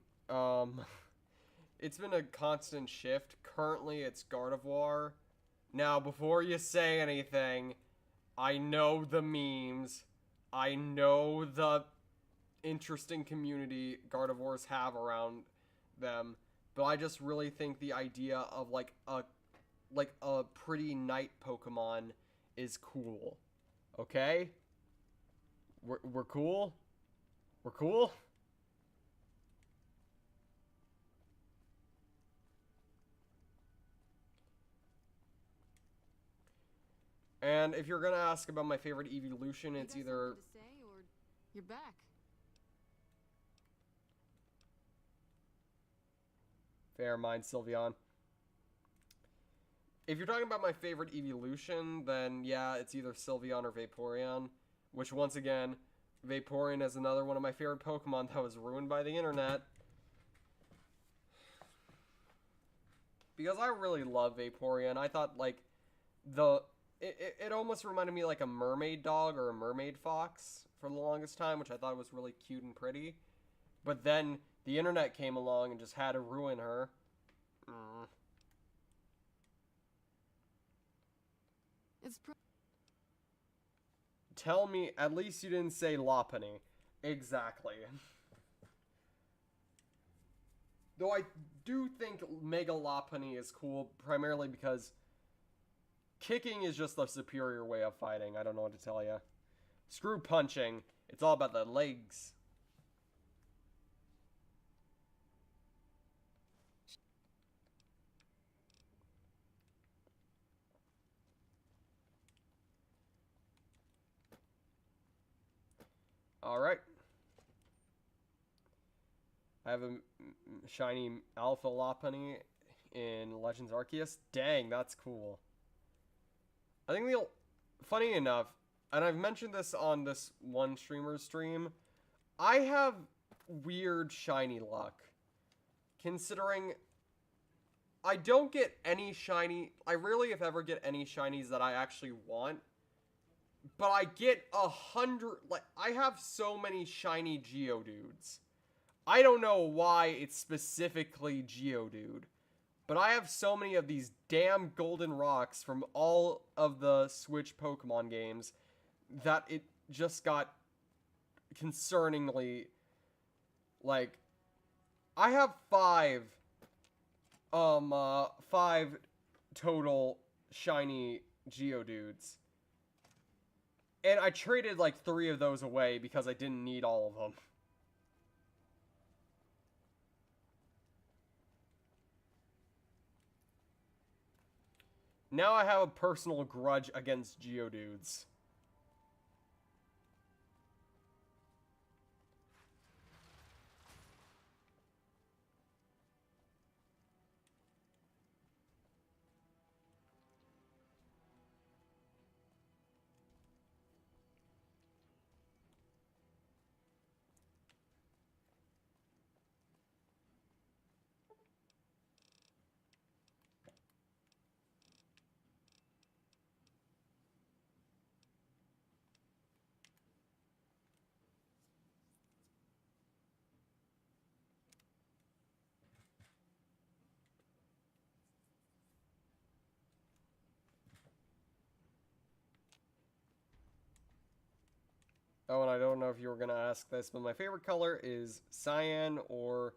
it's been a constant shift. Currently, it's Gardevoir. Now, before you say anything, I know the memes. I know the interesting community Gardevoirs have around them. But I just really think the idea of, like a pretty night Pokemon is cool. Okay? We're cool? We're cool? And if you're gonna ask about my favorite evolution, it's either...
To say, or you're back.
Fair mind, Sylveon. If you're talking about my favorite evolution, then yeah, it's either Sylveon or Vaporeon. Which, once again, Vaporeon is another one of my favorite Pokemon that was ruined by the internet. Because I really love Vaporeon. I thought, like, it almost reminded me like a mermaid dog or a mermaid fox for the longest time, which I thought was really cute and pretty. But then the internet came along and just had to ruin her. Tell me, at least you didn't say Lopunny. Exactly. Though I do think Mega Lopunny is cool, primarily because kicking is just the superior way of fighting. I don't know what to tell you. Screw punching. It's all about the legs. Alright. I have a shiny Alpha Lopunny in Legends Arceus. Dang, that's cool. I think funny enough, and I've mentioned this on this one streamer's stream, I have weird shiny luck. Considering I don't get any shiny, I rarely if ever get any shinies that I actually want. But I get 100, like, I have so many shiny Geodudes. I don't know why it's specifically Geodude. But I have so many of these damn golden rocks from all of the Switch Pokemon games that it just got concerningly, like, I have five total shiny Geodudes. And I traded like 3 of those away because I didn't need all of them. Now I have a personal grudge against Geodudes. Oh, and I don't know if you were going to ask this, but my favorite color is cyan or,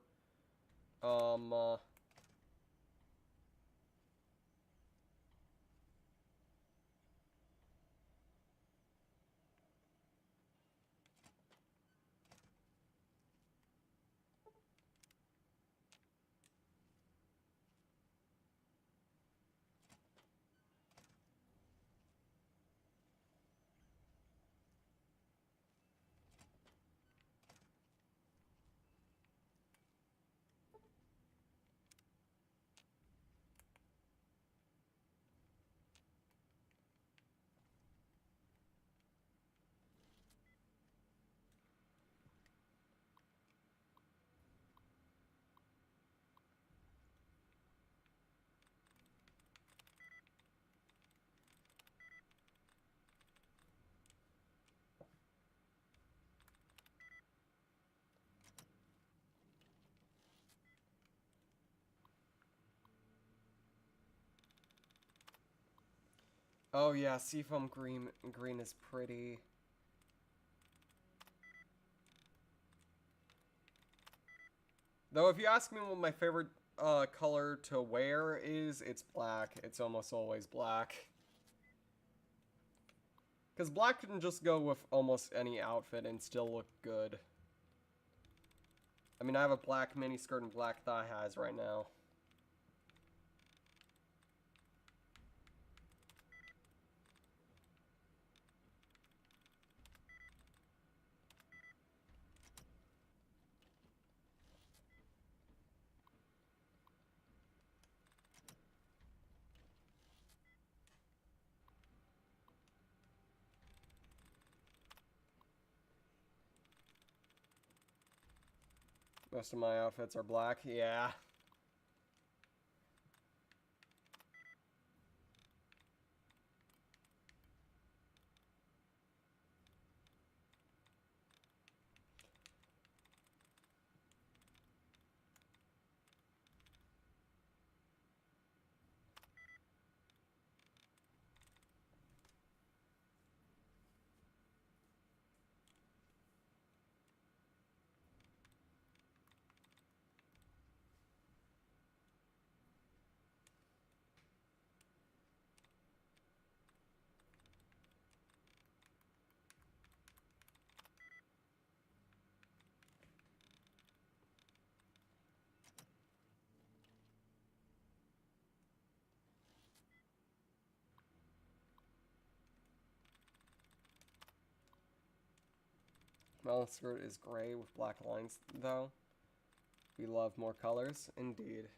oh yeah, Seafoam green is pretty. Though if you ask me what my favorite color to wear is, it's black. It's almost always black. Because black can just go with almost any outfit and still look good. I mean, I have a black miniskirt and black thigh highs right now. Most of my outfits are black, yeah. My skirt is gray with black lines, though. We love more colors, indeed.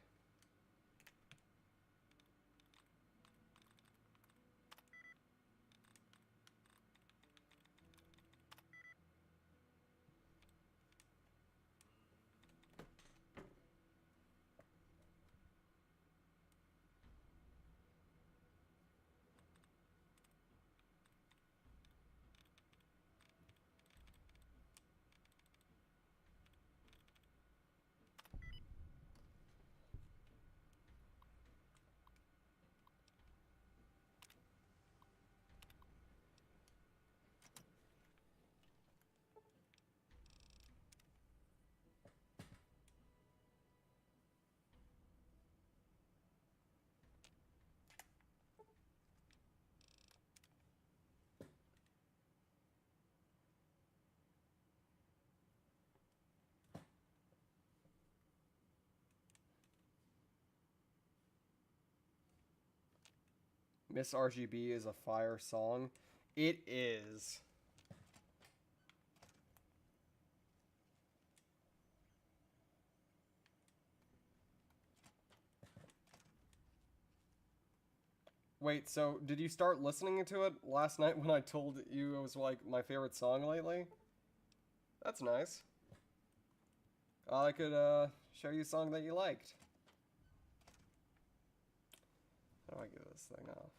Miss RGB is a fire song. It is. Wait, so did you start listening to it last night when I told you it was like my favorite song lately? That's nice. I could show you a song that you liked. How do I get this thing off?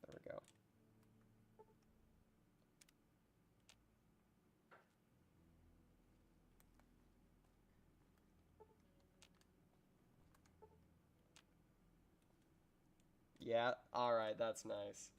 There we go. Yeah, alright, that's nice.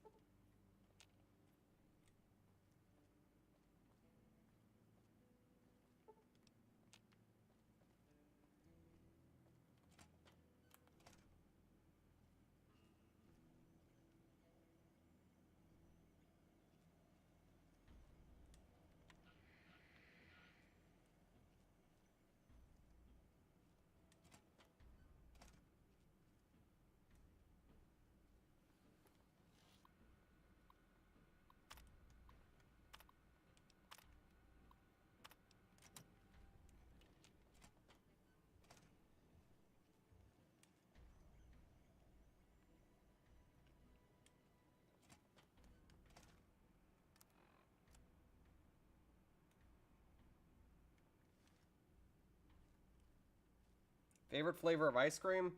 Favorite flavor of ice cream?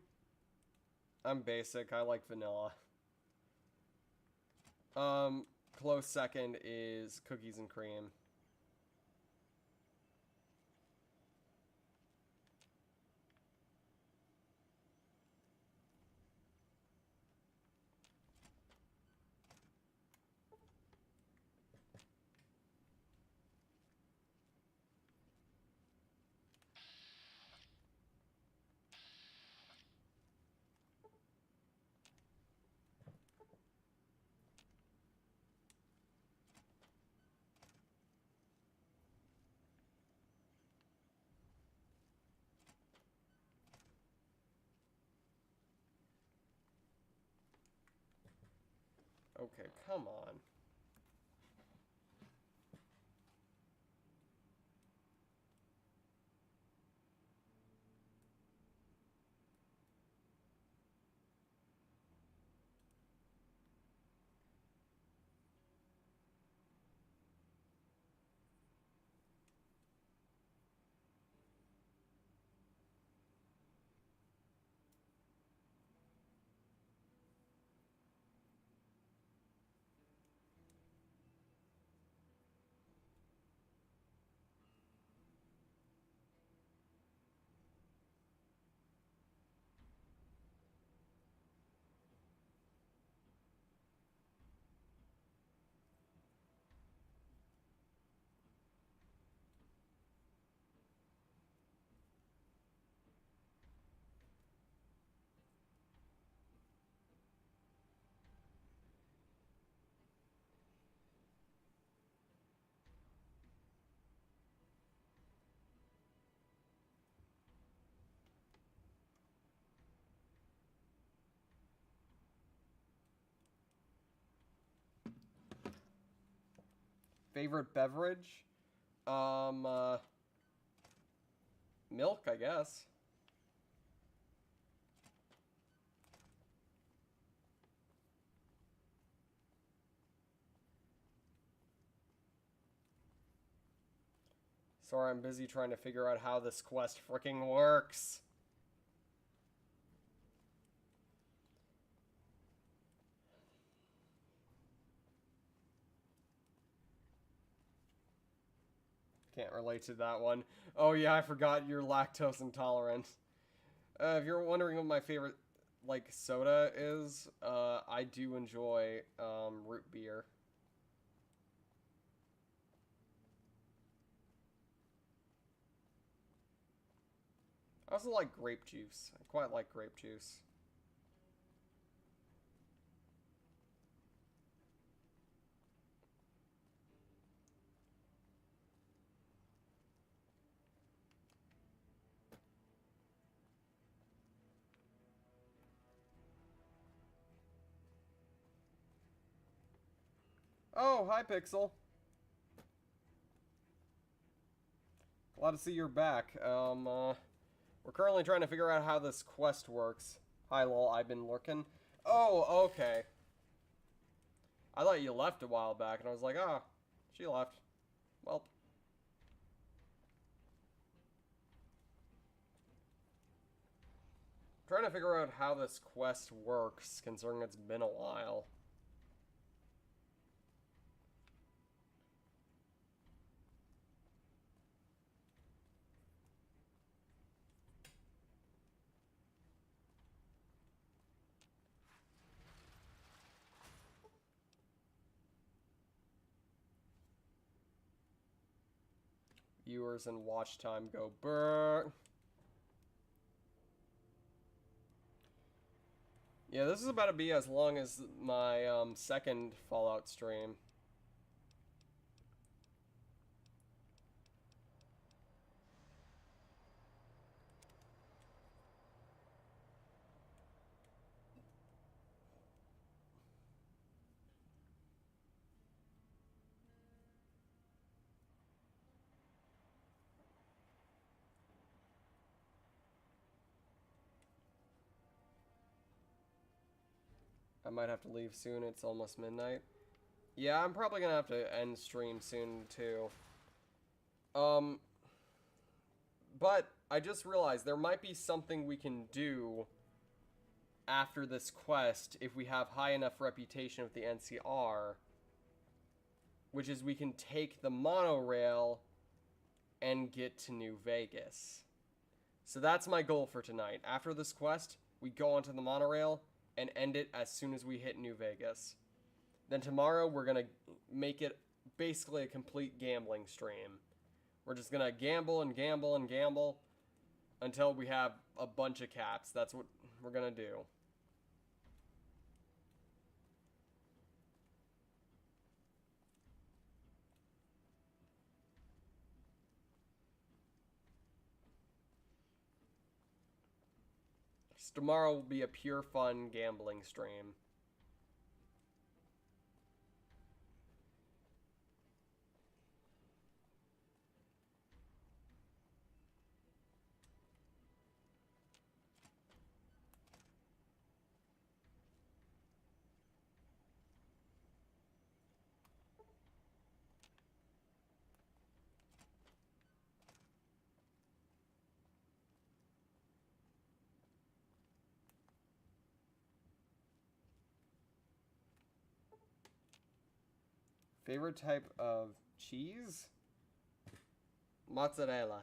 I'm basic. I like vanilla. Close second is cookies and cream. Okay, come on. Favorite beverage? Milk, I guess. Sorry, I'm busy trying to figure out how this quest fricking works. Can't relate to that one. Oh yeah, I forgot you're lactose intolerant. If you're wondering what my favorite, like, soda is, I do enjoy, root beer. I also like grape juice. I quite like grape juice. Oh, hi, Pixel. Glad to see you're back. We're currently trying to figure out how this quest works. Hi, lol, I've been lurking. Oh, okay. I thought you left a while back, and I was like, ah, she left. Well. Trying to figure out how this quest works, considering it's been a while. Viewers and watch time go brr. Yeah, this is about to be as long as my second Fallout stream. I might have to leave soon. It's almost midnight. Yeah, I'm probably gonna have to end stream soon too. But I just realized there might be something we can do after this quest if we have high enough reputation with the NCR, which is we can take the monorail and get to New Vegas. So that's my goal for tonight. After this quest, we go onto the monorail and end it as soon as we hit New Vegas. Then tomorrow, we're going to make it basically a complete gambling stream. We're just going to gamble and gamble and gamble until we have a bunch of caps. That's what we're going to do. So tomorrow will be a pure fun gambling stream. Favorite type of cheese? Mozzarella.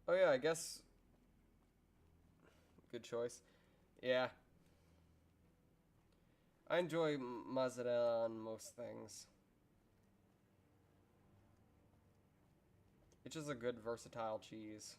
Oh yeah, I guess. Good choice. Yeah. I enjoy mozzarella on most things. It's just a good versatile cheese.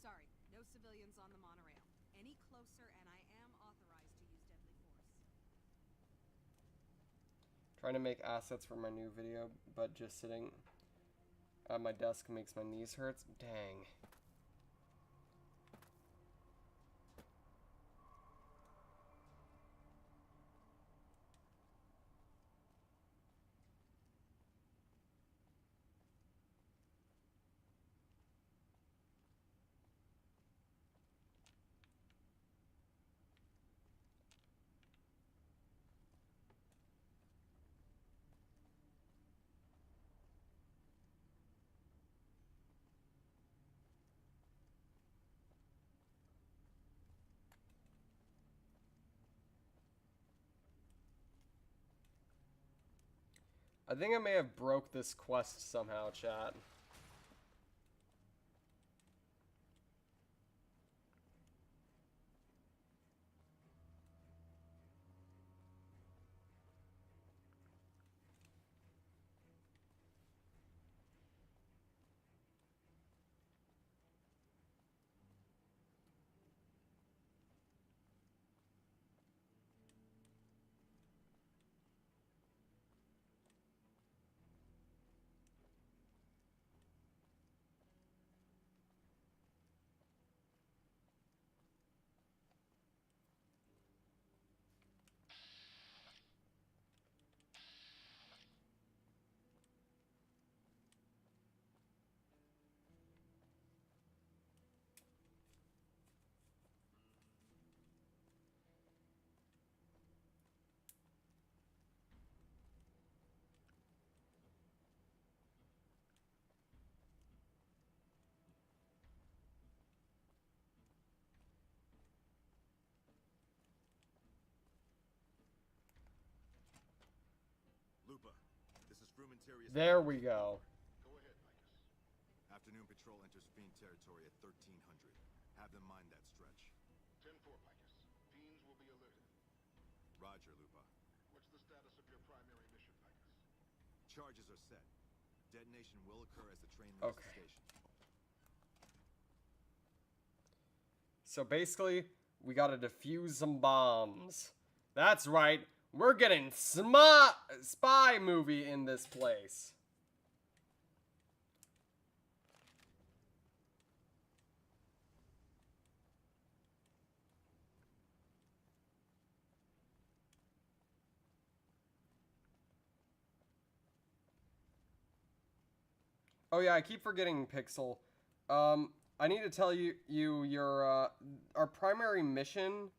Sorry, no civilians on the monorail. Any closer and I am authorized to use deadly force.
Trying to make assets for my new video, but just sitting at my desk makes my knees hurt. Dang. I think I may have broke this quest somehow, chat.
Lupa, this is Frumentarius.
There we go.
Go ahead, Vicus.
Afternoon patrol enters Fiend territory at 1300. Have them mind that stretch.
10-4, Vicus. Fiends will be alerted.
Roger, Lupa.
What's the status of your primary mission, Vicus?
Charges are set. Detonation will occur as the train leaves the station.
So basically, we gotta defuse some bombs. That's right. We're getting spy movie in this place. Oh yeah, I keep forgetting Pixel. I need to tell you your our primary mission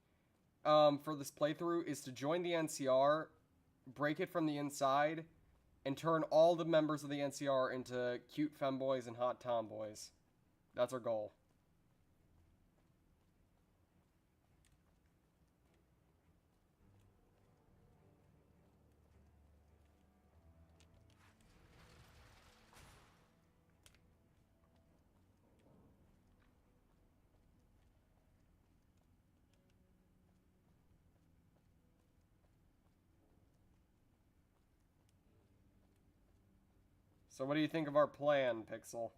for this playthrough is to join the NCR, break it from the inside, and turn all the members of the NCR into cute femboys and hot tomboys. That's our goal. So what do you think of our plan, Pixel?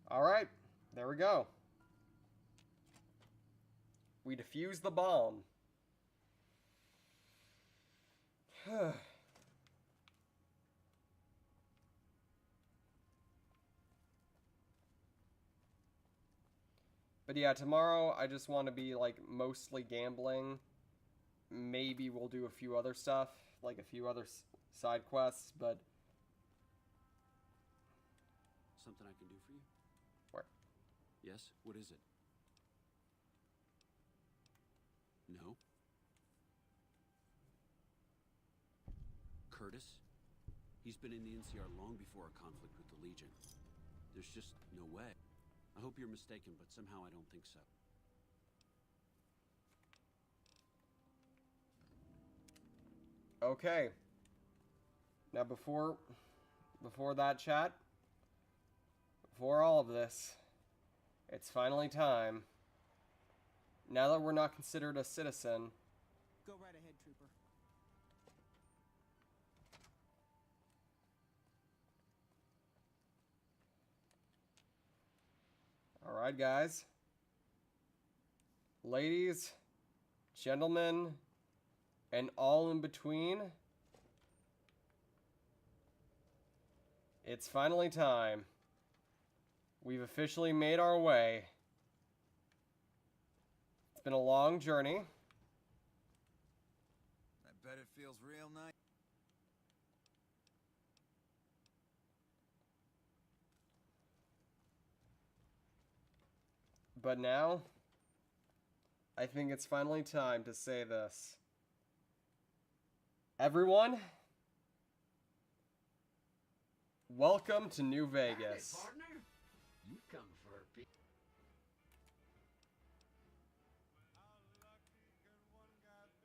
Alright, there we go. We defuse the bomb. But yeah, tomorrow I just want to be like mostly gambling. Maybe we'll do a few other stuff, like a few other side quests, but...
Something I can do for you?
Where?
Yes? What is it? No? Curtis? He's been in the NCR long before our conflict with the Legion. There's just no way. I hope you're mistaken, but somehow I don't think so.
Okay. Now before that chat, before all of this, it's finally time. Now that we're not considered a citizen.
Go right ahead, Trooper.
Alright, guys. Ladies, gentlemen, and all in between. It's finally time. We've officially made our way. It's been a long journey.
I bet it feels real nice.
But now, I think it's finally time to say this. Everyone, welcome to New Vegas.
Howdy, partner. You come for a peek.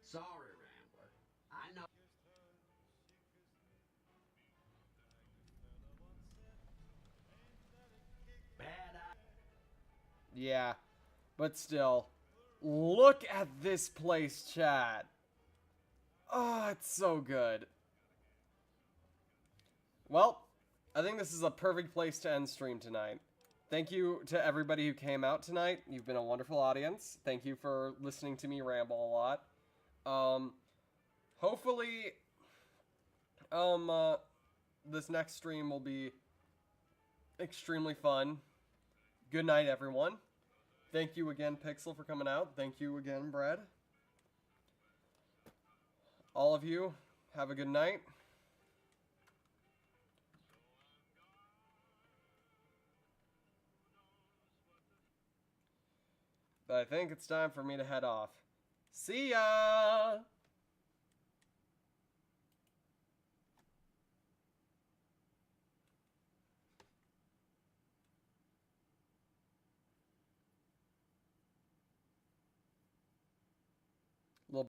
Sorry, Rambler. I know. Bad eye.
Yeah, but still, look at this place, chat. Oh, it's so good. Well, I think this is a perfect place to end stream tonight. Thank you to everybody who came out tonight. You've been a wonderful audience. Thank you for listening to me ramble a lot. Hopefully, this next stream will be extremely fun. Good night, everyone. Thank you again, Pixel, for coming out. Thank you again, Brad. All of you, have a good night. But I think it's time for me to head off. See ya!